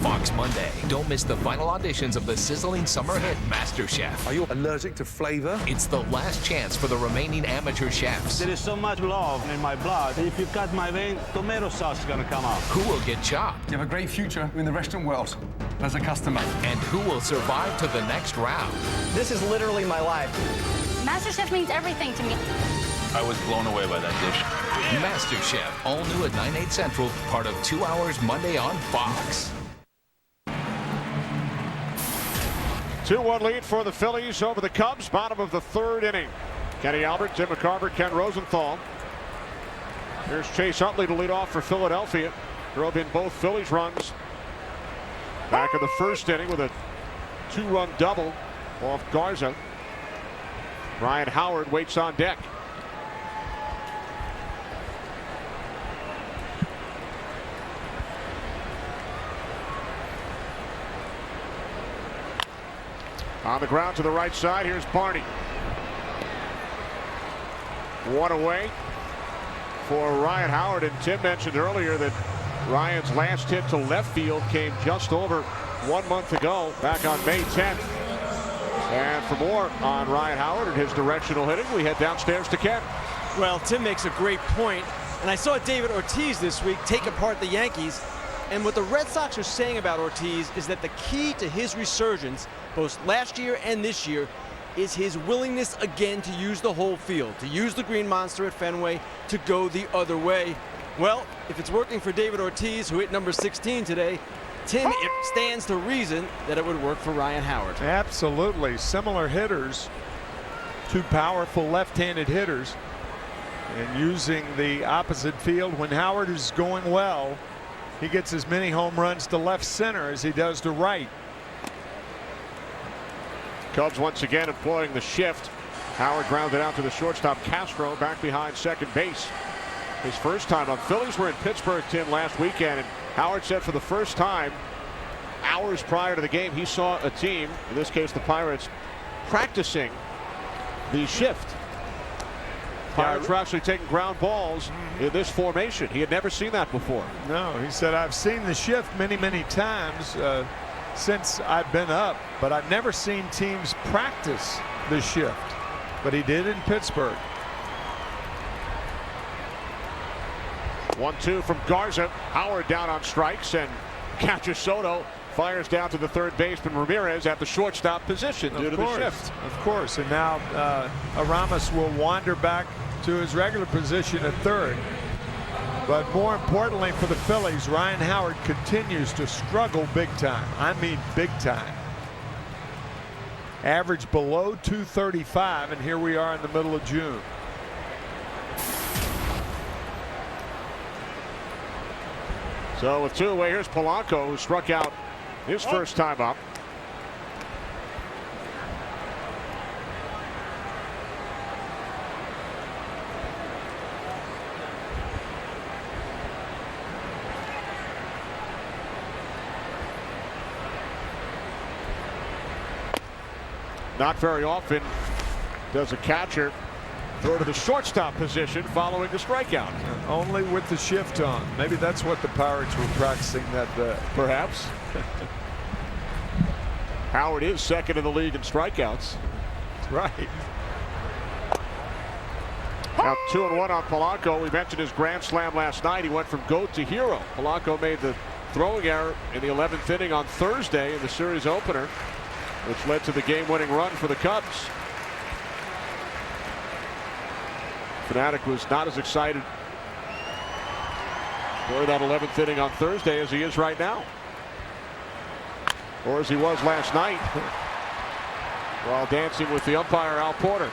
Fox Monday. Don't miss the final auditions of the sizzling summer hit MasterChef. Are you allergic to flavor? It's the last chance for the remaining amateur chefs. There is so much love in my blood. If you cut my vein, tomato sauce is gonna come out. Who will get chopped? You have a great future in the restaurant world as a customer. And who will survive to the next round? This is literally my life. MasterChef means everything to me. I was blown away by that dish. MasterChef, all new at 9/8 Central, part of 2 Hours Monday on Fox. 2-1 lead for the Phillies over the Cubs, bottom of the third inning. Kenny Albert, Tim McCarver, Ken Rosenthal. Here's Chase Utley to lead off for Philadelphia. Drove in both Phillies runs back in the first inning with a 2-run double off Garza. Ryan Howard waits on deck. On the ground to the right side, here's Barney. One away for Ryan Howard, and Tim mentioned earlier that Ryan's last hit to left field came just over 1 month ago, back on May 10th. And for more on Ryan Howard and his directional hitting, we head downstairs to Ken. Well, Tim makes a great point, and I saw David Ortiz this week take apart the Yankees, and what the Red Sox are saying about Ortiz is that the key to his resurgence, both last year and this year, is his willingness again to use the whole field, to use the green monster at Fenway, to go the other way. Well, if it's working for David Ortiz, who hit number 16 today, Tim, it stands to reason that it would work for Ryan Howard. Absolutely. Similar hitters, two powerful left-handed hitters, and using the opposite field when Howard is going well, he gets as many home runs to left center as he does to right. Cubs once again employing the shift. Howard grounded out to the shortstop Castro back behind second base. His first time up. Phillies were in Pittsburgh, Tim, last weekend, and Howard said for the first time hours prior to the game he saw a team, in this case the Pirates, practicing the shift. Pirates were actually taking ground balls in this formation. He had never seen that before. No, he said, I've seen the shift many, many times since I've been up, but I've never seen teams practice the shift. But he did in Pittsburgh. 1-2 from Garza. Howard down on strikes, and catcher Soto fires down to the third baseman Ramirez at the shortstop position due to the shift. Of course, and now Aramis will wander back to his regular position at third. But more importantly for the Phillies, Ryan Howard continues to struggle big time. I mean big time. Average below 235, and here we are in the middle of June. So with two away, here's Polanco, who struck out his first time up. Not very often does a catcher throw to the shortstop position following a strikeout. Only with the shift on. Maybe that's what the Pirates were practicing that day. Perhaps. Howard is second in the league in strikeouts. Right. Now 2-1 on Polanco. We mentioned his grand slam last night. He went from GOAT to hero. Polanco made the throwing error in the 11th inning on Thursday in the series opener, which led to the game-winning run for the Cubs. Fanatic was not as excited for that 11th inning on Thursday as he is right now, or as he was last night while dancing with the umpire Al Porter.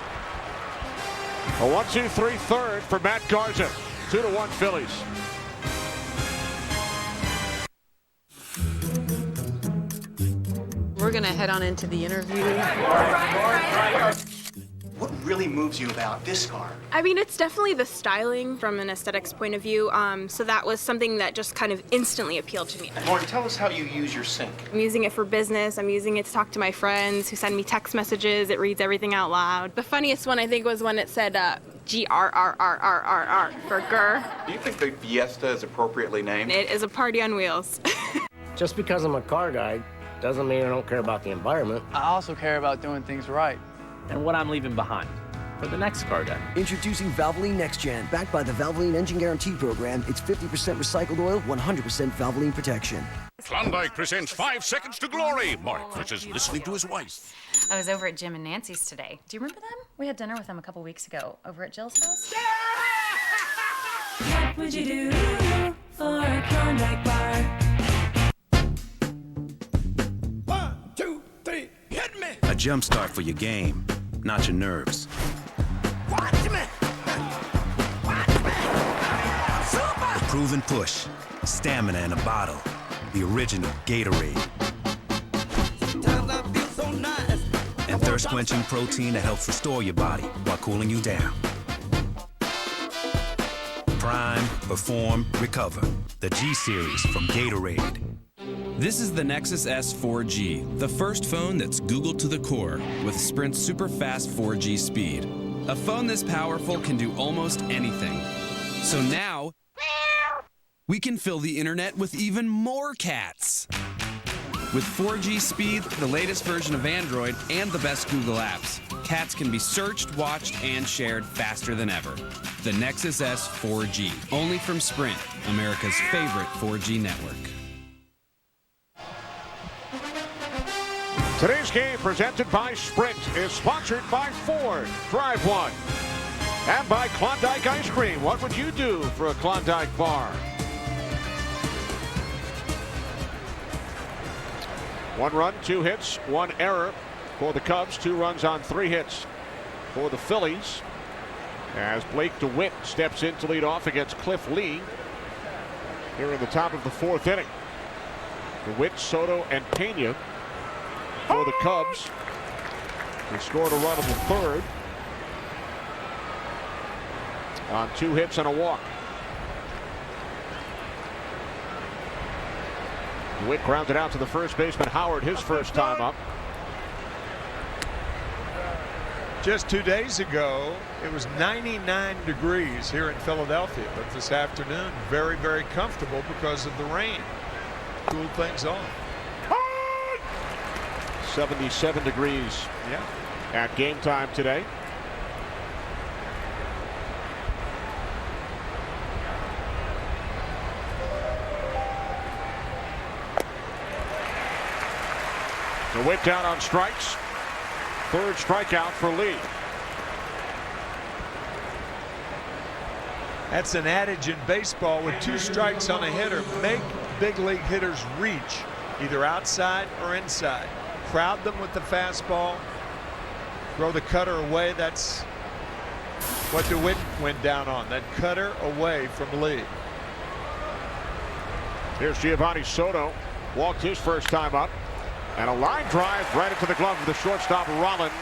A 1-2-3 third for Matt Garza. 2-1 Phillies. We're going to head on into the interview. What really moves you about this car? I mean, it's definitely the styling from an aesthetics point of view. So that was something that just kind of instantly appealed to me. Lauren, tell us how you use your sync. I'm using it for business. I'm using it to talk to my friends who send me text messages. It reads everything out loud. The funniest one, I think, was when it said, G-R-R-R-R-R-R for Grr. Do you think the Fiesta is appropriately named? It is a party on wheels. Just because I'm a car guy doesn't mean I don't care about the environment. I also care about doing things right. And what I'm leaving behind for the next car guy. Introducing Valvoline Next Gen. Backed by the Valvoline Engine Guarantee Program, it's 50% recycled oil, 100% Valvoline protection. Klondike presents 5 Seconds to Glory. Mark versus listening to his wife. I was over at Jim and Nancy's today. Do you remember them? We had dinner with them a couple weeks ago over at Jill's house. What would you do for a Klondike bar? 1, 2, 3, hit me! A jump start for your game, not your nerves. Watch me! Watch me! Super! A proven push, stamina in a bottle. The original Gatorade. Sometimes I feel so nice. And thirst-quenching protein that helps restore your body while cooling you down. Prime, Perform, Recover. The G-Series from Gatorade. This is the Nexus S 4G, the first phone that's Googled to the core with Sprint's super fast 4G speed. A phone this powerful can do almost anything. So now, we can fill the internet with even more cats. With 4G speed, the latest version of Android, and the best Google apps, cats can be searched, watched, and shared faster than ever. The Nexus S 4G, only from Sprint, America's favorite 4G network. Today's game, presented by Sprint, is sponsored by Ford. Drive one. And by Klondike Ice Cream. What would you do for a Klondike bar? 1 run, 2 hits, 1 error for the Cubs. 2 runs on 3 hits for the Phillies. As Blake DeWitt steps in to lead off against Cliff Lee here in the top of the 4th inning. DeWitt, Soto, and Pena for the Cubs. He scored a run in the 3rd on 2 hits and a walk. DeWitt grounded out to the first baseman Howard, his first time up. Just 2 days ago, it was 99 degrees here in Philadelphia, but this afternoon, very, very comfortable because of the rain. Cooled things off. 77 degrees at game time today. DeWitt down on strikes. 3rd strikeout for Lee. That's an adage in baseball. With 2 strikes on a hitter, make big league hitters reach either outside or inside. Crowd them with the fastball. Throw the cutter away. That's what DeWitt went down on. That cutter away from Lee. Here's Giovanni Soto. Walked his first time up. And a line drive right into the glove of the shortstop Rollins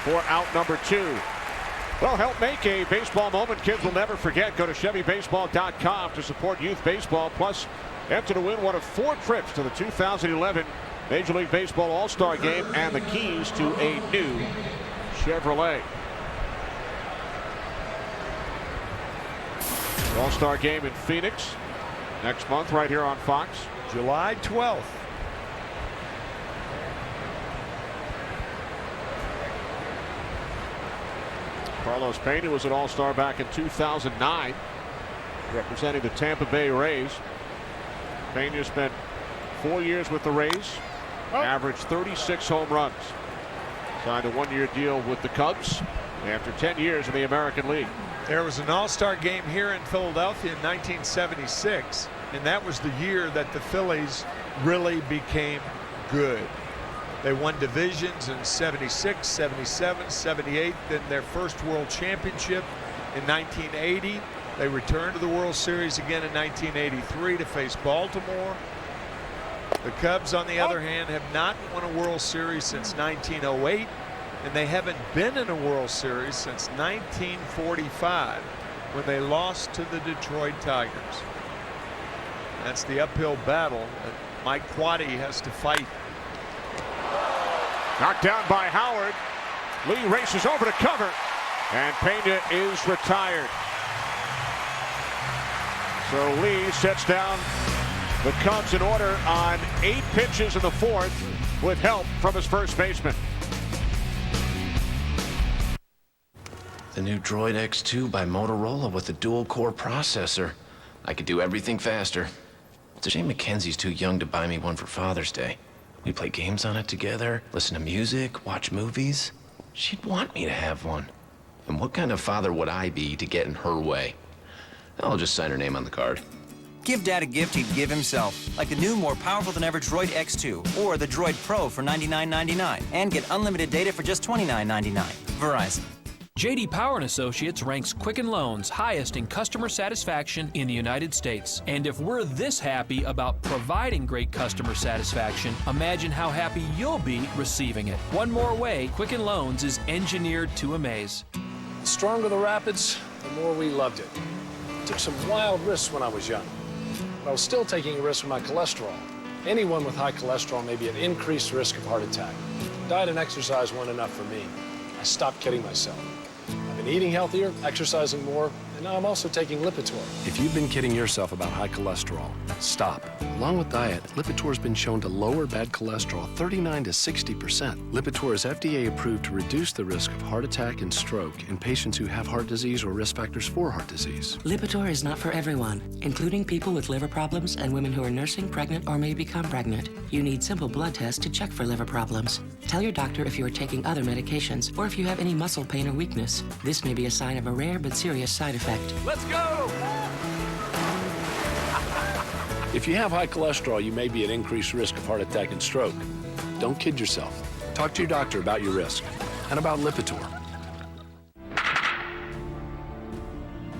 for out number 2. Well, help make a baseball moment kids will never forget. Go to ChevyBaseball.com to support youth baseball. Plus, enter to win one of 4 trips to the 2011 Major League Baseball All-Star Game and the keys to a new Chevrolet. All-Star Game in Phoenix next month right here on Fox. July 12th. Carlos Pena was an All-Star back in 2009, representing the Tampa Bay Rays. Pena spent 4 years with the Rays, averaged 36 home runs. Signed a 1-year deal with the Cubs after 10 years in the American League. There was an All-Star game here in Philadelphia in 1976, and that was the year that the Phillies really became good. They won divisions in 76, 77, 78, then their first World Championship in 1980. They returned to the World Series again in 1983 to face Baltimore. The Cubs, on the other hand, have not won a World Series since 1908, and they haven't been in a World Series since 1945 when they lost to the Detroit Tigers. That's the uphill battle that Mike Quaddy has to fight. Knocked down by Howard. Lee races over to cover. And Pena is retired. So Lee sets down the Cubs in order on 8 pitches in the 4th with help from his first baseman. The new Droid X2 by Motorola with a dual-core processor. I could do everything faster. It's a shame Mackenzie's too young to buy me one for Father's Day. We play games on it together, listen to music, watch movies. She'd want me to have one. And what kind of father would I be to get in her way? I'll just sign her name on the card. Give Dad a gift he'd give himself, like the new, more powerful than ever Droid X2 or the Droid Pro for $99.99, and get unlimited data for just $29.99. Verizon. J.D. Power & Associates ranks Quicken Loans highest in customer satisfaction in the United States. And if we're this happy about providing great customer satisfaction, imagine how happy you'll be receiving it. One more way, Quicken Loans is engineered to amaze. The stronger the rapids, the more we loved it. Took some wild risks when I was young, but I was still taking a risk with my cholesterol. Anyone with high cholesterol may be at increased risk of heart attack. Diet and exercise weren't enough for me. I stopped kidding myself. I've been eating healthier, exercising more, and now I'm also taking Lipitor. If you've been kidding yourself about high cholesterol, stop. Along with diet, Lipitor has been shown to lower bad cholesterol 39 to 60%. Lipitor is FDA approved to reduce the risk of heart attack and stroke in patients who have heart disease or risk factors for heart disease. Lipitor is not for everyone, including people with liver problems and women who are nursing, pregnant, or may become pregnant. You need simple blood tests to check for liver problems. Tell your doctor if you are taking other medications or if you have any muscle pain or weakness. This may be a sign of a rare but serious side effect. Let's go! If you have high cholesterol, you may be at increased risk of heart attack and stroke. Don't kid yourself. Talk to your doctor about your risk and about Lipitor.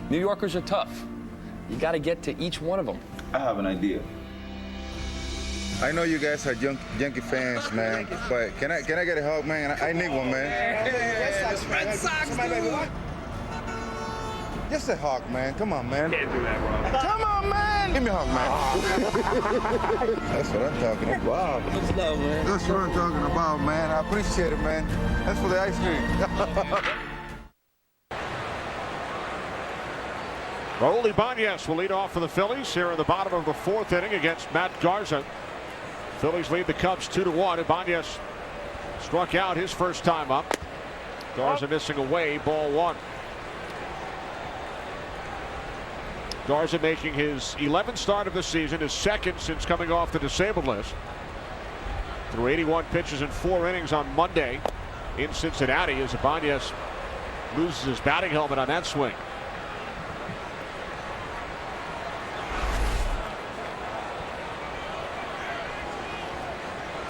New Yorkers are tough. You got to get to each one of them. I have an idea. I know you guys are Yankee fans, man, but can I get a hug, man? I need one, man. Red Sox, dude. Just a hug, man. Come on, man. Can't do that, bro. Come on, man. Give me a hug, man. That's what I'm talking about. What's love, man? That's what I'm talking about, man. I appreciate it, man. That's for the ice cream. Raul Ibanez will lead off for the Phillies here in the bottom of the 4th inning against Matt Garza. Phillies lead the Cubs 2-1. Ibanez struck out his first time up. Garza missing away, ball 1. Garza making his 11th start of the season, his 2nd since coming off the disabled list. Threw 81 pitches in 4 innings on Monday in Cincinnati as Ibanez loses his batting helmet on that swing.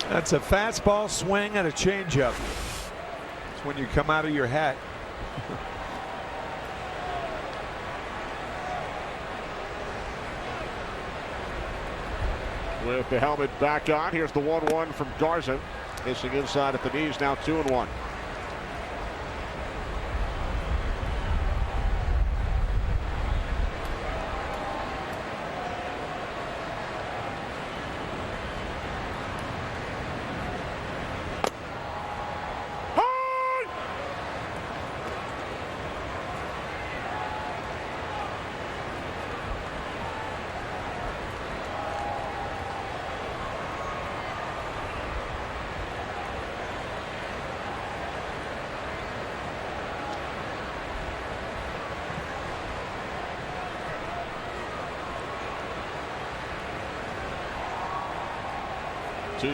That's a fastball swing and a changeup. It's when you come out of your hat. With the helmet back on, here's the 1-1 from Garza. Missing inside at the knees, now 2-1.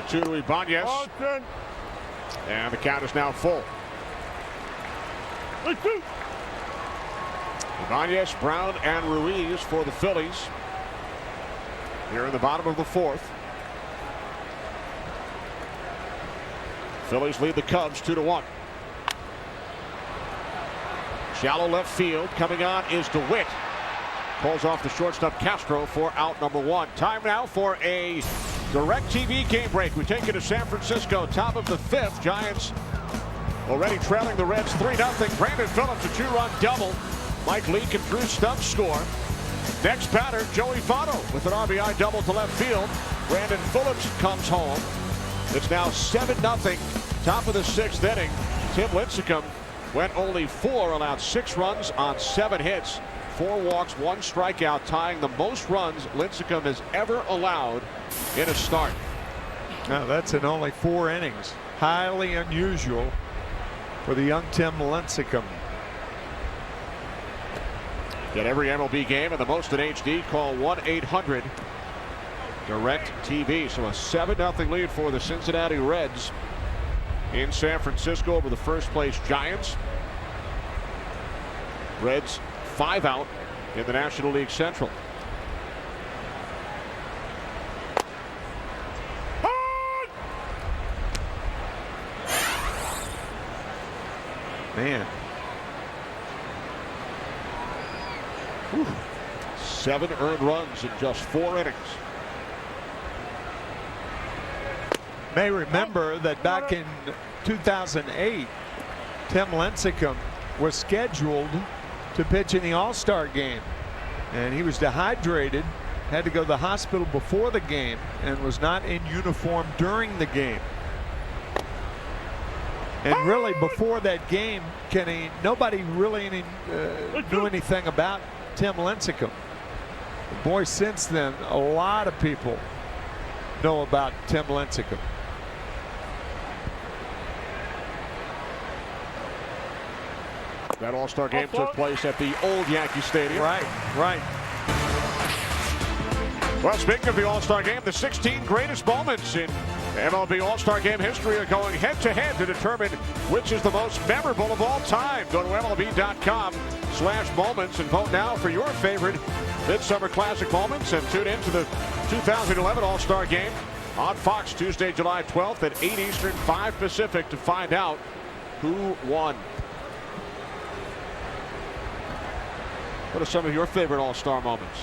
To Ibanez. And the count is now full. Ibanez, Brown, and Ruiz for the Phillies. Here in the bottom of the 4th. Phillies lead the Cubs 2-1. Shallow left field. Coming on is DeWitt. Pulls off the shortstop Castro for out number 1. Time now for a DirecTV game break. We take it to San Francisco, top of the 5th. Giants already trailing the Reds 3-0. Brandon Phillips, a 2-run double. Mike Leake and Drew Stubbs score. Next batter, Joey Votto with an RBI double to left field. Brandon Phillips comes home. It's now 7-0. Top of the 6th inning. Tim Lincecum went only 4, allowed 6 runs on 7 hits, 4 walks, 1 strikeout, tying the most runs Lincecum has ever allowed in a start. Now that's in only 4 innings. Highly unusual for the young Tim Lincecum. Get every MLB game and the most in HD. Call 1-800-DIRECT-TV. So a 7-0 lead for the Cincinnati Reds in San Francisco over the first place Giants. Reds 5 out in the National League Central. Man. 7 earned runs in just 4 innings. May remember that back in 2008, Tim Lincecum was scheduled to pitch in the All-Star game, and he was dehydrated, had to go to the hospital before the game, and was not in uniform during the game. And really, before that game, Kenny, nobody really knew anything about Tim Lincecum. Boy, since then, a lot of people know about Tim Lincecum. That All-Star game took place at the old Yankee Stadium. Right, right. Well, speaking of the All-Star game, the 16 greatest moments in MLB All-Star Game history are going head-to-head to determine which is the most memorable of all time. Go to MLB.com/moments and vote now for your favorite Midsummer Classic moments, and tune in to the 2011 All-Star Game on Fox Tuesday, July 12th at 8 Eastern, 5 Pacific to find out who won. What are some of your favorite All-Star moments?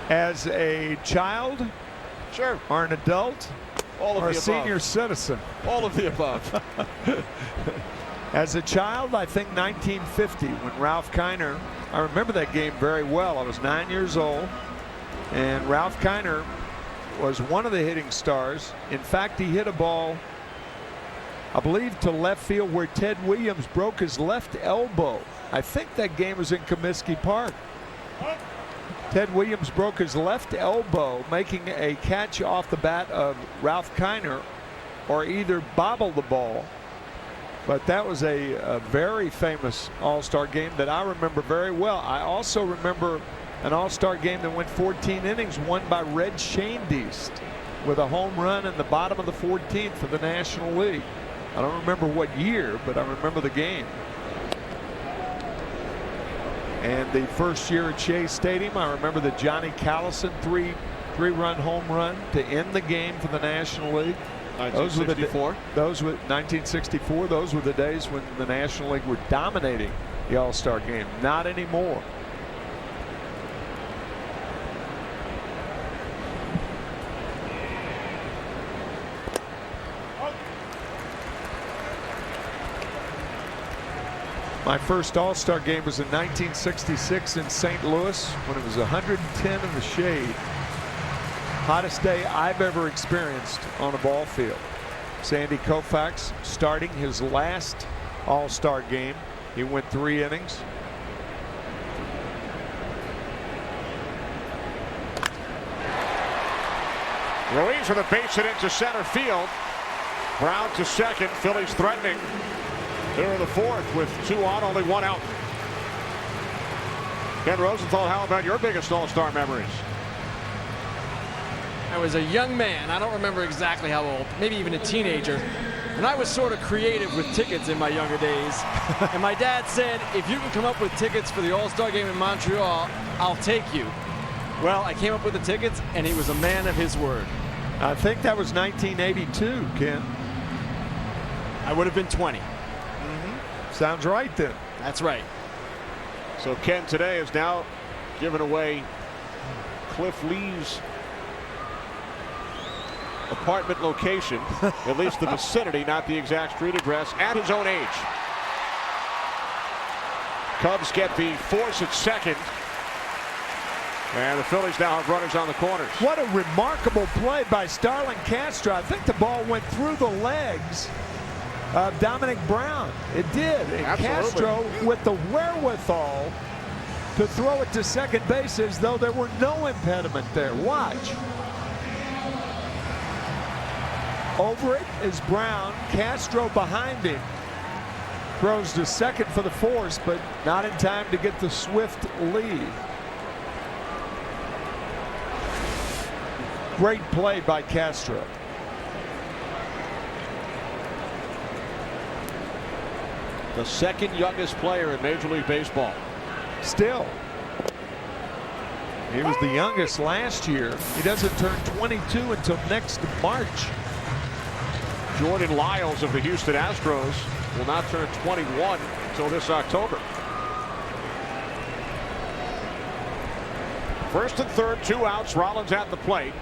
As a child, sure, or an adult, all of or the a above. senior citizen? All of the above. As a child, I think 1950 when Ralph Kiner, I remember that game very well. I was 9 years old, and Ralph Kiner was one of the hitting stars. In fact, he hit a ball, I believe, to left field where Ted Williams broke his left elbow. I think that game was in Comiskey Park. Ted Williams broke his left elbow making a catch off the bat of Ralph Kiner, or either bobbled the ball. But that was a very famous All-Star game that I remember very well. I also remember an All-Star game that went 14 innings, won by Red Shaindiest with a home run in the bottom of the 14th for the National League. I don't remember what year, but I remember the game. And the first year at Shea Stadium, I remember the Johnny Callison three-run home run to end the game for the National League. 1964. Those were 1964. Those were the days when the National League were dominating the All-Star game. Not anymore. My first All-Star game was in 1966 in St. Louis when it was 110 in the shade. Hottest day I've ever experienced on a ball field. Sandy Koufax starting his last All-Star game. He went 3 innings. Ruiz with a base hit into center field. Brown to second. Phillies threatening. Here in the 4th with 2 on, only 1 out. Ken Rosenthal, how about your biggest All-Star memories? I was a young man. I don't remember exactly how old, maybe even a teenager. And I was sort of creative with tickets in my younger days. And my dad said, if you can come up with tickets for the All-Star game in Montreal, I'll take you. Well, I came up with the tickets, and he was a man of his word. I think that was 1982, Ken. I would have been 20. Sounds right then. That's right. So Ken today is now giving away Cliff Lee's apartment location, at least the vicinity, not the exact street address, at his own age. Cubs get the force at second. And the Phillies now have runners on the corners. What a remarkable play by Starlin Castro. I think the ball went through the legs Dominic Brown. It did. And Castro with the wherewithal to throw it to second base as though there were no impediment there. Watch. Over it is Brown. Castro behind him. Throws to second for the force, but not in time to get the swift lead. Great play by Castro. The second youngest player in Major League Baseball. Still. He was the youngest last year. He doesn't turn 22 until next March. Jordan Lyles of the Houston Astros will not turn 21 until this October. First and third, 2 outs. Rollins at the plate.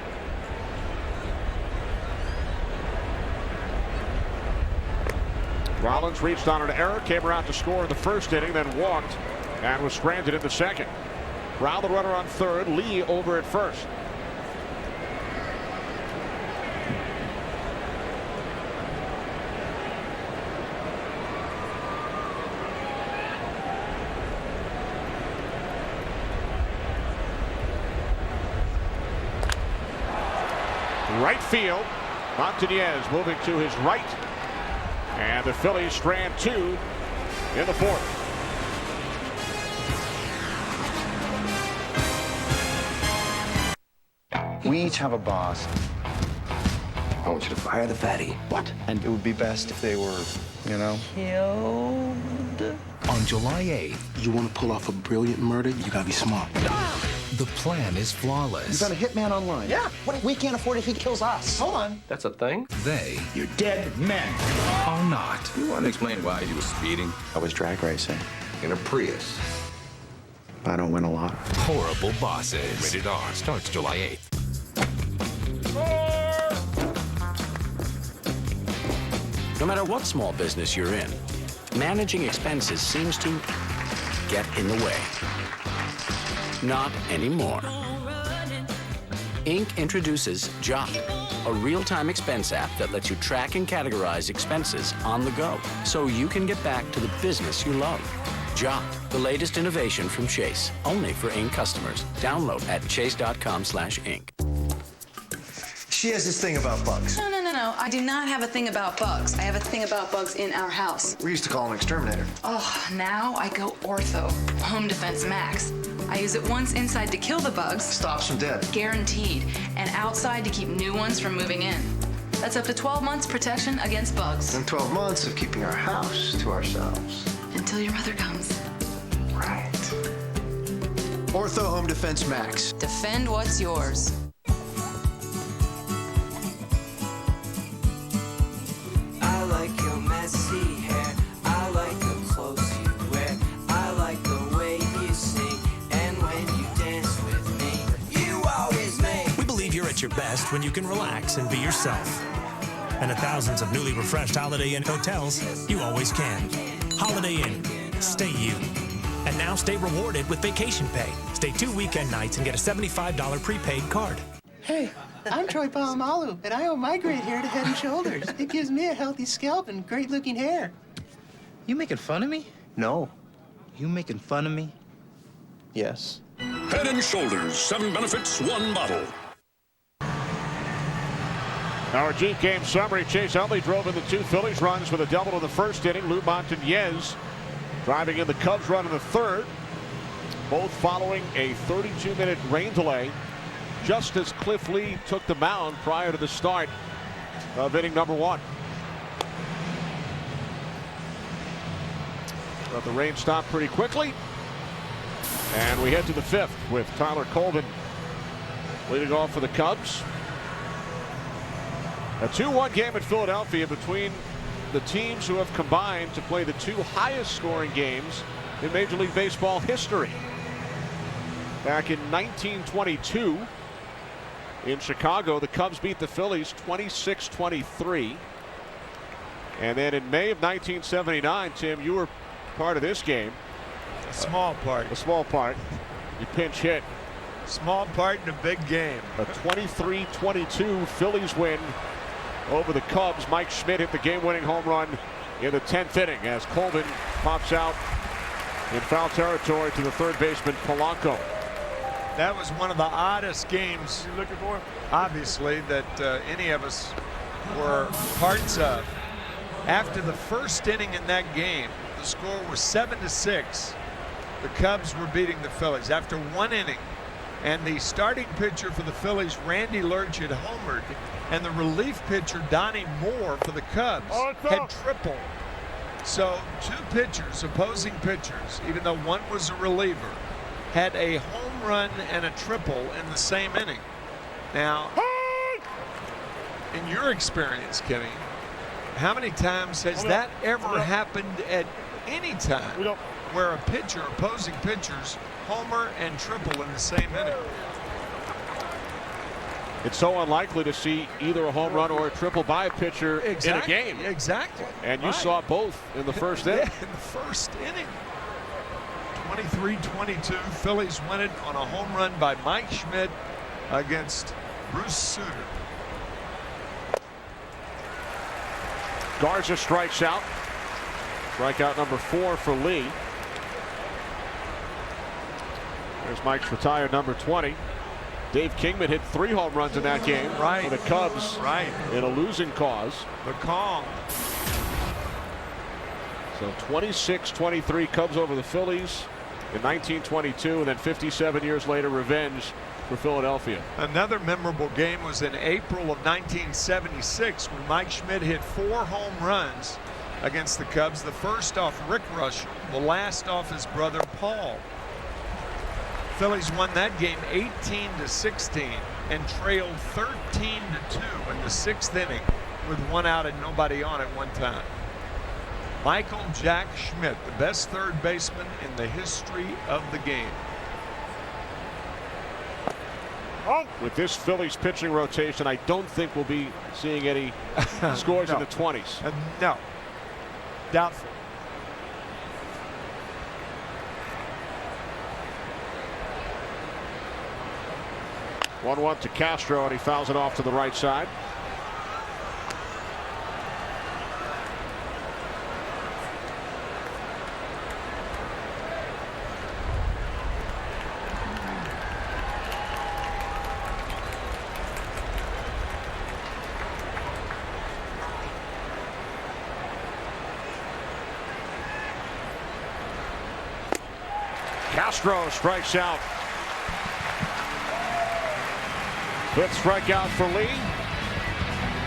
Rollins reached on an error, came around to score in the first inning, then walked and was stranded in the second. Brown the runner on third, Lee over at first. Right field, Montañez moving to his right. And the Phillies strand 2 in the fourth. We each have a boss. I want you to fire the fatty. What? And it would be best if they were, you know, killed. On July 8th, you want to pull off a brilliant murder, you gotta be smart. The plan is flawless. You got a hitman online? Yeah. What if we can't afford it? He kills us. Hold on. That's a thing? They You're dead men. are not. You want to explain why you were speeding? I was drag racing In a Prius. I don't win a lot. Horrible bosses. Rated R. Starts July 8th. No matter what small business you're in, managing expenses seems to get in the way. Not anymore. Inc. introduces Jot, a real-time expense app that lets you track and categorize expenses on the go, so you can get back to the business you love. Jot, the latest innovation from Chase, only for Inc. customers. Download at chase.com/Inc. She has this thing about bugs. No. I do not have a thing about bugs. I have a thing about bugs in our house. We used to call him exterminator. Oh, now I go Ortho, Home Defense Max. I use it once inside to kill the bugs. Stops them dead. Guaranteed. And outside to keep new ones from moving in. That's up to 12 months protection against bugs. And 12 months of keeping our house to ourselves. Until your mother comes. Right. Ortho Home Defense Max. Defend what's yours. I like your messy hair. I like the clothes you wear. I like the way you sing. And when you dance with me, you always make. We believe you're at your best when you can relax and be yourself. And at thousands of newly refreshed Holiday Inn hotels, you always can. Holiday Inn. Stay you. And now stay rewarded with vacation pay. Stay 2 weekend nights and get a $75 prepaid card. Hey, I'm Troy Polamalu, and I owe my great hair to Head & Shoulders. It gives me a healthy scalp and great-looking hair. You making fun of me? No. You making fun of me? Yes. Head and Shoulders. 7 benefits, 1 bottle. Our Jeep game summary. Chase Utley drove in the 2 Phillies runs with a double in the first inning. Lou Montañez driving in the Cubs run in the third. Both following a 32-minute rain delay just as Cliff Lee took the mound prior to the start of inning number 1. But the rain stopped pretty quickly. And we head to the 5th with Tyler Colvin leading off for the Cubs. A 2-1 game at Philadelphia between the teams who have combined to play the 2 highest scoring games in Major League Baseball history. Back in 1922 in Chicago, the Cubs beat the Phillies 26-23. And then in May of 1979, Tim, you were part of this game. A small part. A small part. You pinch hit. Small part in a big game. A 23-22 Phillies win over the Cubs. Mike Schmidt hit the game-winning home run in the 10th inning as Coleman pops out in foul territory to the third baseman Polanco. That was one of the oddest games you're looking for, obviously, that any of us were parts of. After the first inning in that game, the score was 7-6. The Cubs were beating the Phillies after one inning, and the starting pitcher for the Phillies, Randy Lurch, had homered, and the relief pitcher, Donnie Moore, for the Cubs had tripled. So two pitchers, opposing pitchers, even though one was a reliever, had a home run and a triple in the same inning. Now, in your experience, Kenny, how many times has that ever happened at any time where a pitcher, opposing pitchers, homer and triple in the same inning? It's so unlikely to see either a home run or a triple by a pitcher in a game. Exactly. And you saw both in the first inning. Yeah, in the first inning. 23-22, Phillies win it on a home run by Mike Schmidt against Bruce Sutter. Garza strikes out. Strikeout number 4 for Lee. There's Mike's retired number 20. Dave Kingman hit 3 home runs in that game for the Cubs in a losing cause. The Kong. So 26-23 Cubs over the Phillies in 1922, and then 57 years later, revenge for Philadelphia. Another memorable game was in April of 1976 when Mike Schmidt hit 4 home runs against the Cubs. The first off Rick Russell, the last off his brother Paul. Phillies won that game 18-16 and trailed 13-2 in the 6th inning with 1 out and nobody on at one time. Michael Jack Schmidt, the best third baseman in the history of the game. With this Phillies pitching rotation, I don't think we'll be seeing any scores in the 20s. No. Doubtful. One to Castro, and he fouls it off to the right side. Castro strikes out. 5th strikeout for Lee.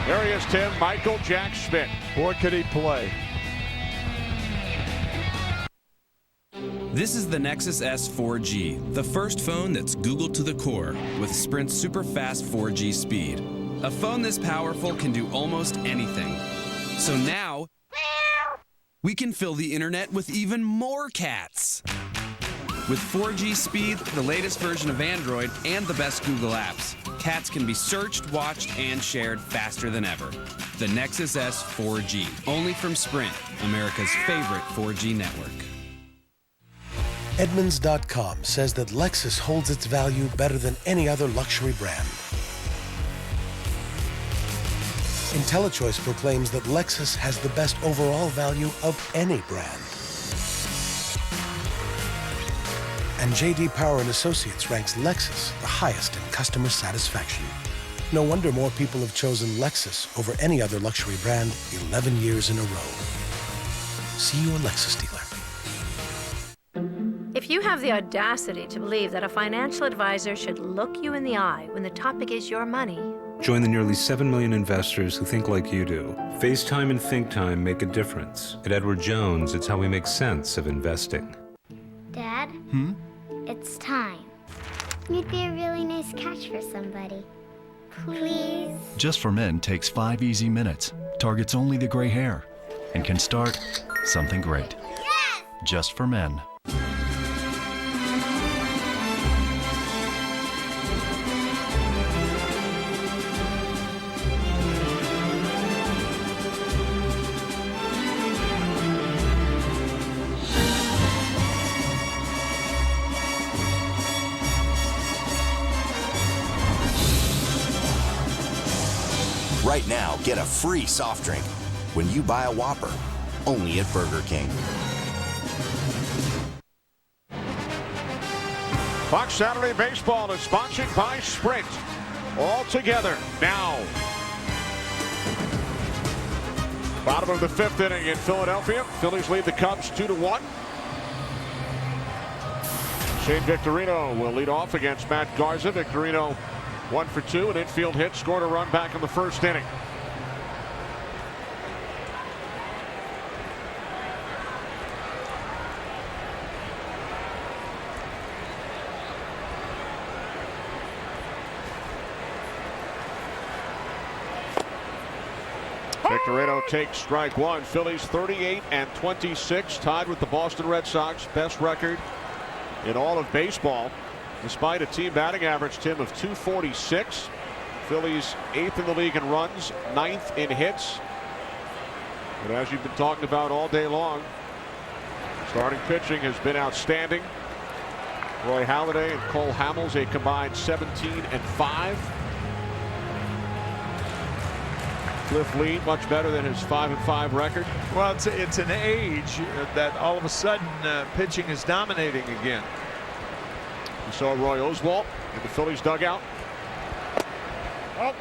There he is, Tim. Michael Jack Schmidt. Boy, could he play. This is the Nexus S 4G, the first phone that's Google to the core with Sprint's super fast 4G speed. A phone this powerful can do almost anything. So now, we can fill the internet with even more cats. With 4G speed, the latest version of Android, and the best Google apps, cats can be searched, watched, and shared faster than ever. The Nexus S 4G, only from Sprint, America's favorite 4G network. Edmunds.com says that Lexus holds its value better than any other luxury brand. IntelliChoice proclaims that Lexus has the best overall value of any brand. And J.D. Power & Associates ranks Lexus the highest in customer satisfaction. No wonder more people have chosen Lexus over any other luxury brand 11 years in a row. See your Lexus dealer. If you have the audacity to believe that a financial advisor should look you in the eye when the topic is your money, join the nearly 7 million investors who think like you do. FaceTime and ThinkTime make a difference. At Edward Jones, it's how we make sense of investing. Dad? It's time. You'd be a really nice catch for somebody. Please? Just for Men takes 5 easy minutes, targets only the gray hair, and can start something great. Yes! Just for Men. Right now, get a free soft drink when you buy a Whopper. only at Burger King. Fox Saturday Baseball is sponsored by Sprint. All together now. Bottom of the 5th inning in Philadelphia. Phillies lead the Cubs 2-1. Shane Victorino will lead off against Matt Garza. Victorino 1 for 2, an infield hit, scored a run back in the 1st inning. Victorino takes strike 1. Phillies 38-26, tied with the Boston Red Sox, best record in all of baseball, despite a team batting average, Tim, of 246. Phillies 8th in the league in runs, 9th in hits. But as you've been talking about all day long, starting pitching has been outstanding. Roy Halladay and Cole Hamels a combined 17-5. Cliff Lee much better than his 5-5 record. Well, it's an age that all of a sudden pitching is dominating again. You saw Roy Oswalt in the Phillies dugout. I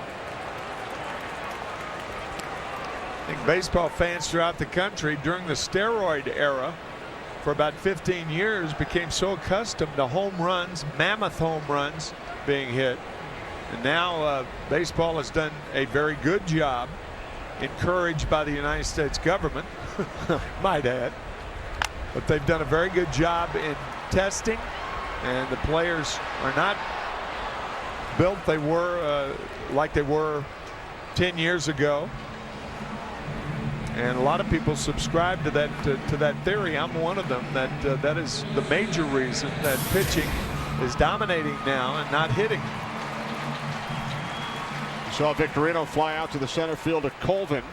think baseball fans throughout the country during the steroid era for about 15 years became so accustomed to home runs, mammoth home runs being hit. And now baseball has done a very good job, encouraged by the United States government, might add. But they've done a very good job in testing, and the players are not built they were like they were 10 years ago. And a lot of people subscribe to that theory. I'm one of them. That is the major reason that pitching is dominating now and not hitting. Saw Victorino fly out to the center field of Colvin.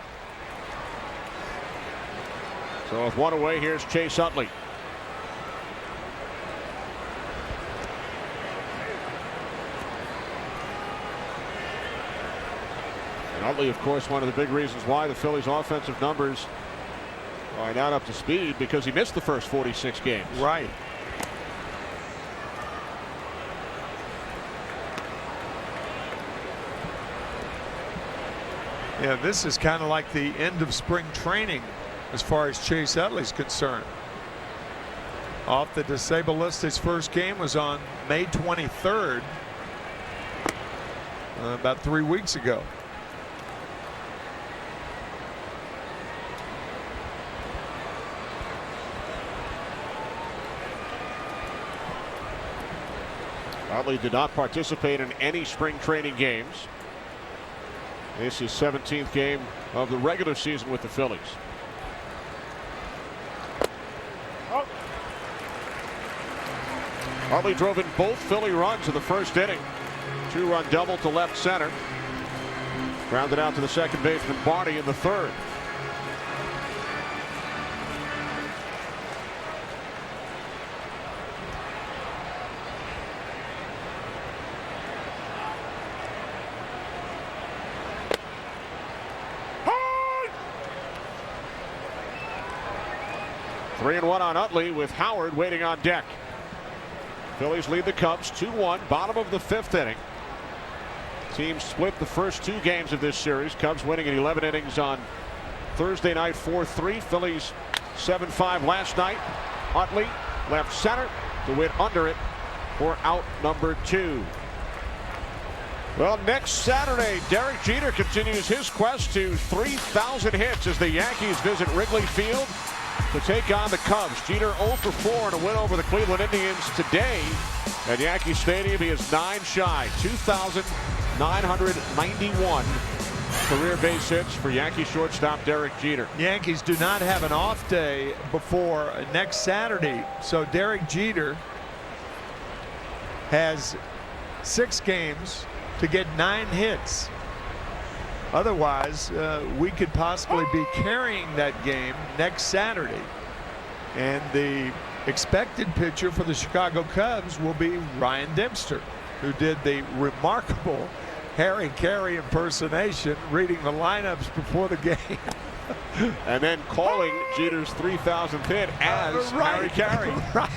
So with one away, here's Chase Utley. And Utley, of course, one of the big reasons why the Phillies' offensive numbers are not up to speed, because he missed the first 46 games. Right. Yeah, this is kind of like the end of spring training as far as Chase Utley's concerned. Off the disabled list, his first game was on May 23rd, about 3 weeks ago. Utley did not participate in any spring training games. This is 17th game of the regular season with the Phillies. Utley drove in both Philly runs in the 1st inning. 2-run double to left center. Grounded out to the second baseman Barney in the 3rd. Three and one on Utley with Howard waiting on deck. Phillies lead the Cubs 2-1, bottom of the 5th inning. Teams split the first 2 games of this series. Cubs winning in 11 innings on Thursday night 4-3. Phillies 7-5 last night. Utley left center to win under it for out number 2. Well, next Saturday, Derek Jeter continues his quest to 3,000 hits as the Yankees visit Wrigley Field to take on the Cubs. Jeter 0 for 4 in a win over the Cleveland Indians today at Yankee Stadium. He is 9 shy, 2,991 career base hits for Yankee shortstop Derek Jeter. Yankees do not have an off day before next Saturday, so Derek Jeter has 6 games to get 9 hits. Otherwise, we could possibly be carrying that game next Saturday. And the expected pitcher for the Chicago Cubs will be Ryan Dempster, who did the remarkable Harry Carey impersonation, reading the lineups before the game. And then calling Jeter's 3,000th hit as Harry Carey. Right.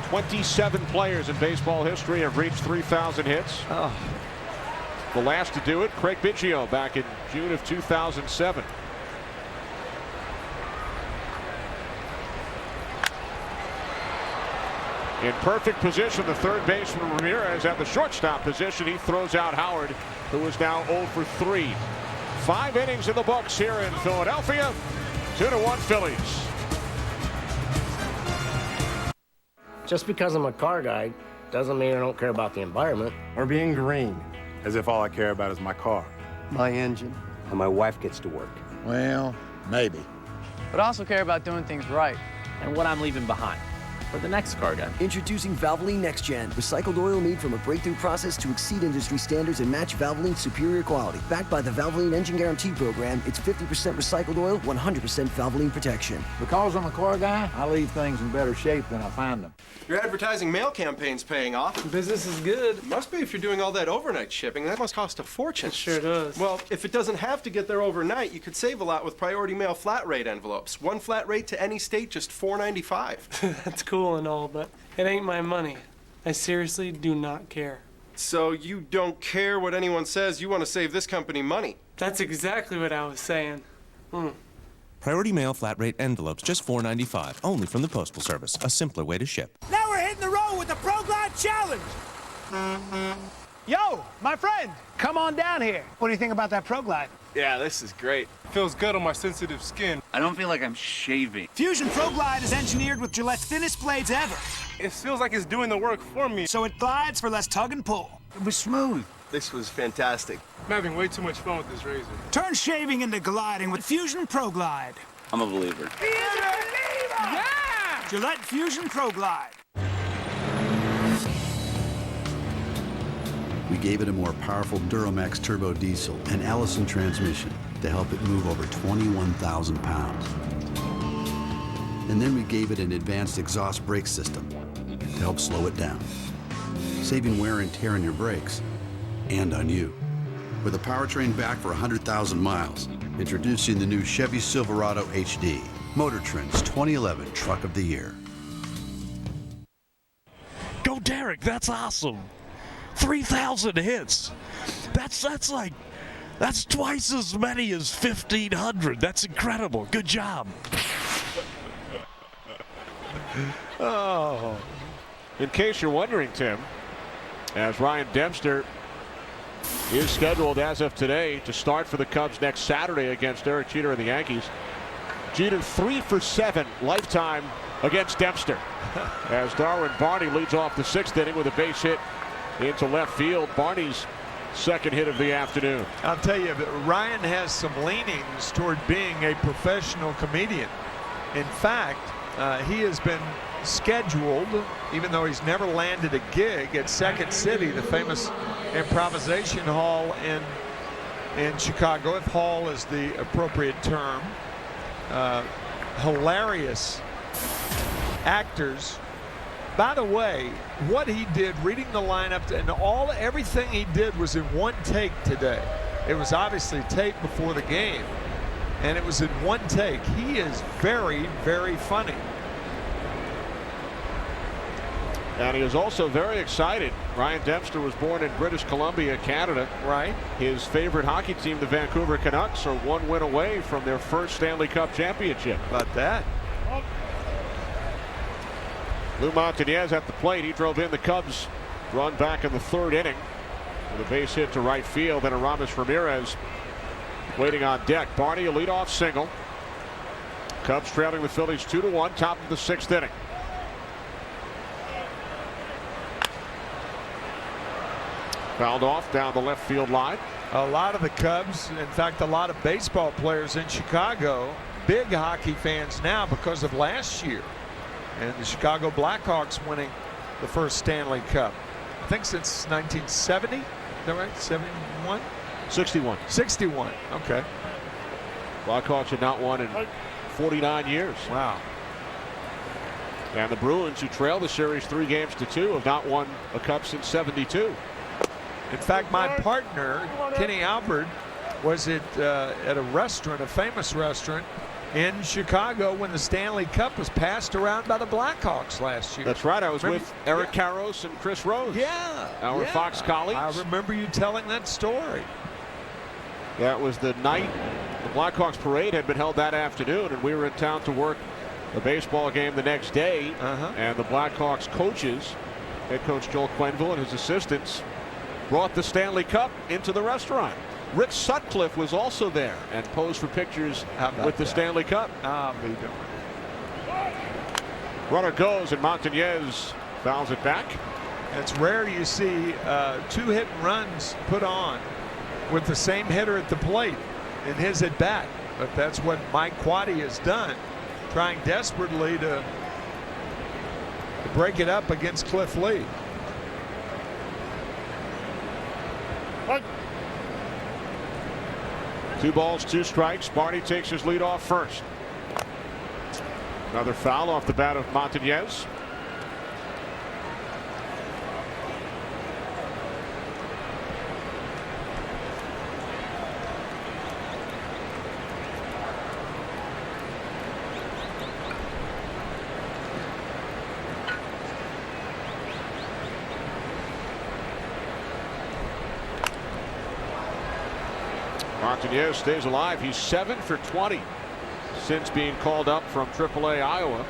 27 players in baseball history have reached 3,000 hits. Oh. The last to do it, Craig Biggio, back in June of 2007. In perfect position, the third baseman Ramirez at the shortstop position. He throws out Howard, who is now 0 for 3. 5 innings in the books here in Philadelphia. 2-1 Phillies. Just because I'm a car guy doesn't mean I don't care about the environment. Or being green, as if all I care about is my car, my engine, and my wife gets to work. Well, maybe. But I also care about doing things right and what I'm leaving behind for the next car guy. Introducing Valvoline Next Gen. Recycled oil made from a breakthrough process to exceed industry standards and match Valvoline's superior quality. Backed by the Valvoline Engine Guarantee Program, it's 50% recycled oil, 100% Valvoline protection. Because I'm a car guy, I leave things in better shape than I find them. Your advertising mail campaign's paying off. Business is good. It must be if you're doing all that overnight shipping. That must cost a fortune. It sure does. Well, if it doesn't have to get there overnight, you could save a lot with priority mail flat rate envelopes. One flat rate to any state, just $4.95. That's cool and all, but it ain't my money. I seriously do not care. So you don't care what anyone says, you want to save this company money. That's exactly what I was saying. Priority mail flat rate envelopes, just $4.95, only from the Postal Service. A simpler way to ship. Now we're hitting the road with the Pro Glide Challenge. Yo, my friend, come on down here. What do you think about that Pro Glide? Yeah, this is great. Feels good on my sensitive skin. I don't feel like I'm shaving. Fusion Pro Glide is engineered with Gillette's thinnest blades ever. It feels like it's doing the work for me. So it glides for less tug and pull. It was smooth. This was fantastic. I'm having way too much fun with this razor. Turn shaving into gliding with Fusion Pro Glide. I'm a believer. He is a believer! Yeah! Gillette Fusion Pro Glide. We gave it a more powerful Duramax turbo diesel and Allison transmission to help it move over 21,000 pounds. And then we gave it an advanced exhaust brake system to help slow it down, saving wear and tear on your brakes and on you. With a powertrain back for 100,000 miles, introducing the new Chevy Silverado HD, Motor Trend's 2011 Truck of the Year. Go Derek, that's awesome. 3,000 hits. That's twice as many as 1,500. That's incredible. Good job. Oh. In case you're wondering, Tim, as Ryan Dempster is scheduled as of today to start for the Cubs next Saturday against Derek Jeter and the Yankees. Jeter 3 for 7 lifetime against Dempster. As Darwin Barney leads off the 6th inning with a base hit into left field. Barney's second hit of the afternoon. I'll tell you, Ryan has some leanings toward being a professional comedian. In fact, he has been scheduled, even though he's never landed a gig, at Second City, the famous improvisation hall in Chicago, if hall is the appropriate term. Hilarious actors. By the way, what he did, reading the lineup, and everything he did was in one take today. It was obviously taped before the game, and it was in one take. He is very, very funny. And he is also very excited. Ryan Dempster was born in British Columbia, Canada. Right. His favorite hockey team, the Vancouver Canucks, are one win away from their first Stanley Cup championship. About that. Lou Montañez at the plate. He drove in the Cubs run back in the 3rd inning with a base hit to right field. Then Aramis Ramirez waiting on deck. Barney, a leadoff single. Cubs trailing the Phillies 2-1, top of the 6th inning. Fouled off down the left field line. A lot of the Cubs, in fact, a lot of baseball players in Chicago, big hockey fans now because of last year. And the Chicago Blackhawks winning the first Stanley Cup. I think since 1970. Is that right? 71? 61. 61. Okay. Blackhawks had not won in 49 years. Wow. And the Bruins, who trail the series 3-2, have not won a cup since 72. In fact, my partner, Kenny Albert, was it at a restaurant, a famous restaurant in Chicago, when the Stanley Cup was passed around by the Blackhawks last year. That's right. I was with Eric Karros and Chris Rose. Yeah. Our Fox colleagues. I remember you telling that story. That was the night the Blackhawks parade had been held that afternoon, and we were in town to work the baseball game the next day. And the Blackhawks coaches, head coach Joel Quenneville and his assistants, brought the Stanley Cup into the restaurant. Rick Sutcliffe was also there and posed for pictures with the Stanley Cup. Runner goes, and Montañez fouls it back. It's rare you see 2 hit and runs put on with the same hitter at the plate in his at bat, but that's what Mike Quade has done, trying desperately to break it up against Cliff Lee. What? 2 balls, 2 strikes. Barney takes his lead off first. Another foul off the bat of Montañez. Montañez stays alive. He's 7 for 20 since being called up from AAA Iowa,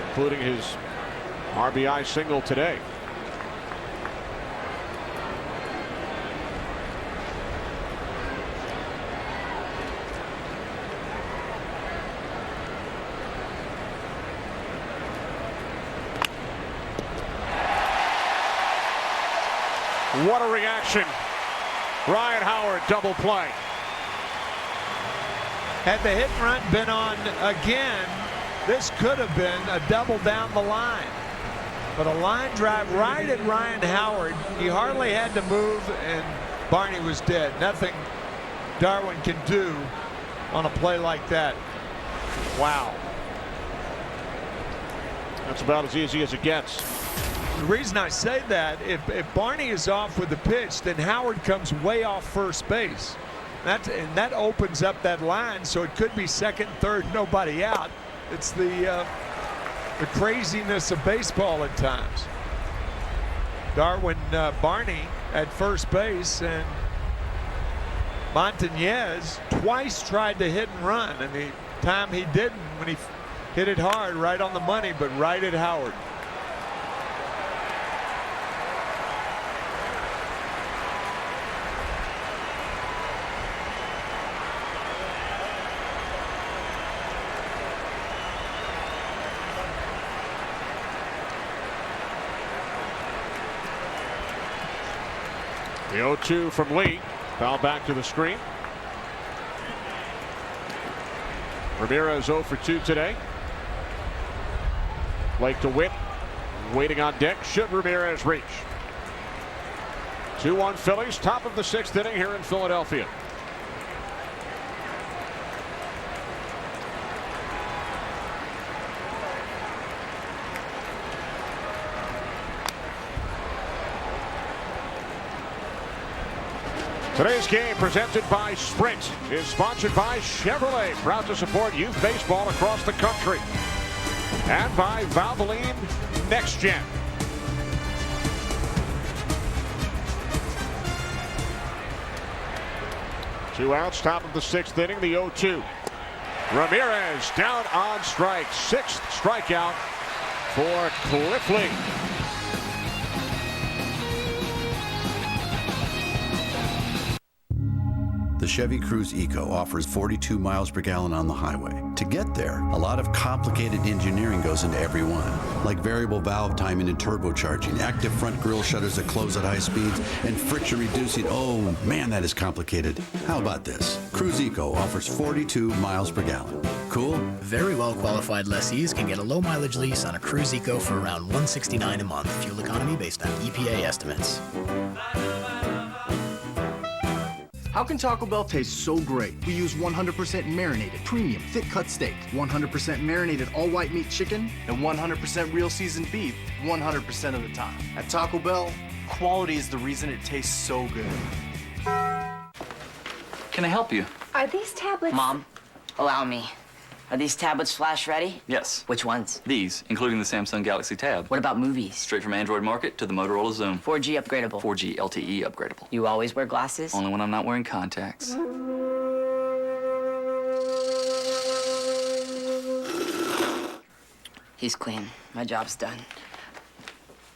including his RBI single today. What a reaction. Ryan Howard double play. Had the hit and run been on again, this could have been a double down the line. But a line drive right at Ryan Howard. He hardly had to move, and Barney was dead. Nothing Darwin can do on a play like that. Wow. That's about as easy as it gets. The reason I say that, if Barney is off with the pitch, then Howard comes way off first base. And that opens up that line, so it could be second, third, nobody out. It's the craziness of baseball at times. Darwin Barney at first base, and Montañez twice tried to hit and run, and the time he didn't, when he hit it hard, right on the money, but right at Howard. The 0-2 from Lee. Foul back to the screen. Ramirez 0 for 2 today. Blake DeWitt waiting on deck. Should Ramirez reach? 2-1 Phillies. Top of the 6th inning here in Philadelphia. Today's game, presented by Sprint, is sponsored by Chevrolet, proud to support youth baseball across the country, and by Valvoline Next Gen. Two outs, top of the 6th inning, the 0-2. Ramirez down on strike, 6th strikeout for Cliff Lee. The Chevy Cruze Eco offers 42 miles per gallon on the highway. To get there, a lot of complicated engineering goes into every one, like variable valve timing and turbocharging, active front grille shutters that close at high speeds, and friction reducing. Oh man, that is complicated. How about this? Cruze Eco offers 42 miles per gallon. Cool? Very well qualified lessees can get a low mileage lease on a Cruze Eco for around $169 a month. Fuel economy based on EPA estimates. How can Taco Bell taste so great? We use 100% marinated, premium, thick-cut steak, 100% marinated all-white meat chicken, and 100% real seasoned beef 100% of the time. At Taco Bell, quality is the reason it tastes so good. Can I help you? Are these tablets... Mom, allow me. Are these tablets flash ready? Yes. Which ones? These, including the Samsung Galaxy Tab. What about movies? Straight from Android Market to the Motorola Zoom. 4G upgradable. 4G LTE upgradable. You always wear glasses? Only when I'm not wearing contacts. He's clean. My job's done.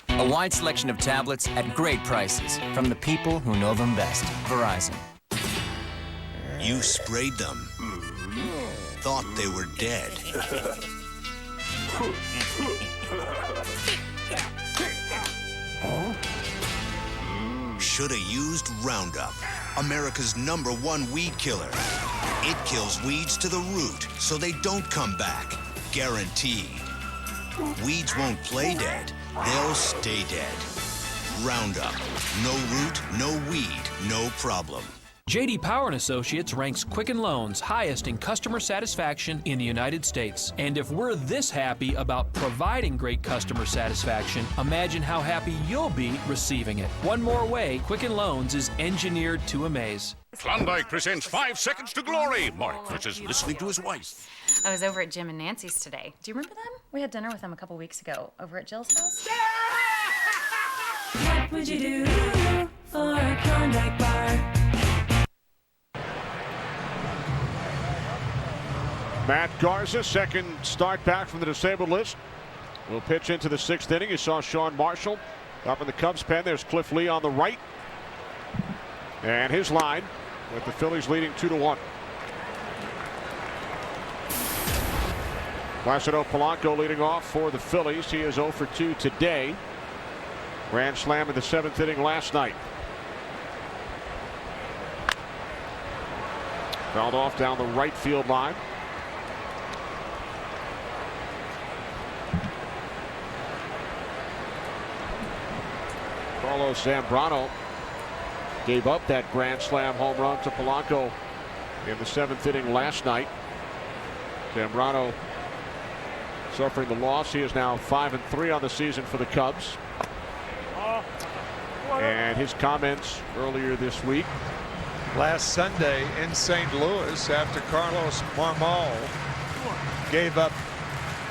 A wide selection of tablets at great prices from the people who know them best. Verizon. You sprayed them. Thought they were dead. Shoulda used Roundup, America's #1 weed killer. It kills weeds to the root, so they don't come back. Guaranteed. Weeds won't play dead, they'll stay dead. Roundup. No root, no weed, no problem. J.D. Power & Associates ranks Quicken Loans highest in customer satisfaction in the United States. And if we're this happy about providing great customer satisfaction, imagine how happy you'll be receiving it. One more way, Quicken Loans is engineered to amaze. Klondike presents 5 Seconds to Glory. Mark versus listening to his wife. I was over at Jim and Nancy's today. Do you remember them? We had dinner with them a couple weeks ago over at Jill's house. What would you do for a Klondike bar? Matt Garza, second start back from the disabled list, will pitch into the 6th inning. You saw Sean Marshall up in the Cubs pen. There's Cliff Lee on the right. And his line with the Phillies leading 2-1. Placido Polanco leading off for the Phillies. He is 0 for 2 today. Grand slam in the 7th inning last night. Fouled off down the right field line. Carlos Zambrano gave up that grand slam home run to Polanco in the 7th inning last night. Zambrano suffering the loss. He is now 5-3 on the season for the Cubs. And his comments earlier this week. Last Sunday in St. Louis, after Carlos Marmol gave up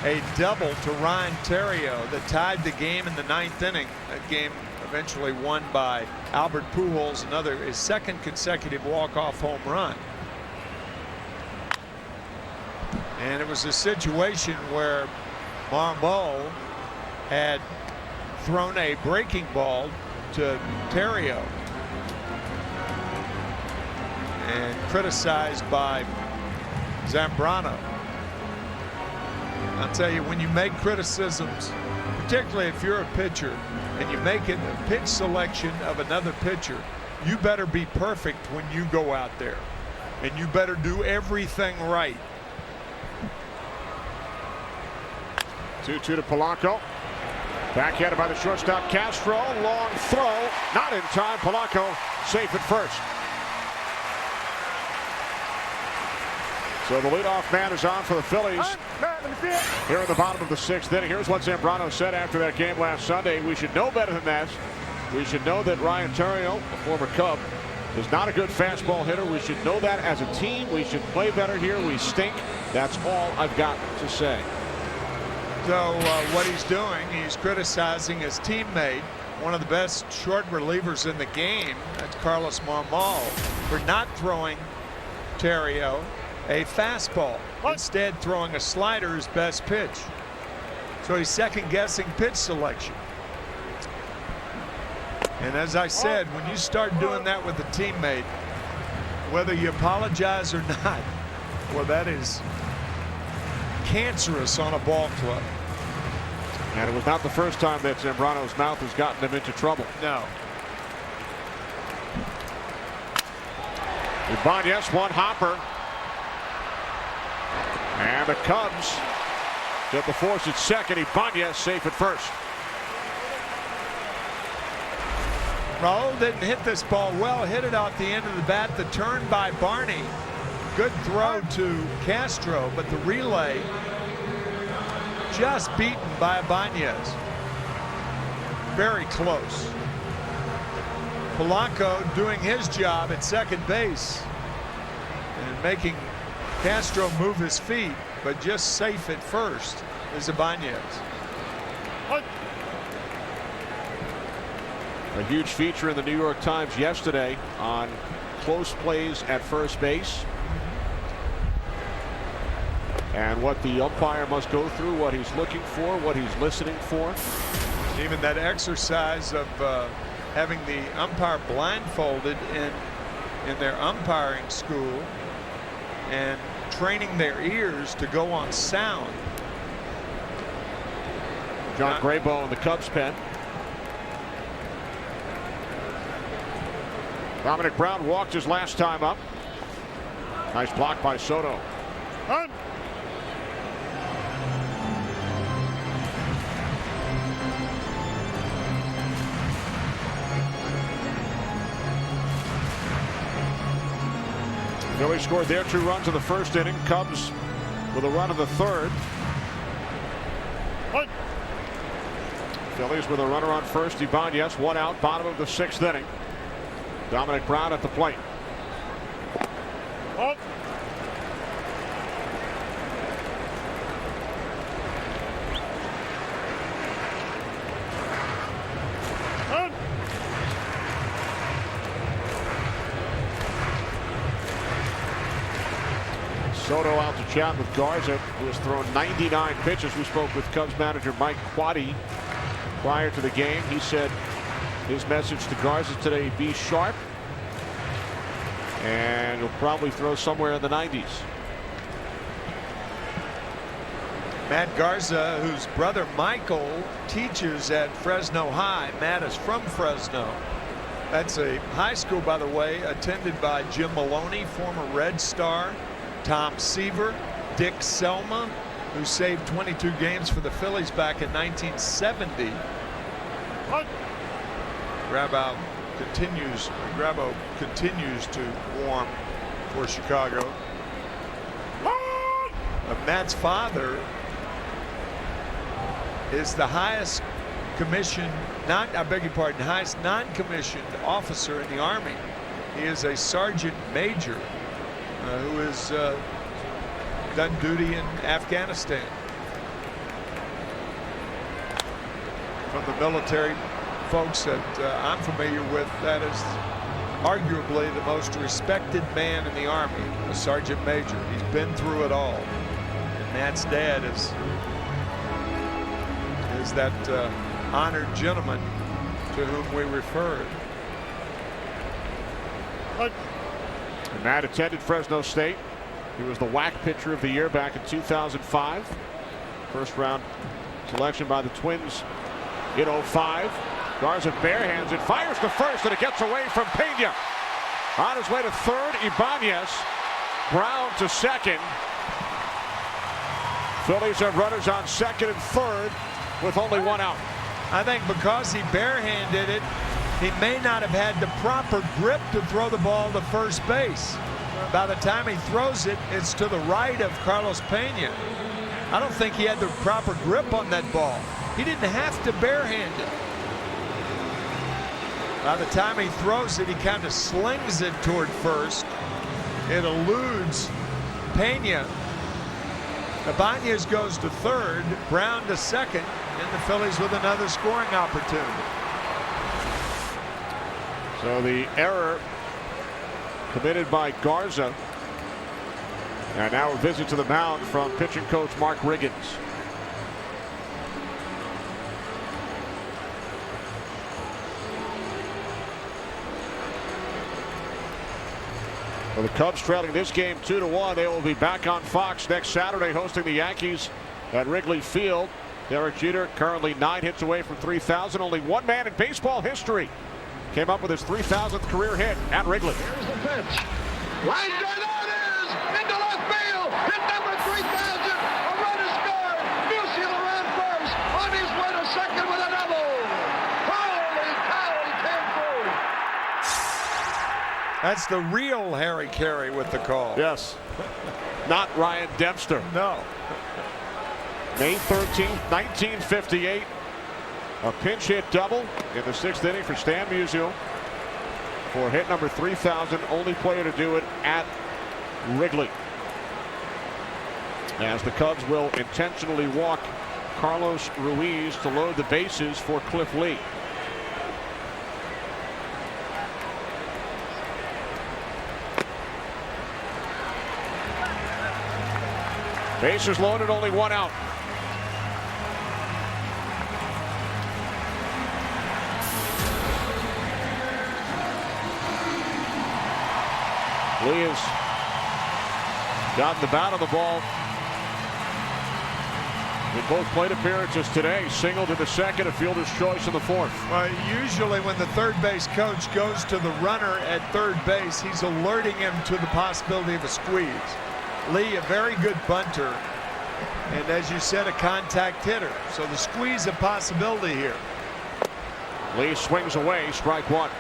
a double to Ryan Theriot that tied the game in the 9th inning. That game eventually won by Albert Pujols, his second consecutive walk-off home run. And it was a situation where Marmol had thrown a breaking ball to Theriot and criticized by Zambrano. I'll tell you, when you make criticisms, particularly if you're a pitcher and you make it a pitch selection of another pitcher, you better be perfect when you go out there, and you better do everything right. 2-2 to Polanco. Backhanded by the shortstop Castro. Long throw. Not in time. Polanco safe at first. So the leadoff man is on for the Phillies here in the bottom of the 6th inning. Here's what Zambrano said after that game last Sunday. We should know better than that. We should know that Ryan Theriot, a former Cub, is not a good fastball hitter. We should know that as a team. We should play better here. We stink. That's all I've got to say. So what he's doing, he's criticizing his teammate, one of the best short relievers in the game, that's Carlos Marmol, for not throwing Theriot a fastball, instead throwing a slider, his best pitch. So he's second-guessing pitch selection. And as I said, when you start doing that with a teammate, whether you apologize or not, well, that is cancerous on a ball club. And it was not the first time that Zambrano's mouth has gotten him into trouble. No. Ibanez, one hopper. And the Cubs get the force at second. Ibanez safe at first. Raul didn't hit this ball well. Hit it off the end of the bat. The turn by Barney. Good throw to Castro, but the relay just beaten by Ibanez. Very close. Polanco doing his job at second base. and making Castro move his feet, but just safe at first is Ibanez. A huge feature in the New York Times yesterday on close plays at first base. And what the umpire must go through, what he's looking for, what he's listening for. Even that exercise of having the umpire blindfolded in their umpiring school and training their ears to go on sound. John Graybo in the Cubs pen. Dominic Brown walked his last time up. Nice block by Soto. Phillies scored their 2 runs in the first inning. Cubs with a run in the third. Phillies with a runner on first. Ibanez, 1 out, bottom of the 6th inning. Dominic Brown at the plate. Soto out to chat with Garza, who has thrown 99 pitches. We spoke with Cubs manager Mike Quade prior to the game. He said his message to Garza today: be sharp, and he'll probably throw somewhere in the 90s. Matt Garza, whose brother Michael teaches at Fresno High. Matt is from Fresno. That's a high school, by the way, attended by Jim Maloney, former Red Star, Tom Seaver, Dick Selma, who saved 22 games for the Phillies back in 1970. Grabo continues to warm for Chicago. Matt's father is the highest commissioned, highest non-commissioned officer in the Army. He is a sergeant major who has done duty in Afghanistan. From the military folks that I'm familiar with, that is arguably the most respected man in the Army, a sergeant major. He's been through it all. And Matt's dad is that honored gentleman to whom we referred. And Matt attended Fresno State. He was the WAC pitcher of the year back in 2005. First round selection by the Twins in 05. Garza barehands it, fires to first, and it gets away from Pena. On his way to third, Ibanez. Brown to second. Phillies have runners on second and third with only 1 out. I think because he barehanded it, he may not have had the proper grip to throw the ball to first base. By the time he throws it, it's to the right of Carlos Pena. I don't think he had the proper grip on that ball. He didn't have to barehand it. By the time he throws it, he kind of slings it toward first. It eludes Pena. Ibanez goes to third, Brown to second, and the Phillies with another scoring opportunity. So the error committed by Garza. And now a visit to the mound from pitching coach Mark Riggins. Well, the Cubs trailing this game 2-1. They will be back on Fox next Saturday hosting the Yankees at Wrigley Field. Derek Jeter currently 9 hits away from 3,000. Only one man in baseball history came up with his 3,000th career hit at Wrigley. Here's the pitch. Line drive, there it is! Into left field! Hit number 3,000! A run is scored! Musial around first! On his way to second with a double! Holy cow, he came through! That's the real Harry Carey with the call. Yes. Not Ryan Dempster. No. May 13th, 1958. A pinch hit double in the 6th inning for Stan Musial for hit number 3,000. Only player to do it at Wrigley. As the Cubs will intentionally walk Carlos Ruiz to load the bases for Cliff Lee. Bases loaded, only one out. Lee has gotten the bat on the ball in both plate appearances today. Single to the second, a fielder's choice in the fourth. Usually when the third base coach goes to the runner at third base, he's alerting him to the possibility of a squeeze. Lee, a very good bunter, and as you said, a contact hitter. So the squeeze a possibility here. Lee swings away, strike one.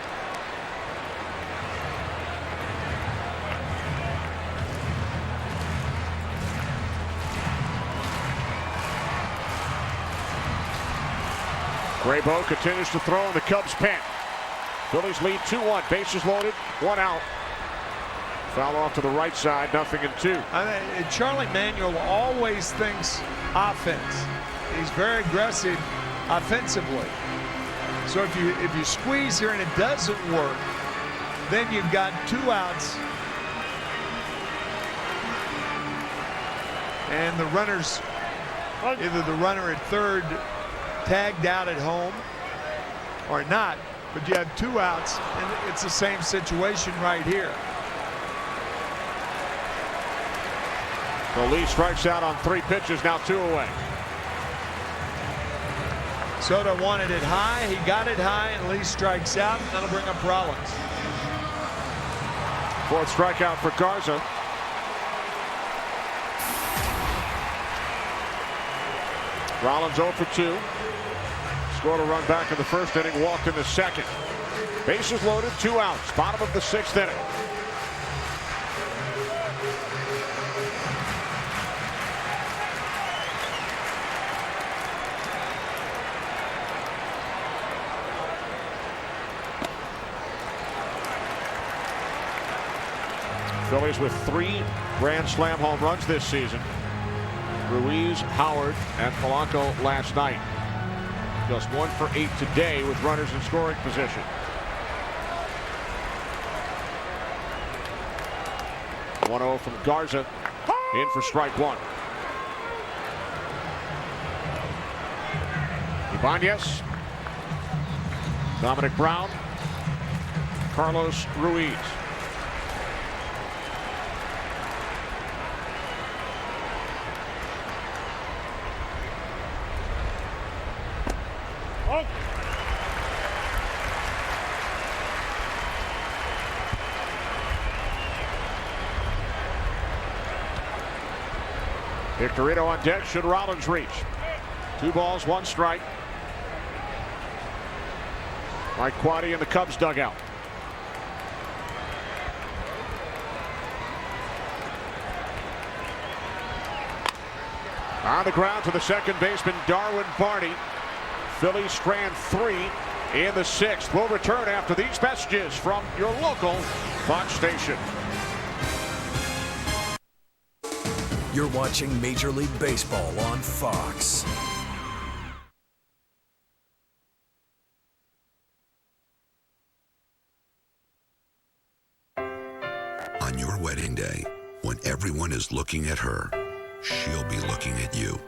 Graybo continues to throw in the Cubs' pen. Phillies lead 2-1. Bases loaded, one out. Foul off to the right side, 0-2. Charlie Manuel always thinks offense. He's very aggressive offensively. So if you squeeze here and it doesn't work, then you've got 2 outs. And the runners, either the runner at third tagged out at home or not, but you have 2 outs, and it's the same situation right here. So Lee strikes out on 3 pitches, now 2 away. Soto wanted it high, he got it high, and Lee strikes out, and that'll bring up Rollins. 4th strikeout for Garza. Rollins 0 for 2. Scored a run back in the first inning, walked in the second. Bases loaded, 2 outs, bottom of the 6th inning. Phillies with 3 Grand Slam home runs this season. Ruiz, Howard, and Polanco last night. Just 1 for 8 today with runners in scoring position. .1-0 from Garza, in for strike 1. Ibanez, Dominic Brown, Carlos Ruiz. Victorino on deck should Rollins reach. 2 balls, 1 strike. Mike Quaddy in the Cubs dugout. On the ground to the second baseman, Darwin Barney. Phillies strand 3 in the 6th. We'll return after these messages from your local Fox station. You're watching Major League Baseball on Fox. On your wedding day, when everyone is looking at her, she'll be looking at you.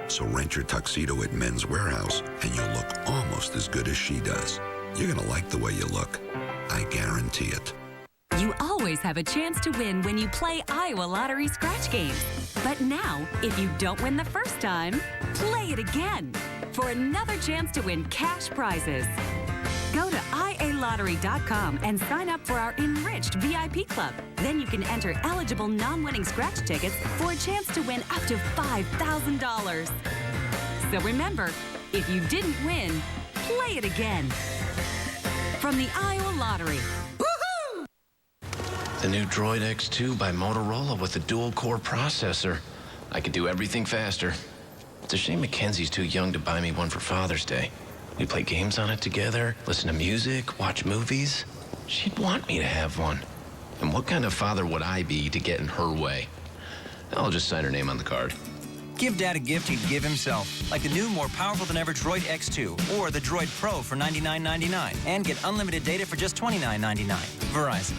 So rent your tuxedo at Men's Warehouse and you'll look almost as good as she does. You're gonna like the way you look. I guarantee it. You always have a chance to win when you play Iowa Lottery scratch games. But now, if you don't win the first time, play it again for another chance to win cash prizes. Go to ialottery.com and sign up for our enriched VIP club. Then you can enter eligible non-winning scratch tickets for a chance to win up to $5,000. So remember, if you didn't win, play it again. From the Iowa Lottery. The new Droid X2 by Motorola with a dual-core processor. I could do everything faster. It's a shame Mackenzie's too young to buy me one for Father's Day. We play games on it together, listen to music, watch movies. She'd want me to have one. And what kind of father would I be to get in her way? I'll just sign her name on the card. Give Dad a gift he'd give himself, like the new, more powerful than ever Droid X2 or the Droid Pro for $99.99, and get unlimited data for just $29.99. Verizon.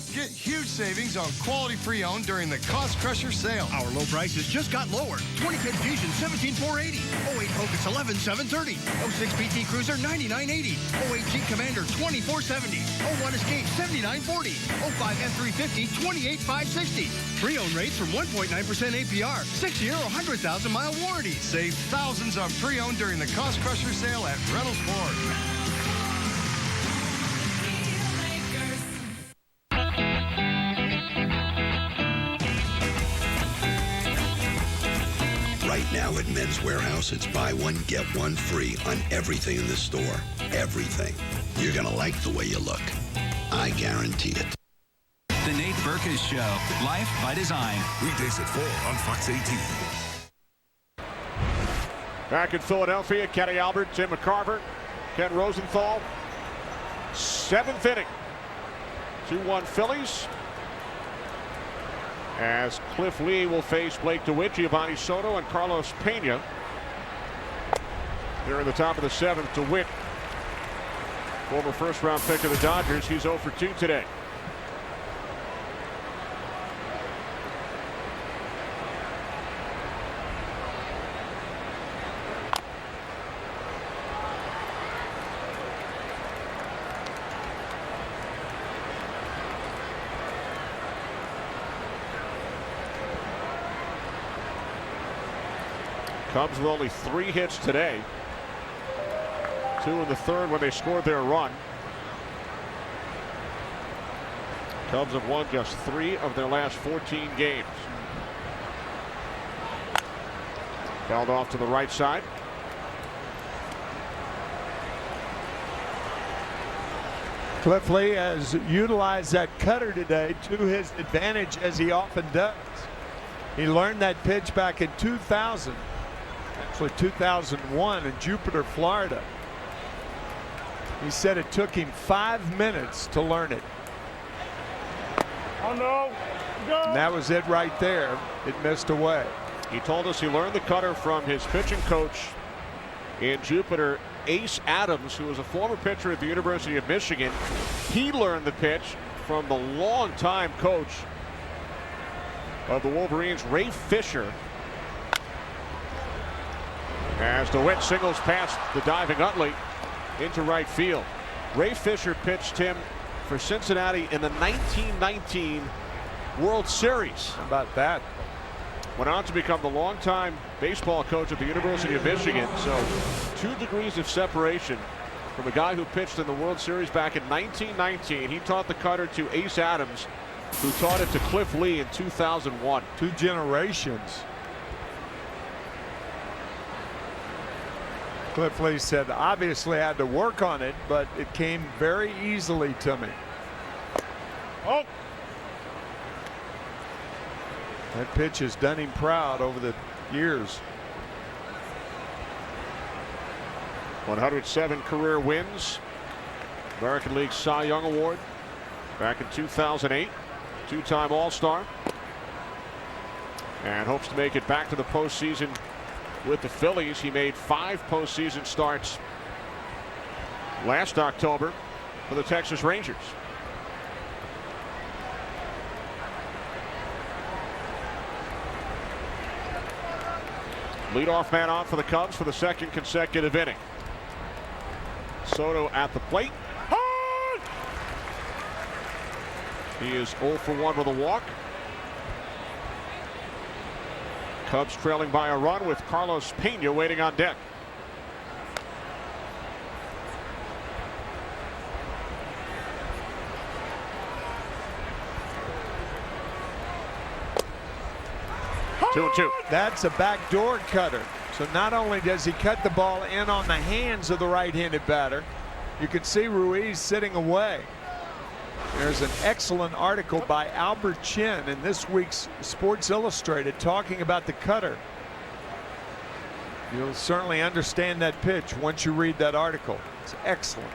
Get huge savings on quality pre-owned during the Cost Crusher sale. Our low prices just got lower. 2010 Fusion, $17,480. 08 Focus, $11,730. 06 PT Cruiser, $99.80. 08 Jeep Commander, $24.70. 01 Escape, $79.40. 05 F350, $28,560. Pre-owned rates from 1.9% APR. 6-year or 100,000-mile warranty. Save thousands on pre-owned during the Cost Crusher sale at Reynolds Ford. Right now at Men's Warehouse, it's buy one, get one free on everything in the store. Everything. You're going to like the way you look. I guarantee it. The Nate Berkus Show. Life by Design. Weekdays at 4 on Fox 18. Back in Philadelphia, Kenny Albert, Tim McCarver, Ken Rosenthal. 7th inning. 2-1 Phillies. As Cliff Lee will face Blake DeWitt, Giovanni Soto, and Carlos Pena. Here in the top of the 7th, DeWitt, former first-round pick of the Dodgers. He's 0 for 2 today. Cubs with only 3 hits today. 2 in the 3rd when they scored their run. Cubs have won just 3 of their last 14 games. Fouled off to the right side. Cliff Lee has utilized that cutter today to his advantage, as he often does. He learned that pitch back in 2000. Actually 2001 in Jupiter, Florida. He said it took him 5 minutes to learn it. Oh no! Go! And that was it right there. It missed away. He told us he learned the cutter from his pitching coach in Jupiter, Ace Adams, who was a former pitcher at the University of Michigan. He learned the pitch from the longtime coach of the Wolverines, Ray Fisher. As DeWitt singles past the diving Utley into right field. Ray Fisher pitched him for Cincinnati in the 1919 World Series. How about that? Went on to become the longtime baseball coach at the University of Michigan. So 2 degrees of separation from a guy who pitched in the World Series back in 1919. He taught the cutter to Ace Adams, who taught it to Cliff Lee in 2001. 2 generations. Cliff Lee said, obviously I had to work on it, but it came very easily to me. Oh! That pitch has done him proud over the years. 107 career wins. American League Cy Young Award back in 2008. 2-time All-Star. And hopes to make it back to the postseason with the Phillies. He made 5 postseason starts last October for the Texas Rangers. Leadoff man on for the Cubs for the 2nd consecutive inning. Soto at the plate. He is 0 for 1 with a walk. Cubs trailing by a run with Carlos Pena waiting on deck. Two and two. That's a backdoor cutter. So not only does he cut the ball in on the hands of the right-handed batter, you can see Ruiz sitting away. There's an excellent article by Albert Chin in this week's Sports Illustrated talking about the cutter. You'll certainly understand that pitch once you read that article. It's excellent.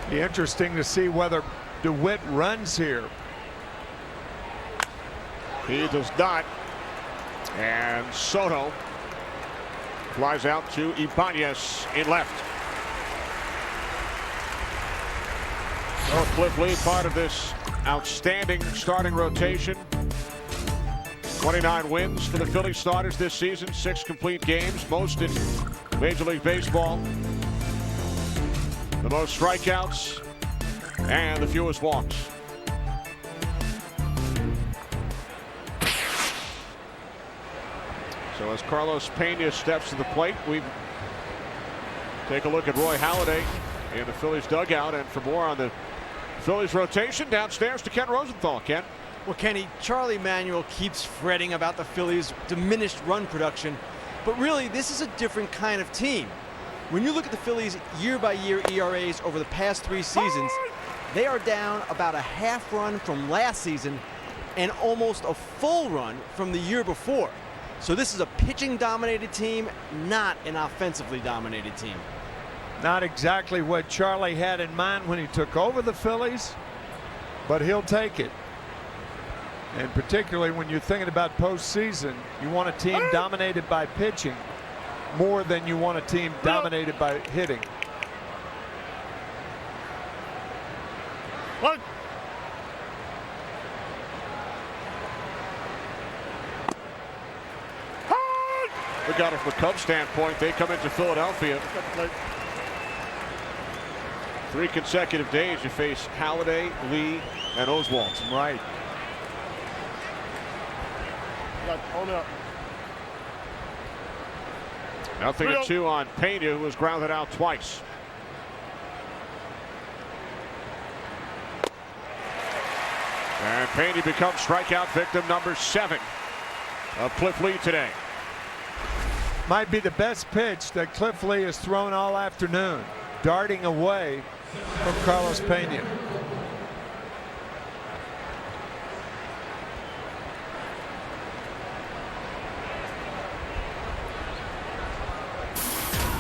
Be interesting to see whether DeWitt runs here. He does not. And Soto flies out to Ibanez in left. So Cliff Lee, part of this outstanding starting rotation. 29 wins for the Phillies starters this season, 6 complete games, most in Major League Baseball. The most strikeouts and the fewest walks. So as Carlos Pena steps to the plate, we take a look at Roy Halladay in the Phillies dugout. And for more on the Phillies rotation, downstairs to Ken Rosenthal. Ken. Well, Kenny, Charlie Manuel keeps fretting about the Phillies' diminished run production, but really this is a different kind of team. When you look at the Phillies' year-by-year ERAs over the past 3 seasons, they are down about a half run from last season and almost a full run from the year before. So this is a pitching-dominated team, not an offensively dominated team. Not exactly what Charlie had in mind when he took over the Phillies, but he'll take it. And particularly when you're thinking about postseason, you want a team dominated by pitching more than you want a team dominated by hitting. Look at it from a Cubs standpoint. They come into Philadelphia. 3 consecutive days you face Halladay, Lee, and Oswalt. Right. Hold up. 0-2 on Pena, who was grounded out twice. And Pena becomes strikeout victim number 7 of Cliff Lee today. Might be the best pitch that Cliff Lee has thrown all afternoon, darting away from Carlos Pena.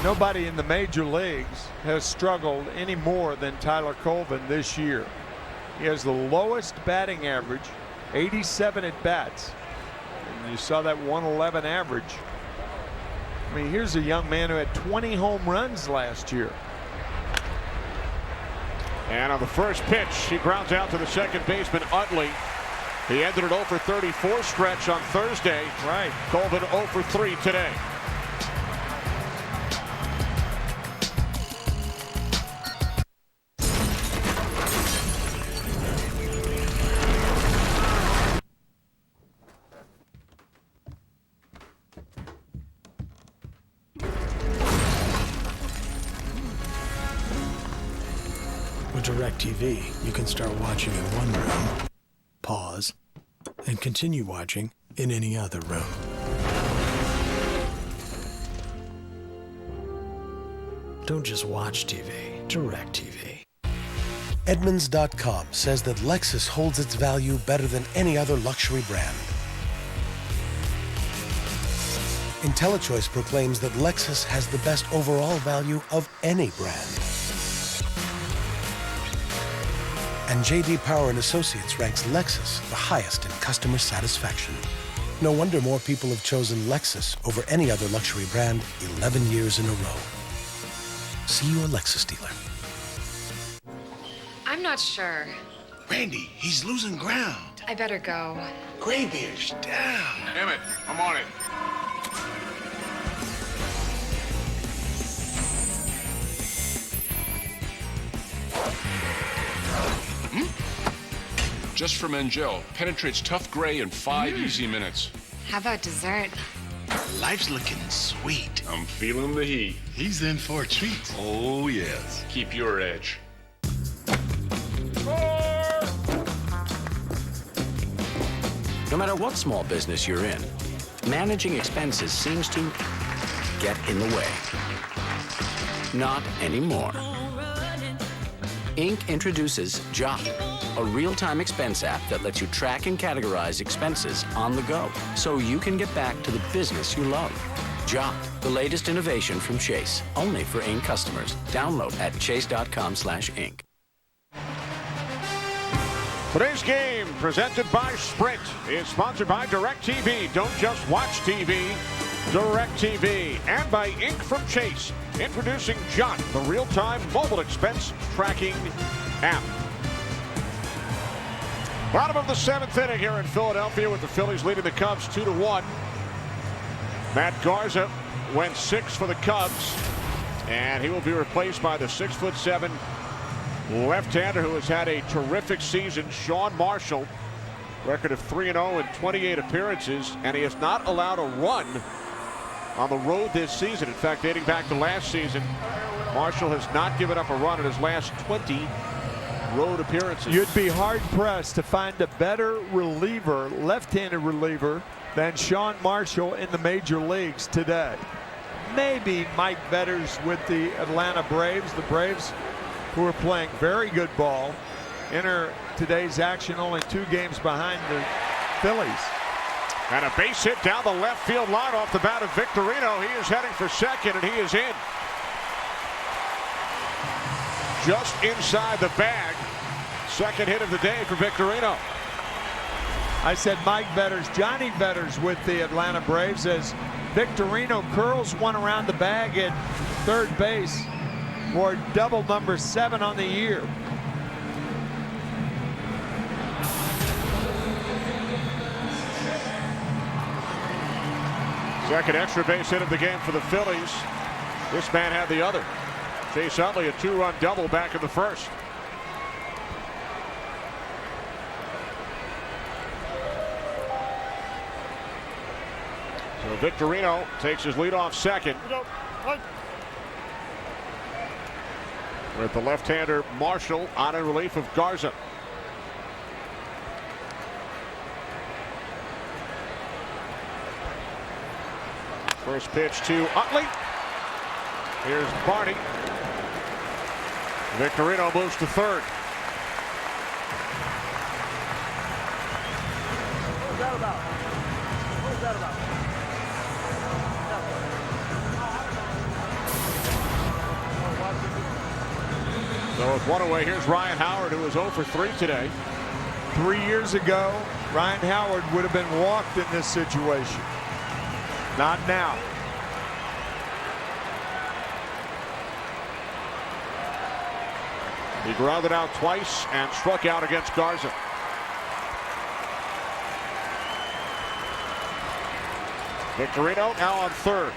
Nobody in the major leagues has struggled any more than Tyler Colvin this year. He has the lowest batting average, 87 at bats. And you saw that 111 average. I mean, here's a young man who had 20 home runs last year. And on the first pitch, he grounds out to the second baseman, Utley. He ended an 0-for-34 stretch on Thursday. Right. Colvin 0-for-3 today. With DirecTV, you can start watching in one room, pause, and continue watching in any other room. Don't just watch TV, DirecTV. Edmunds.com says that Lexus holds its value better than any other luxury brand. IntelliChoice proclaims that Lexus has the best overall value of any brand. And J.D. Power & Associates ranks Lexus the highest in customer satisfaction. No wonder more people have chosen Lexus over any other luxury brand 11 years in a row. See your Lexus dealer. I'm not sure. Randy, he's losing ground. I better go. Graybeard's down. Emmett, I'm on it. Just for Mengel, penetrates tough gray in 5 easy minutes. How about dessert? Life's looking sweet. I'm feeling the heat. He's in for a treat. Oh, yes. Keep your edge. No matter what small business you're in, managing expenses seems to get in the way. Not anymore. Inc. introduces Jot, a real-time expense app that lets you track and categorize expenses on the go, so you can get back to the business you love. Jot, the latest innovation from Chase, only for Ink customers. Download at chase.com/ink. Today's game, presented by Sprint, is sponsored by DirecTV. Don't just watch TV, DirecTV. And by Ink from Chase, introducing Jot, the real-time mobile expense tracking app. Bottom of the 7th inning here in Philadelphia with the Phillies leading the Cubs 2-1. Matt Garza went 6 for the Cubs, and he will be replaced by the 6'7" left-hander who has had a terrific season, Sean Marshall. Record of 3-0 in 28 appearances, and he has not allowed a run on the road this season. In fact, dating back to last season, Marshall has not given up a run in his last 20 road appearances. You'd be hard-pressed to find a better reliever, left-handed reliever, than Sean Marshall in the major leagues today. Maybe Mike Vetters with the Atlanta Braves. The Braves, who are playing very good ball, enter today's action only 2 games behind the Phillies. And a base hit down the left field line off the bat of Victorino. He is heading for second, and he is in. Just inside the bag. Second hit of the day for Victorino. I said Mike Vetters, Johnny Vetters with the Atlanta Braves, as Victorino curls one around the bag at third base for double number 7 on the year. Second extra base hit of the game for the Phillies. This man had the other. Chase Utley, a 2-run double back in the first. So Victorino takes his lead off second. With the left-hander Marshall on in relief of Garza. First pitch to Utley. Here's Barney. Victorino moves to third. What was that about? What was that about? So with one away, here's Ryan Howard, who was 0 for 3 today. 3 years ago, Ryan Howard would have been walked in this situation. Not now. He grounded out twice and struck out against Garza. Victorino now on third.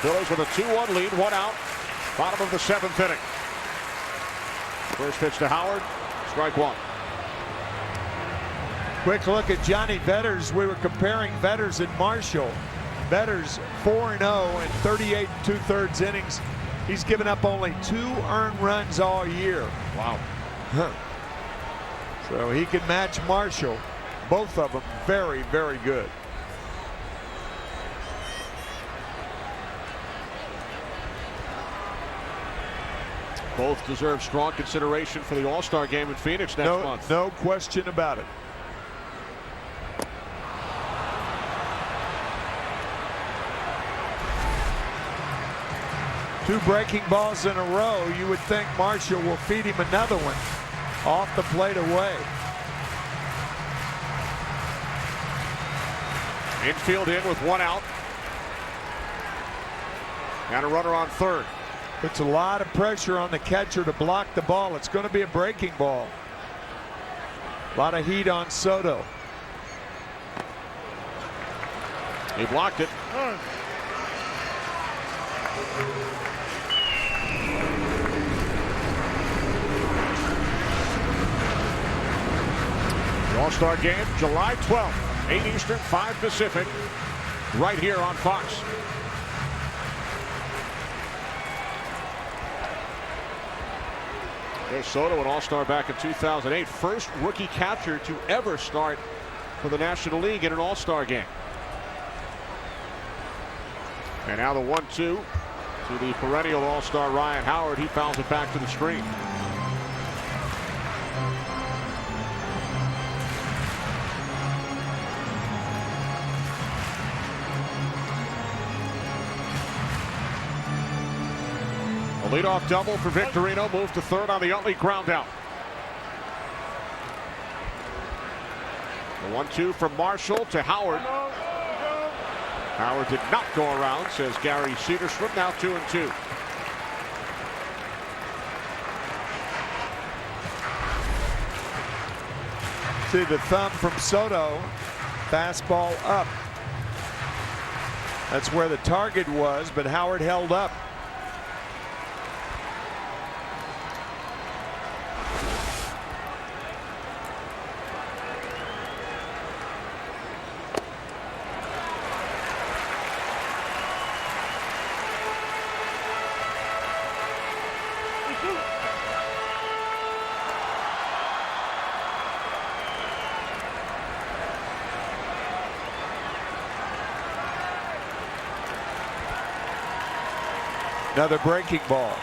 Phillies with a 2-1 lead, 1 out. Bottom of the 7th inning. First pitch to Howard, strike 1. Quick look at Johnny Vetters. We were comparing Vetters and Marshall. Vetters 4-0 in 38 2/3 innings. He's given up only 2 earned runs all year. Wow. So he can match Marshall. Both of them very, very good. Both deserve strong consideration for the All-Star game in Phoenix next month. No question about it. Two breaking balls in a row. You would think Marshall will feed him another one off the plate away. Infield in with 1 out. And a runner on third. Puts a lot of pressure on the catcher to block the ball. It's going to be a breaking ball. A lot of heat on Soto. He blocked it. The All-Star game, July 12th, 8 Eastern, 5 Pacific, right here on Fox. There's Soto, an All-Star back in 2008. First rookie catcher to ever start for the National League in an All-Star game. And now the 1-2 to the perennial All-Star Ryan Howard. He fouls it back to the screen. The leadoff double for Victorino. Moved to third on the Utley ground out. The 1-2 from Marshall to Howard. Howard did not go around, says Gary Cedarstrom. Now 2-2. See the thumb from Soto. Fastball up. That's where the target was, but Howard held up. Another breaking ball.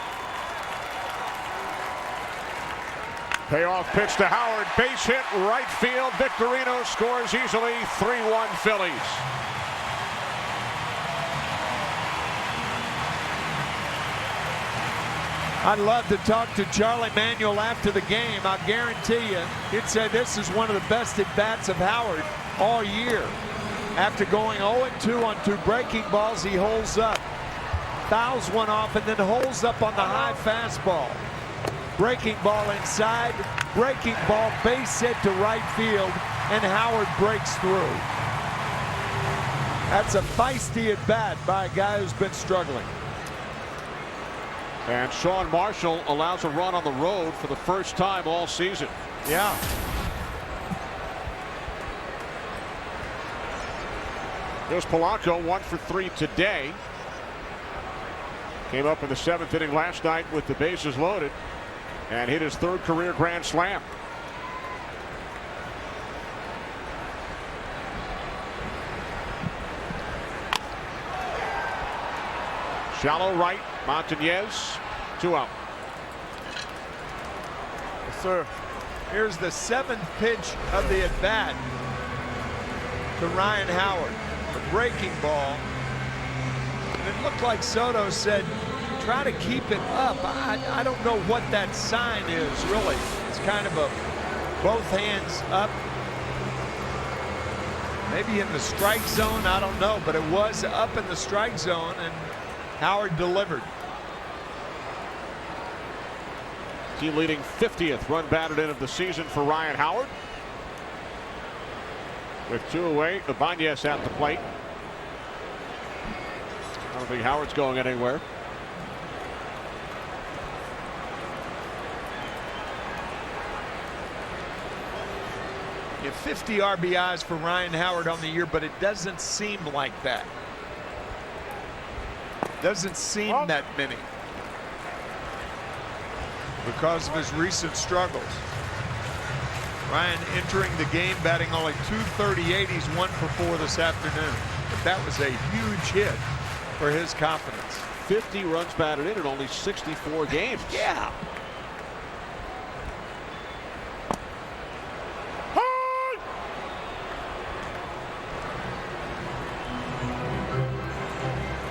Payoff pitch to Howard. Base hit right field. Victorino scores easily. 3-1 Phillies. I'd love to talk to Charlie Manuel after the game. I guarantee you, he'd say this is one of the best at-bats of Howard all year. After going 0-2 on 2 breaking balls, he holds up. Fouls one off and then holds up on the high fastball. Breaking ball inside, breaking ball base hit to right field, and Howard breaks through. That's a feisty at bat by a guy who's been struggling. And Sean Marshall allows a run on the road for the first time all season. Yeah. Here's Polanco, 1 for 3 today. Came up in the 7th inning last night with the bases loaded and hit his 3rd career grand slam. Shallow right, Montañez, 2 out. Yes, sir. Here's the 7th pitch of the at-bat to Ryan Howard. The breaking ball. And it looked like Soto said, try to keep it up. I don't know what that sign is, really. It's kind of a both hands up. Maybe in the strike zone, I don't know, but it was up in the strike zone, and Howard delivered. Team leading 50th run batted in of the season for Ryan Howard. With 2 away, Ibanez at the plate. I don't think Howard's going anywhere. You have 50 RBIs for Ryan Howard on the year, but it doesn't seem like that. Doesn't seem that many because of his recent struggles. Ryan entering the game batting only .238. He's 1 for 4 this afternoon. But that was a huge hit for his confidence. 50 runs batted in only 64 games. Yeah.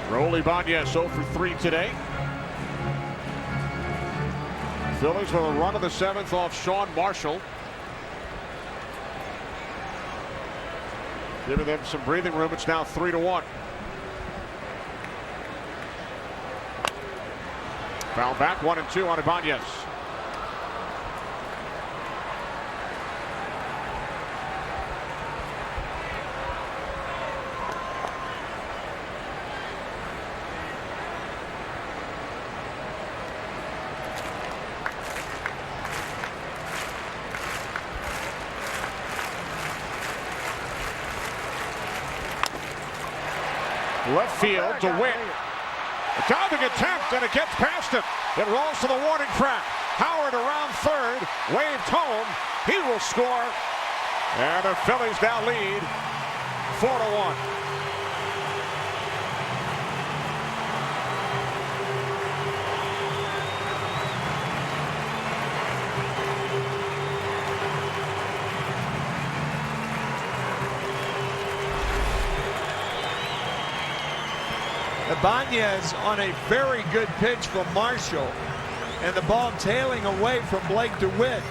Raul Ibanez 0 for 3 today. Phillies with a run of the 7th off Sean Marshall. Giving them some breathing room. It's now 3-1. Foul back, 1-2 on Ibanez. Left field to Witt. A diving attempt, and it gets past him. It rolls to the warning track. Howard around third, waved home. He will score. And the Phillies now lead 4-1. The Ibanez on a very good pitch from Marshall, and the ball tailing away from Blake DeWitt.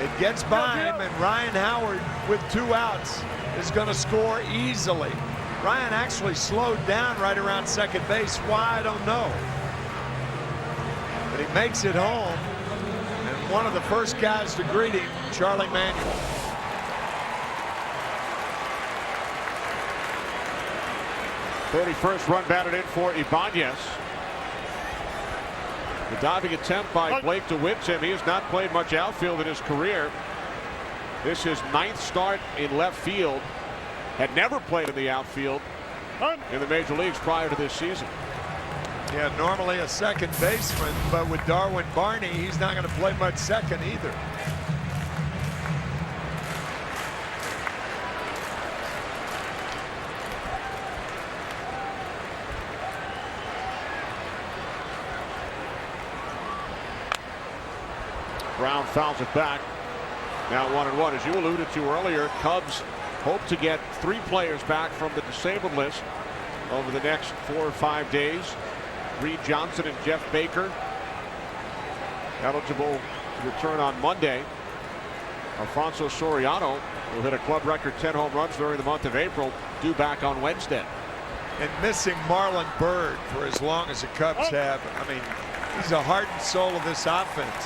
It gets by him, and Ryan Howard with 2 outs is going to score easily. Ryan actually slowed down right around second base. Why, I don't know. But he makes it home, and one of the first guys to greet him, Charlie Manuel. '31st run batted in for Ibanez. The diving attempt by Blake DeWitt. Tim, he has not played much outfield in his career. This is 9th start in left field. Had never played in the outfield in the major leagues prior to this season. Yeah, normally a second baseman, but with Darwin Barney, he's not going to play much second either. Brown fouls it back. Now 1-1. As you alluded to earlier, Cubs hope to get 3 players back from the disabled list over the next 4 or 5 days. Reed Johnson and Jeff Baker eligible to return on Monday. Alfonso Soriano will hit a club record 10 home runs during the month of April, due back on Wednesday. And missing Marlon Byrd for as long as the Cubs have. I mean, he's the heart and soul of this offense.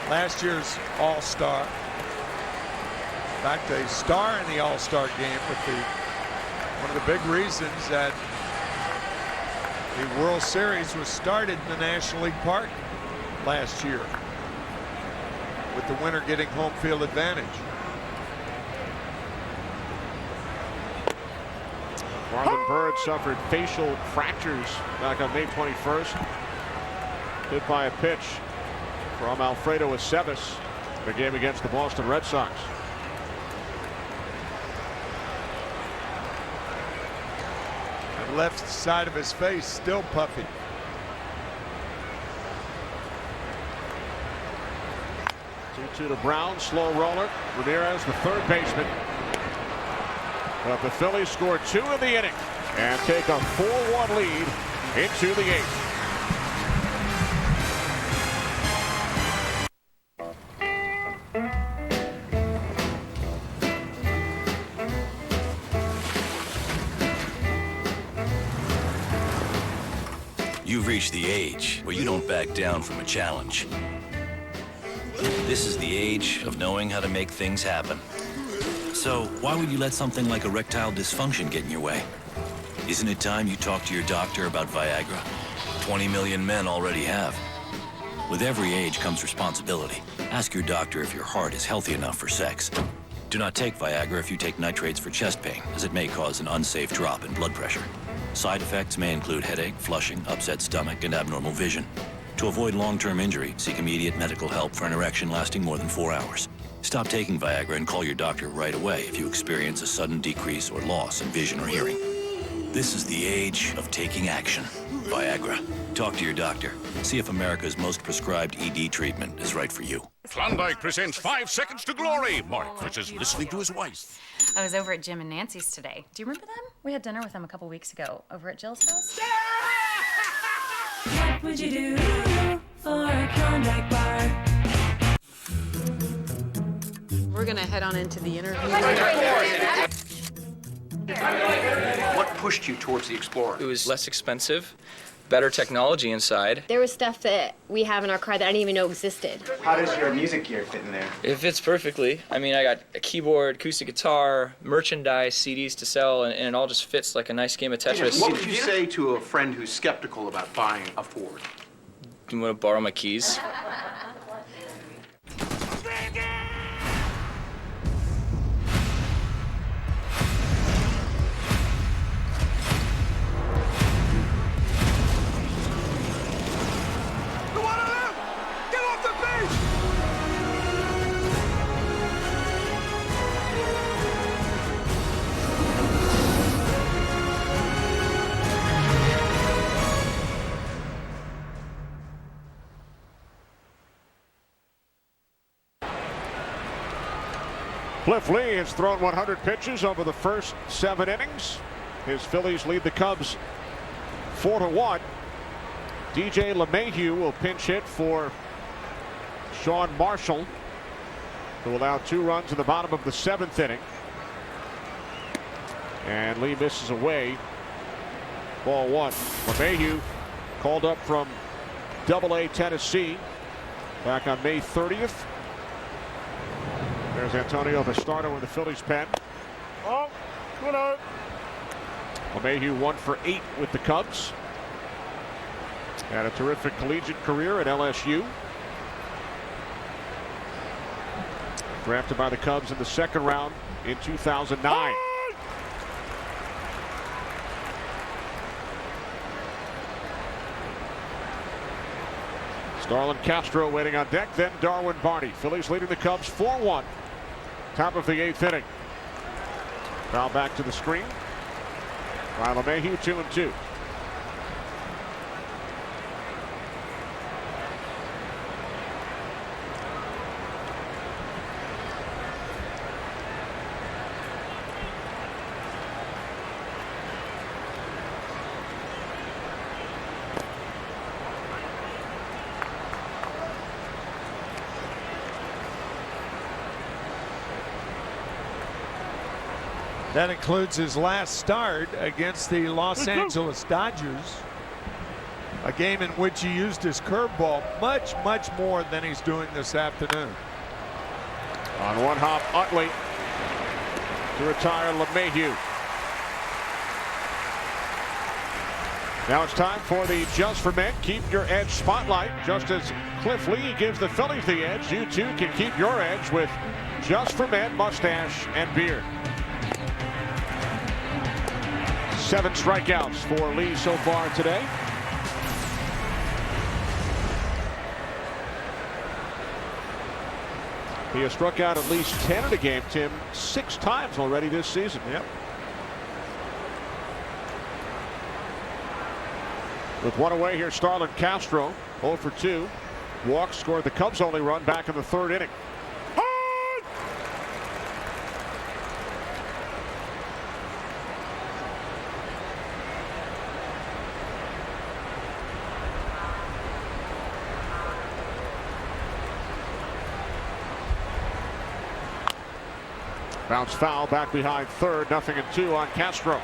Last year's All-Star. In fact, a star in the All-Star game with one of the big reasons that the World Series was started in the National League Park last year, with the winner getting home field advantage. Marlon Byrd suffered facial fractures back on May 21st. Hit by a pitch from Alfredo Aceves in the game against the Boston Red Sox. The left side of his face still puffy. To Brown, slow roller. Ramirez, the third baseman. But the Phillies score 2 in the inning and take a 4-1 lead into the 8th. You've reached the age where you don't back down from a challenge. This is the age of knowing how to make things happen. So why would you let something like erectile dysfunction get in your way? Isn't it time you talk to your doctor about Viagra? 20 million men already have. With every age comes responsibility. Ask your doctor if your heart is healthy enough for sex. Do not take Viagra if you take nitrates for chest pain, as it may cause an unsafe drop in blood pressure. Side effects may include headache, flushing, upset stomach, and abnormal vision. To avoid long-term injury, seek immediate medical help for an erection lasting more than 4 hours. Stop taking Viagra and call your doctor right away if you experience a sudden decrease or loss in vision or hearing. This is the age of taking action. Viagra. Talk to your doctor. See if America's most prescribed ED treatment is right for you. Klondike presents 5 Seconds to Glory. Mark is listening to his wife. I was over at Jim and Nancy's today. Do you remember them? We had dinner with them a couple weeks ago over at Jill's house. What would you do for a Klondike bar? We're gonna head on into the interview. What pushed you towards the Explorer? It was less expensive, better technology inside. There was stuff that we have in our car that I didn't even know existed. How does your music gear fit in there? It fits perfectly. I mean, I got a keyboard, acoustic guitar, merchandise, CDs to sell, and it all just fits like a nice game of Tetris. What would you say to a friend who's skeptical about buying a Ford? Do you want to borrow my keys? Cliff Lee has thrown 100 pitches over the first 7 innings. His Phillies lead the Cubs 4-1. DJ LeMahieu will pinch hit for Sean Marshall, who allowed 2 runs in the bottom of the 7th inning. And Lee misses away. Ball 1. LeMahieu called up from Double-A Tennessee back on May 30th. There's Antonio Bastardo in the Phillies pen. Oh, good out. LeMahieu 1 for 8 with the Cubs. Had a terrific collegiate career at LSU. Drafted by the Cubs in the 2nd round in 2009. Starlin Castro waiting on deck, then Darwin Barney. Phillies leading the Cubs 4-1. Top of the 8th inning. Foul back to the screen. By LeMahieu, 2-2. That includes his last start against the Los Angeles Dodgers. A game in which he used his curveball much more than he's doing this afternoon. On one hop, Utley to retire LeMahieu. Now it's time for the Just for Men Keep Your Edge Spotlight. Just as Cliff Lee gives the Phillies the edge, you too can keep your edge with Just for Men Mustache and Beard. 7 strikeouts for Lee so far today. He has struck out at least 10 in a game, Tim, 6 times already this season. Yep. With 1 away here, Starlin Castro, 0 for 2. Walk, scored the Cubs' only run back in the 3rd inning. Bounce foul back behind 3rd, 0-2 on Castro.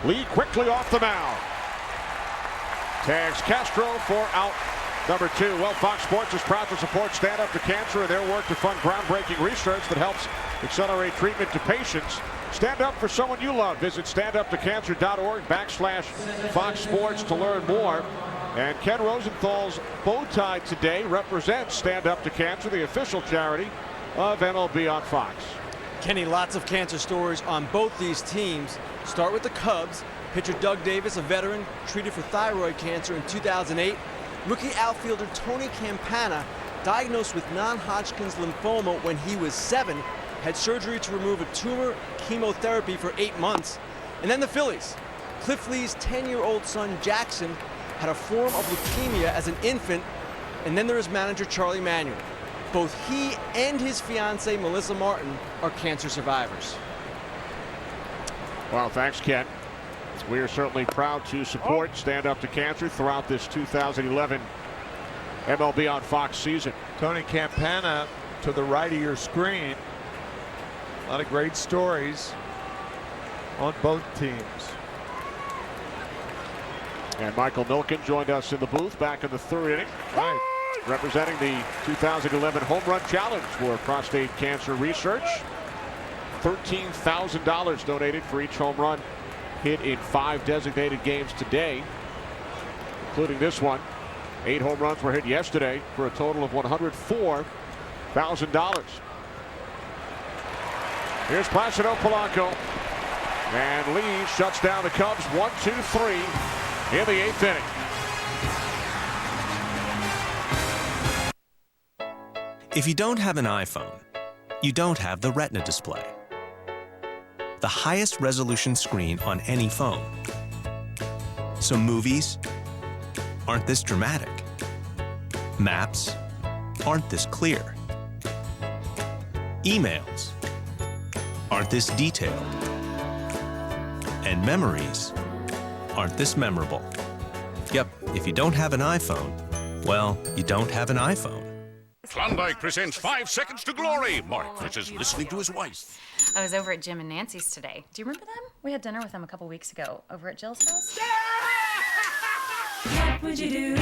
Lee quickly off the mound. Tags Castro for out number 2. Well, Fox Sports is proud to support Stand Up to Cancer and their work to fund groundbreaking research that helps accelerate treatment to patients. Stand up for someone you love. Visit standuptocancer.org/Fox Sports to learn more. And Ken Rosenthal's bow tie today represents Stand Up to Cancer, the official charity of MLB on Fox. Kenny, lots of cancer stories on both these teams. Start with the Cubs. Pitcher Doug Davis, a veteran, treated for thyroid cancer in 2008. Rookie outfielder Tony Campana, diagnosed with non-Hodgkin's lymphoma when he was 7, had surgery to remove a tumor, chemotherapy for 8 months. And then the Phillies. Cliff Lee's 10-year-old son Jackson had a form of leukemia as an infant. And then there is manager Charlie Manuel. Both he and his fiancee Melissa Martin are cancer survivors. Well, thanks, Ken. We are certainly proud to support Stand Up to Cancer throughout this 2011 MLB on Fox season. Tony Campana to the right of your screen. A lot of great stories on both teams. And Michael Milken joined us in the booth back in the 3rd inning. Right. Representing the 2011 Home Run Challenge for prostate cancer research. $13,000 donated for each home run hit in 5 designated games today, including this one. 8 home runs were hit yesterday for a total of $104,000. Here's Placido Polanco. And Lee shuts down the Cubs 1-2-3 in the 8th inning. If you don't have an iPhone, you don't have the Retina display. the highest resolution screen on any phone. So movies aren't this dramatic. Maps aren't this clear. Emails aren't this detailed. And memories aren't this memorable. Yep, if you don't have an iPhone, well, you don't have an iPhone. Klondike presents 5 Seconds to Glory. Mark is listening to his wife. I was over at Jim and Nancy's today. Do you remember them? We had dinner with them a couple weeks ago over at Jill's house. What would you do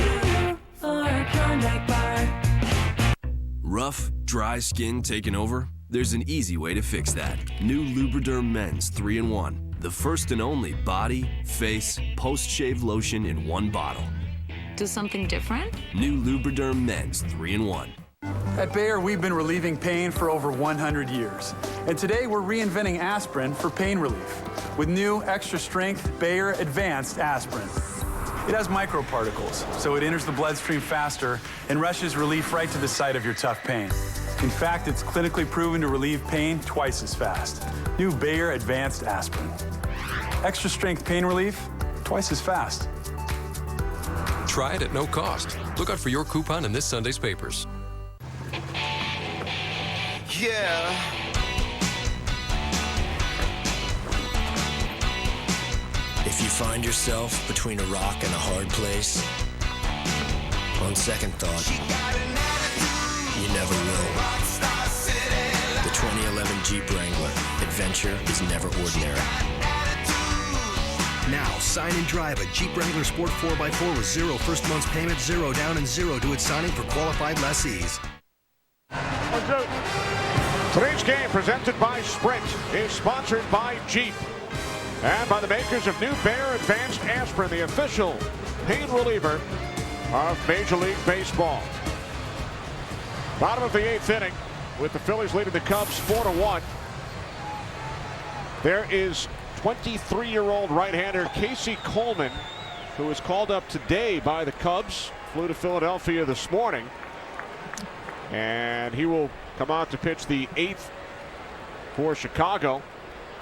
for a Klondike bar? Rough, dry skin taking over? There's an easy way to fix that. New Lubriderm Men's 3-in-1. The first and only body, face, post-shave lotion in one bottle. Do something different? New Lubriderm Men's 3-in-1. At Bayer, we've been relieving pain for over 100 years. And today, we're reinventing aspirin for pain relief with new extra-strength Bayer Advanced Aspirin. It has microparticles, so it enters the bloodstream faster and rushes relief right to the site of your tough pain. In fact, it's clinically proven to relieve pain twice as fast. New Bayer Advanced Aspirin. Extra-strength pain relief, twice as fast. Try it at no cost. Look out for your coupon in this Sunday's papers. Yeah. If you find yourself between a rock and a hard place, on second thought, you never will. The 2011 Jeep Wrangler. Adventure is never ordinary. Now, sign and drive a Jeep Wrangler Sport 4x4 with 0 first month's payment, 0 down, and 0 due at signing for qualified lessees. Today's game, presented by Sprint, is sponsored by Jeep and by the makers of new Bayer Advanced Aspirin, the official pain reliever of Major League Baseball. Bottom of the 8th inning, with the Phillies leading the Cubs 4-1. There is 23-year-old right-hander Casey Coleman, who was called up today by the Cubs, flew to Philadelphia this morning, and he will come out to pitch the 8th for Chicago.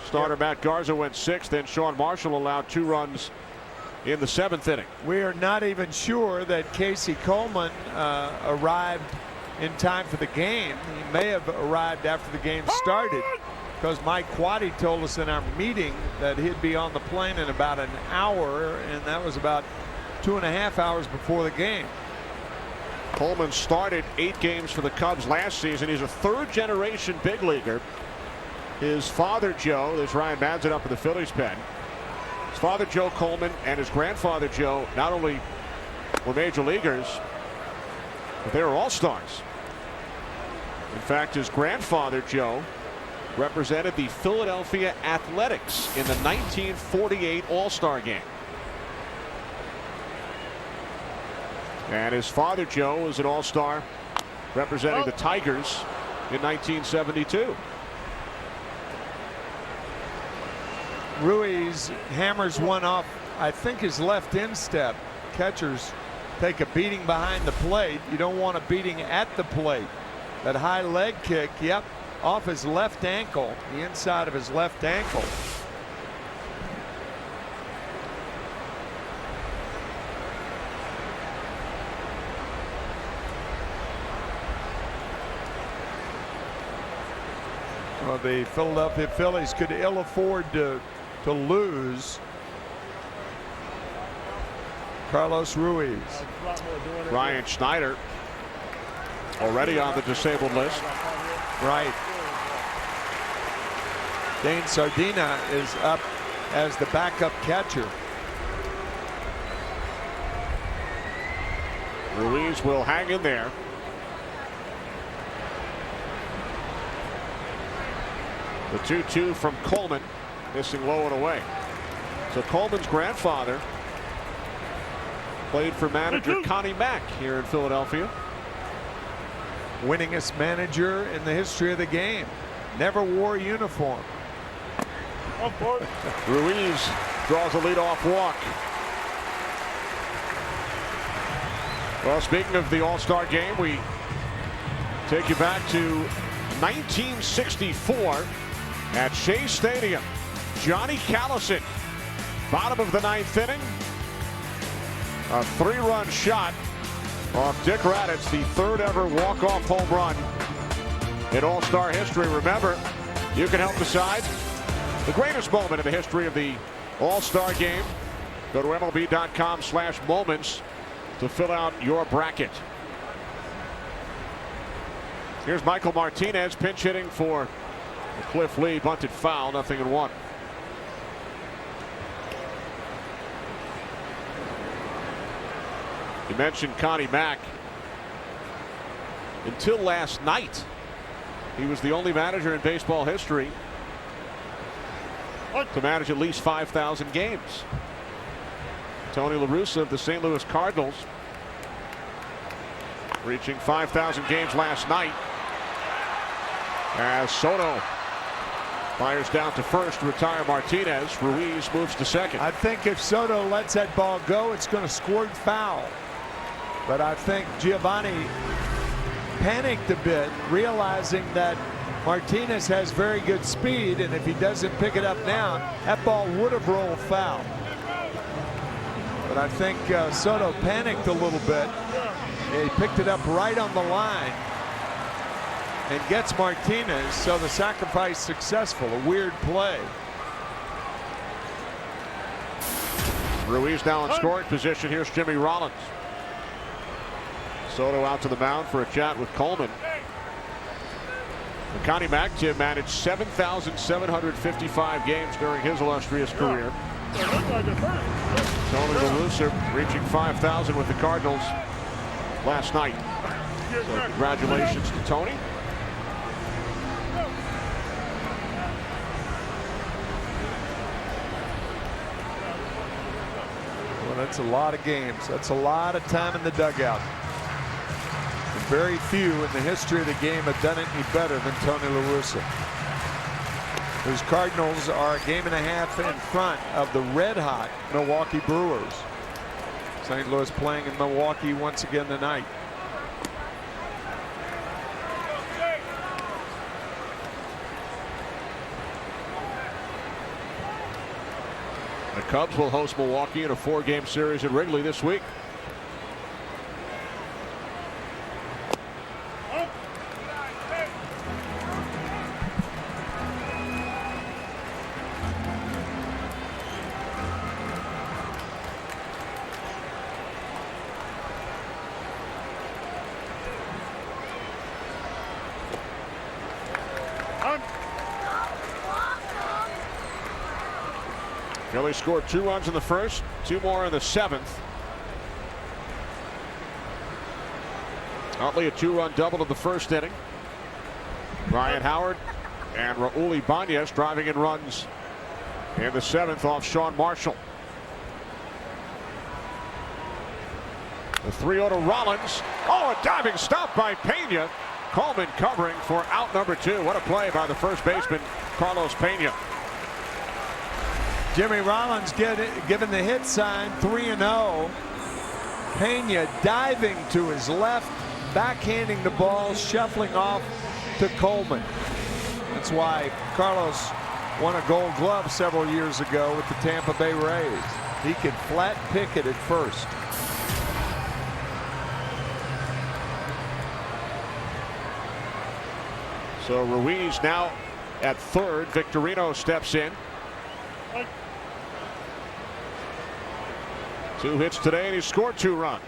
Starter Matt Garza went 6th, then Sean Marshall allowed 2 runs in the 7th inning. We are not even sure that Casey Coleman arrived in time for the game. He may have arrived after the game started, because Mike Quaddy told us in our meeting that he'd be on the plane in about an hour, and that was about 2.5 hours before the game. Coleman started 8 games for the Cubs last season. He's a 3rd-generation big leaguer. His father, Joe, there's Ryan Madsen up in the Phillies pen. His father, Joe Coleman, and his grandfather, Joe, not only were major leaguers, but they were all-stars. In fact, his grandfather, Joe, represented the Philadelphia Athletics in the 1948 All-Star Game. And his father, Joe, was an All-Star representing the Tigers in 1972. Ruiz hammers one off, I think, his left instep. Catchers take a beating behind the plate. You don't want a beating at the plate. That high leg kick, yep, off his left ankle, the inside of his left ankle. Well, the Philadelphia Phillies could ill afford to lose Carlos Ruiz. Ryan Schneider already on the disabled list. Right. Dane Sardina is up as the backup catcher. Ruiz will hang in there. The 2-2 from Coleman, missing low and away. So Coleman's grandfather played for manager Connie Mack here in Philadelphia. Winningest manager in the history of the game. Never wore a uniform. Ruiz draws a leadoff walk. Well, speaking of the All-Star game, we take you back to 1964 at Shea Stadium. Johnny Callison. Bottom of the 9th inning. A 3-run shot off Dick Raddatz, the 3rd ever walk-off home run in All-Star history. Remember, you can help decide the greatest moment in the history of the All-Star game. Go to MLB.com/moments to fill out your bracket. Here's Michael Martinez pinch hitting for Cliff Lee. Bunted foul, 0-1. You mentioned Connie Mack. Until last night, he was the only manager in baseball history to manage at least 5,000 games. Tony La Russa of the St. Louis Cardinals reaching 5,000 games last night. As Soto fires down to first to retire Martinez. Ruiz moves to second. I think if Soto lets that ball go, it's going to squirt foul. But I think Giovanni panicked a bit, realizing that Martinez has very good speed, and if he doesn't pick it up now, that ball would have rolled foul. But I think Soto panicked a little bit. He picked it up right on the line and gets Martinez, so the sacrifice successful. A weird play. Ruiz now in scoring position. Here's Jimmy Rollins. Soto out to the mound for a chat with Coleman. Connie Mack managed 7,755 games during his illustrious career. Tony La Russa reaching 5,000 with the Cardinals last night. So congratulations to Tony. Well, that's a lot of games. That's a lot of time in the dugout. Very few in the history of the game have done it any better than Tony La Russa. His Cardinals are a game and a half in front of the red-hot Milwaukee Brewers. St. Louis playing in Milwaukee once again tonight. The Cubs will host Milwaukee in a 4-game series at Wrigley this week. Phillies scored 2 runs in the first, 2 more in the 7th. Utley a 2-run double in the first inning. Ryan Howard and Raul Ibanez driving in runs in the 7th off Sean Marshall. The 3-0 to Rollins. Oh, a diving stop by Pena. Coleman covering for out number 2. What a play by the first baseman, Carlos Pena. Jimmy Rollins given the hit sign, 3-0. Pena diving to his left, backhanding the ball, shuffling off to Coleman. That's why Carlos won a Gold Glove several years ago with the Tampa Bay Rays. He could flat pick it at first. So Ruiz now at third. Victorino steps in. 2 hits today, and he scored 2 runs.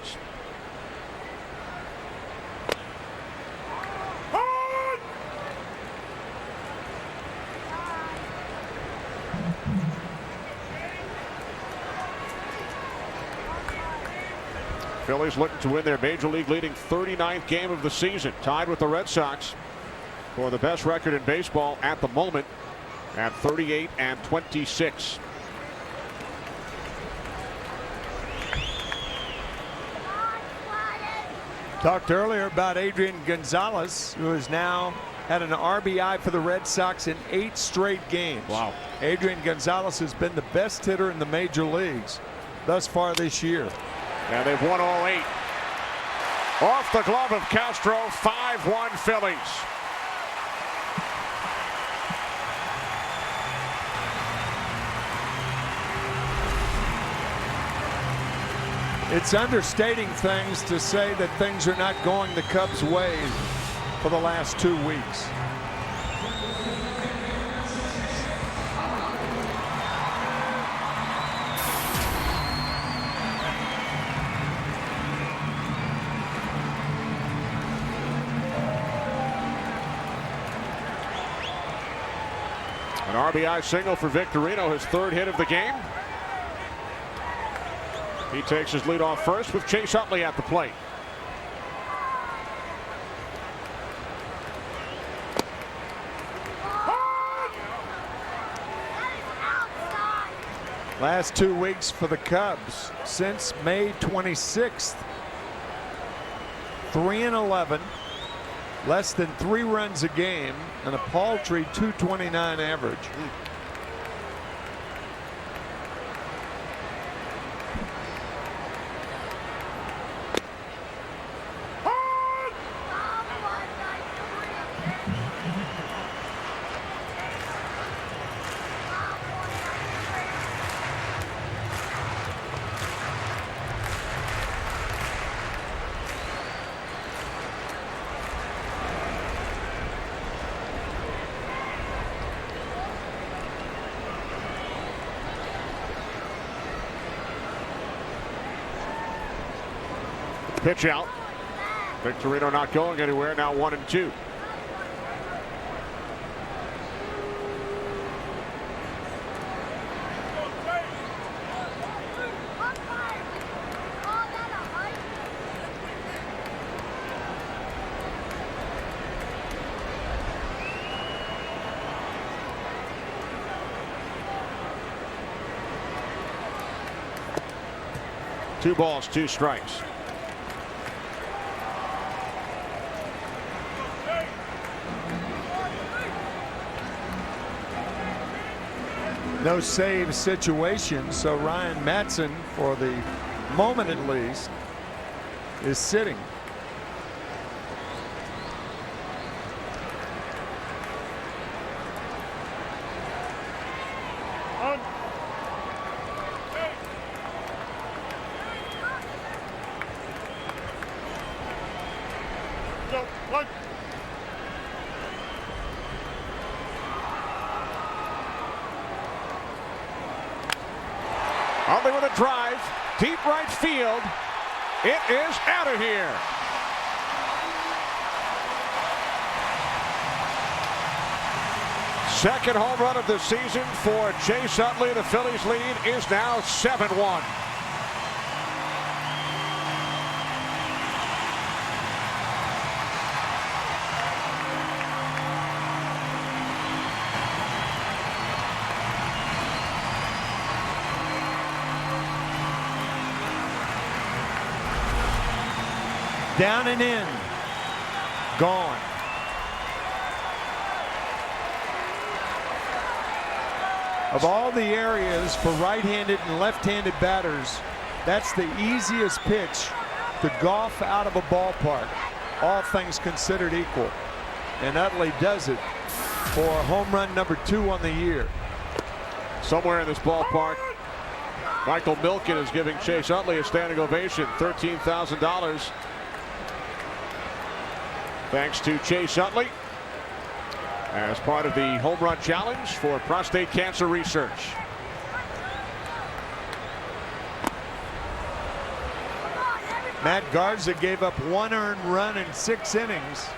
Phillies looking to win their major league leading 39th game of the season, tied with the Red Sox for the best record in baseball at the moment at 38-26. Talked earlier about Adrian Gonzalez, who has now had an RBI for the Red Sox in 8 straight games. Wow. Adrian Gonzalez has been the best hitter in the major leagues thus far this year. And they've won all 8. Off the glove of Castro, 5-1 Phillies. It's understating things to say that things are not going the Cubs' way for the last 2 weeks. An RBI single for Victorino, his 3rd hit of the game. He takes his lead off first with Chase Utley at the plate. Last 2 weeks for the Cubs since May 26th. 3-11, less than 3 runs a game, and a paltry .229 average. Pitch out. Victorino not going anywhere. Now 1-2. Two balls, 2 strikes. No save situation, so Ryan Matson, for the moment at least, is sitting. Utley with a drive, deep right field. It is out of here. Second home run of the season for Chase Utley. The Phillies lead is now 7-1. Down and in. Gone. Of all the areas for right-handed and left-handed batters, that's the easiest pitch to golf out of a ballpark, all things considered equal. And Utley does it for home run number 2 on the year. Somewhere in this ballpark, Michael Milken is giving Chase Utley a standing ovation, $13,000. Thanks to Chase Utley as part of the home run challenge for prostate cancer research. Matt Garza gave up 1 earned run in 6 innings.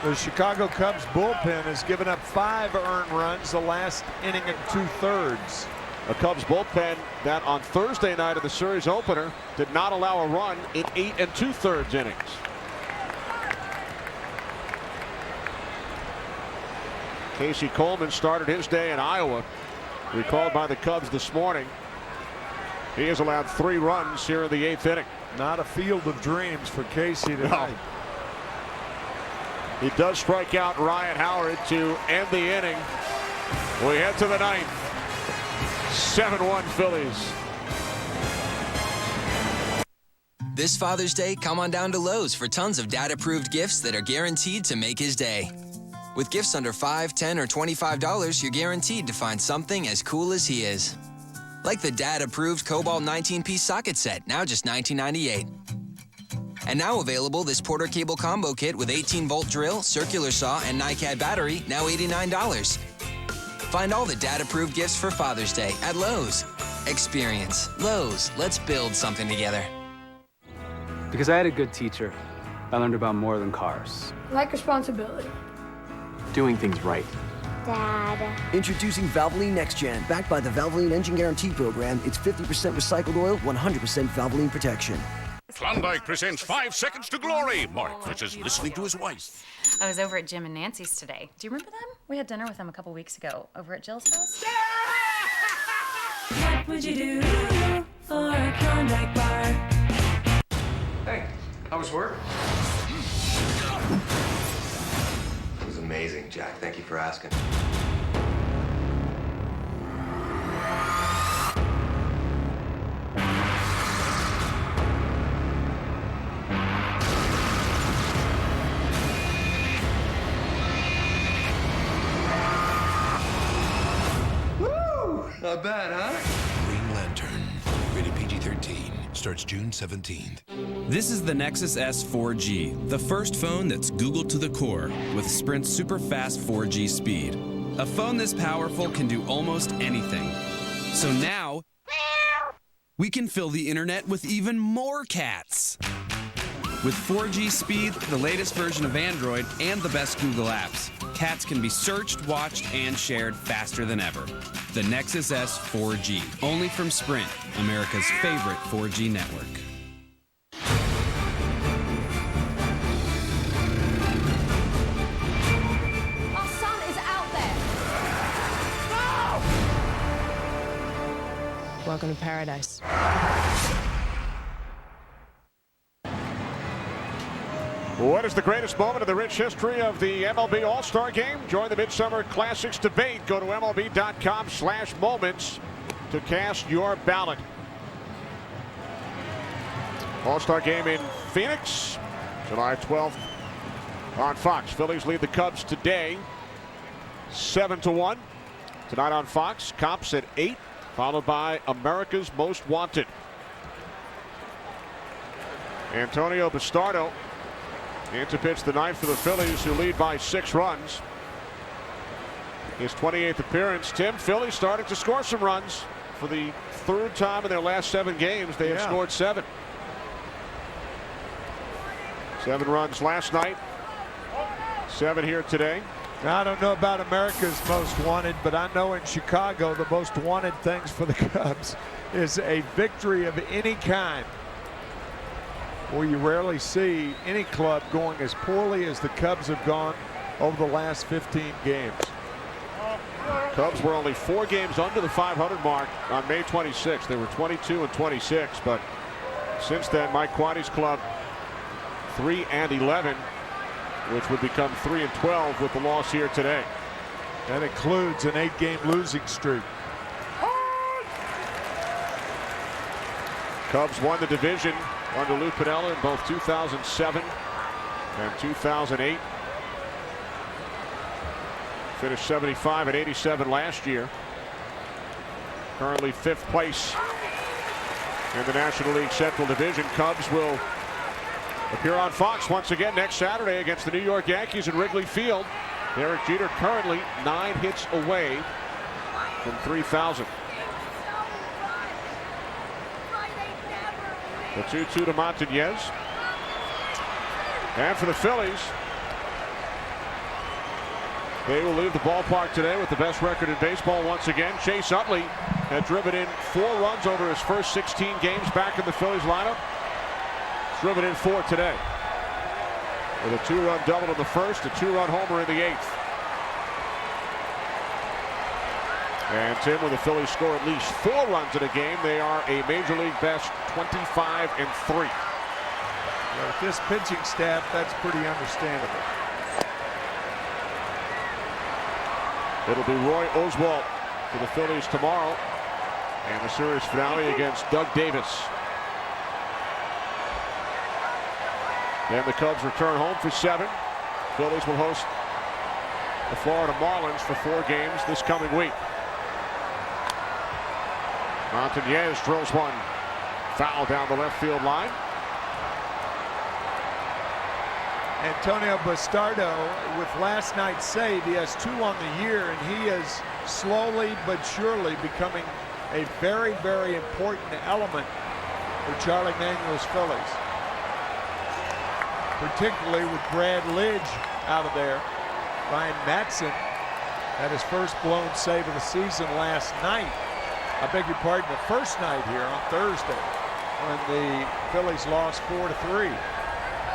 The Chicago Cubs bullpen has given up 5 earned runs the last inning and 2/3. A Cubs bullpen that on Thursday night of the series opener did not allow a run in 8 2/3 innings. Casey Coleman started his day in Iowa, recalled by the Cubs this morning. He has allowed 3 runs here in the 8th inning. Not a field of dreams for Casey tonight. No. He does strike out Ryan Howard to end the inning. We head to the 9th. 7-1 Phillies. This Father's Day, come on down to Lowe's for tons of dad-approved gifts that are guaranteed to make his day. With gifts under $5, $10, or $25, you're guaranteed to find something as cool as he is. Like the dad-approved Cobalt 19-piece socket set, now just $19.98. And now available, this Porter Cable Combo Kit with 18-volt drill, circular saw, and NiCad battery, now $89. Find all the dad-approved gifts for Father's Day at Lowe's. Experience. Lowe's. Let's build something together. Because I had a good teacher, I learned about more than cars. Like responsibility. Doing things right. Dad. Introducing Valvoline Next Gen. Backed by the Valvoline Engine Guarantee Program, it's 50% recycled oil, 100% Valvoline protection. Klondike presents 5 Seconds to Glory. Mark versus listening to his wife. I was over at Jim and Nancy's today. Do you remember them? We had dinner with them a couple weeks ago over at Jill's house. What would you do for a Klondike bar? Hey, how was work? It was amazing, Jack. Thank you for asking. Not bad, huh? Green Lantern, rated PG-13, starts June 17th. This is the Nexus S 4G, the first phone that's Googled to the core with Sprint's super fast 4G speed. A phone this powerful can do almost anything. So now, we can fill the internet with even more cats. With 4G speed, the latest version of Android, and the best Google apps, cats can be searched, watched, and shared faster than ever. The Nexus S 4G, only from Sprint, America's favorite 4G network. Our son is out there. No! Welcome to paradise. What is the greatest moment in the rich history of the MLB All-Star Game? Join the Midsummer Classics debate. Go to MLB.com/moments to cast your ballot. All-Star Game in Phoenix, July 12th on Fox. Phillies lead the Cubs today, 7-1. Tonight on Fox, Cops at 8, followed by America's Most Wanted. Antonio Bastardo in to pitch the ninth for the Phillies, who lead by 6 runs. His 28th appearance. Tim, Phillies starting to score some runs. For the 3rd time in their last 7 games, they have scored 7. 7 runs last night. 7 here today. Now, I don't know about America's Most Wanted, but I know in Chicago the most wanted things for the Cubs is a victory of any kind. Where you rarely see any club going as poorly as the Cubs have gone over the last 15 games. Cubs were only 4 games under the 500 mark on May 26th. They were 22-26, but since then, Mike Quaddy's club 3-11, which would become 3-12 with the loss here today. That includes an 8-game losing streak. Cubs won the division under Lou Piniella in both 2007 and 2008. Finished 75 and 87 last year. Currently 5th place in the National League Central Division. Cubs will appear on Fox once again next Saturday against the New York Yankees in Wrigley Field. Derek Jeter currently 9 hits away from 3,000. The 2-2 to Montañez. And for the Phillies, they will leave the ballpark today with the best record in baseball once again. Chase Utley had driven in 4 runs over his first 16 games back in the Phillies lineup. He's driven in 4 today. With a 2-run double in the first, a 2-run homer in the 8th. And Tim, when the Phillies score at least 4 runs in a game, they are a Major League best 25-3. With this pitching staff, that's pretty understandable. It'll be Roy Oswalt for the Phillies tomorrow, and the series finale against Doug Davis. Then the Cubs return home for 7. Phillies will host the Florida Marlins for 4 games this coming week. Montañez drills one foul down the left field line. Antonio Bastardo, with last night's save, he has 2 on the year, and he is slowly but surely becoming a very, very important element for Charlie Manuel's Phillies. Particularly with Brad Lidge out of there. Ryan Matson had his first blown save of the season last night. I beg your pardon, the first night here on Thursday when the Phillies lost 4-3.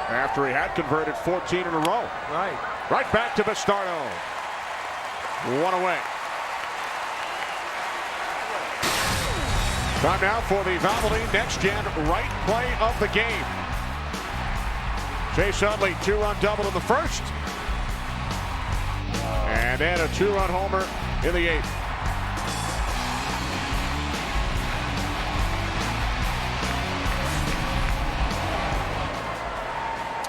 After he had converted 14 in a row. Right. Right back to Bastardo. 1 away. Time now for the Valvoline Next Gen right play of the game. Chase Utley, 2-run double in the first. And then a 2-run homer in the 8th.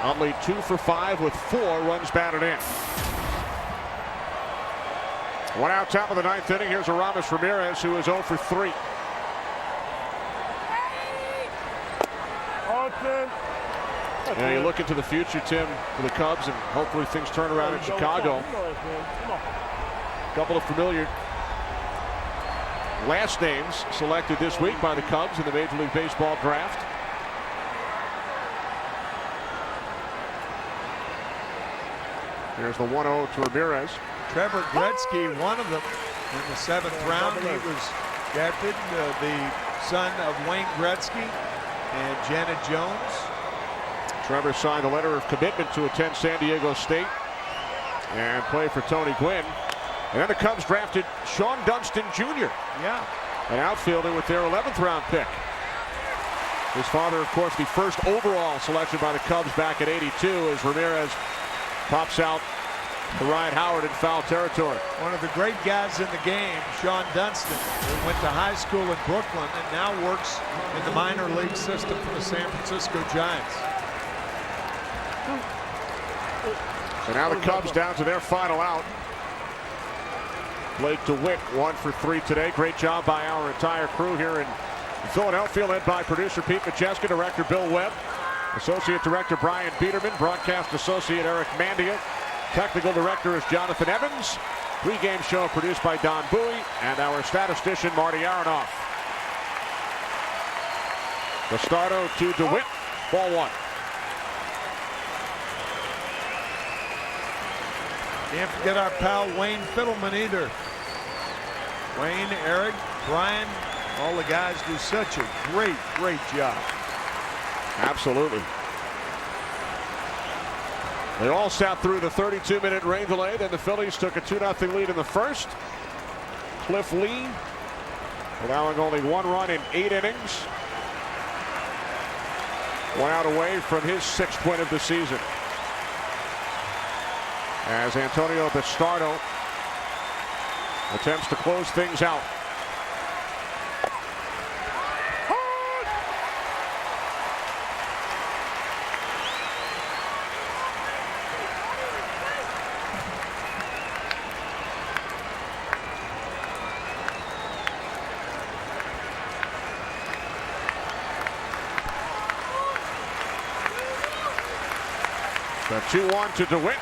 Utley 2 for 5 with 4 runs batted in. 1 out, top of the 9th inning. Here's Aramis Ramirez, who is 0 for 3. Yeah, you look into the future, Tim, for the Cubs, and hopefully things turn around in Chicago. A couple of familiar last names selected this week by the Cubs in the Major League Baseball draft. There's the 1-0 to Ramirez. Trevor Gretzky, one of them in the 7th round. He was drafted, the son of Wayne Gretzky and Janet Jones. Trevor signed a letter of commitment to attend San Diego State and play for Tony Gwynn. And then the Cubs drafted Sean Dunston Jr. Yeah. An outfielder with their 11th round pick. His father, of course, the first overall selection by the Cubs back at 82 as Ramirez pops out to Ryan Howard in foul territory. One of the great guys in the game, Sean Dunston, who went to high school in Brooklyn and now works in the minor league system for the San Francisco Giants. So now the Cubs down to their final out. Blake DeWitt 1 for 3 today. Great job by our entire crew here in Philadelphia, led by producer Pete Majeska, director Bill Webb, associate director Brian Biederman, broadcast associate Eric Mandia, technical director is Jonathan Evans, pregame show produced by Don Bowie, and our statistician Marty Aronoff. Bastardo to DeWitt, ball 1. Can't forget our pal Wayne Fiddleman either. Wayne, Eric, Brian, all the guys do such a great, great job. Absolutely. They all sat through the 32-minute rain delay. Then the Phillies took a 2-0 lead in the first. Cliff Lee allowing only 1 run in 8 innings. 1 out away from his 6th win of the season. As Antonio Bastardo attempts to close things out. The 2-1 to DeWitt.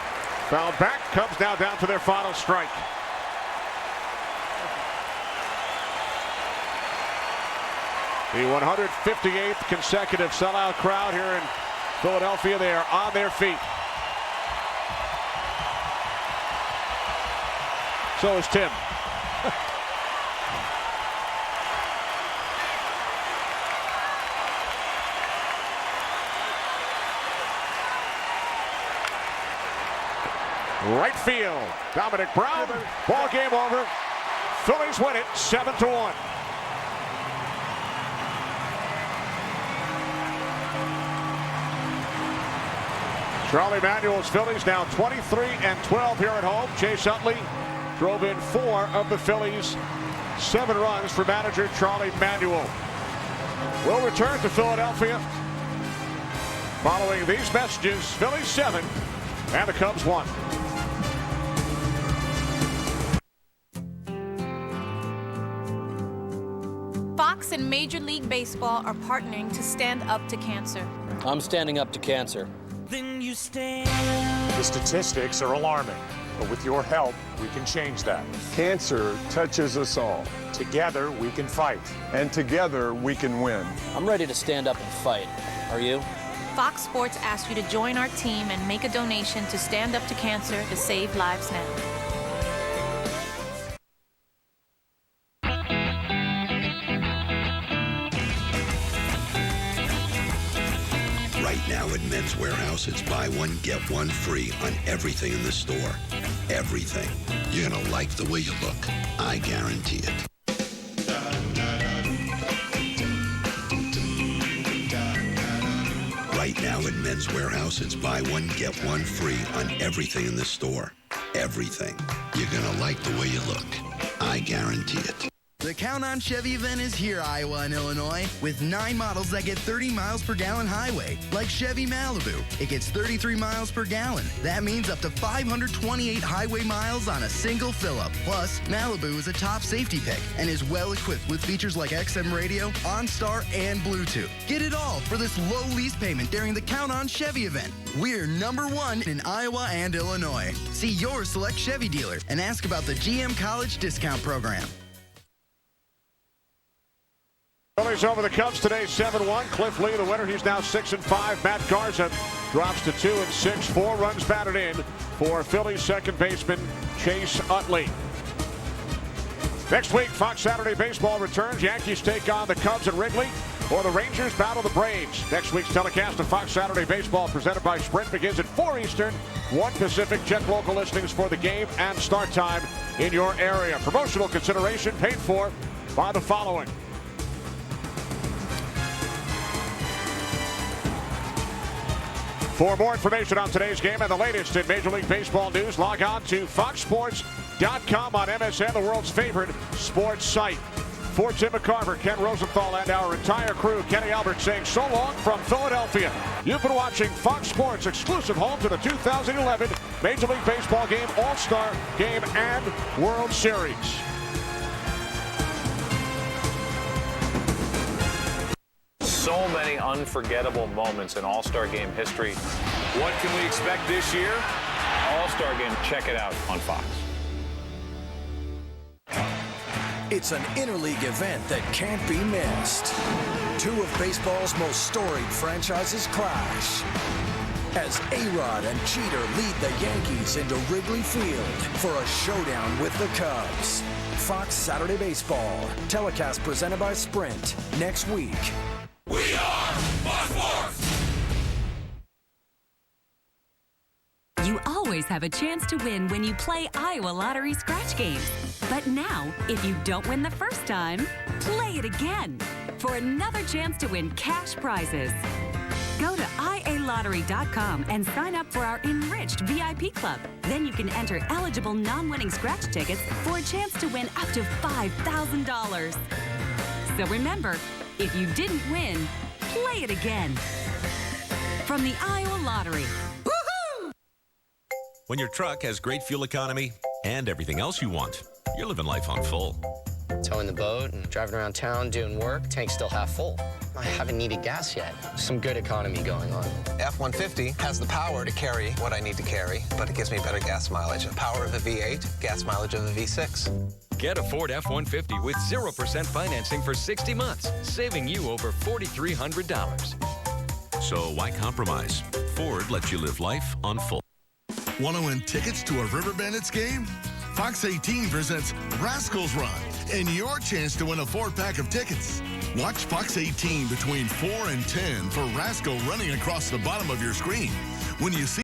Fouled back. Cubs now down to their final strike. The 158th consecutive sellout crowd here in Philadelphia. They are on their feet. So is Tim. Right field. Dominic Brown. Ball game over. Phillies win it 7-1. Charlie Manuel's Phillies now 23-12 here at home. Chase Utley drove in 4 of the Phillies' 7 runs for manager Charlie Manuel. We'll return to Philadelphia following these messages. Phillies 7 and the Cubs 1. Fox Fox and Major League Baseball are partnering to stand up to cancer. I'm standing up to cancer. Then you stand. The statistics are alarming, but with your help, we can change that. Cancer touches us all. Together, we can fight. And together, we can win. I'm ready to stand up and fight. Are you? Fox Sports asks you to join our team and make a donation to Stand Up to Cancer to save lives now. Right now at Men's Warehouse, it's buy one, get one free on everything in the store. Everything. You're going to like the way you look. I guarantee it. Right now at Men's Warehouse, it's buy one, get one free on everything in the store. Everything. You're going to like the way you look. I guarantee it. The Count On Chevy event is here, Iowa and Illinois, with 9 models that get 30 miles per gallon highway, like Chevy Malibu. It gets 33 miles per gallon. That means up to 528 highway miles on a single fill-up. Plus, Malibu is a top safety pick and is well equipped with features like XM radio, OnStar, and Bluetooth. Get it all for this low lease payment during the Count On Chevy event. We're #1 in Iowa and Illinois. See your select Chevy dealer and ask about the GM College Discount Program. Phillies over the Cubs today, 7-1. Cliff Lee, the winner. He's now 6-5. Matt Garza drops to 2-6. 4 runs batted in for Phillies second baseman Chase Utley. Next week, Fox Saturday Baseball returns. Yankees take on the Cubs at Wrigley, or the Rangers battle the Braves. Next week's telecast of Fox Saturday Baseball presented by Sprint begins at 4 Eastern, 1 Pacific. Check local listings for the game and start time in your area. Promotional consideration paid for by the following. For more information on today's game and the latest in Major League Baseball news, log on to foxsports.com on MSN, the world's favorite sports site. For Tim McCarver, Ken Rosenthal, and our entire crew, Kenny Albert saying so long from Philadelphia. You've been watching Fox Sports, exclusive home to the 2011 Major League Baseball game, All-Star Game, and World Series. So many unforgettable moments in All-Star Game history. What can we expect this year? All-Star Game, check it out on Fox. It's an interleague event that can't be missed. 2 of baseball's most storied franchises clash as A-Rod and Jeter lead the Yankees into Wrigley Field for a showdown with the Cubs. Fox Saturday Baseball, telecast presented by Sprint, next week. We are Fox Sports! You always have a chance to win when you play Iowa Lottery scratch games. But now, if you don't win the first time, play it again for another chance to win cash prizes. Go to ialottery.com and sign up for our enriched VIP club. Then you can enter eligible non-winning scratch tickets for a chance to win up to $5,000. So remember, if you didn't win, play it again. From the Iowa Lottery. Woohoo! When your truck has great fuel economy and everything else you want, you're living life on full. Towing the boat and driving around town doing work, tank's still half full. I haven't needed gas yet. Some good economy going on. F-150 has the power to carry what I need to carry, but it gives me better gas mileage. The power of a V8, gas mileage of a V6. Get a Ford F-150 with 0% financing for 60 months, saving you over $4,300. So why compromise? Ford lets you live life on full. Want to win tickets to a River Bandits game? Fox 18 presents Rascals Run and your chance to win a 4-pack of tickets. Watch Fox 18 between 4 and 10 for Rascal running across the bottom of your screen. When you see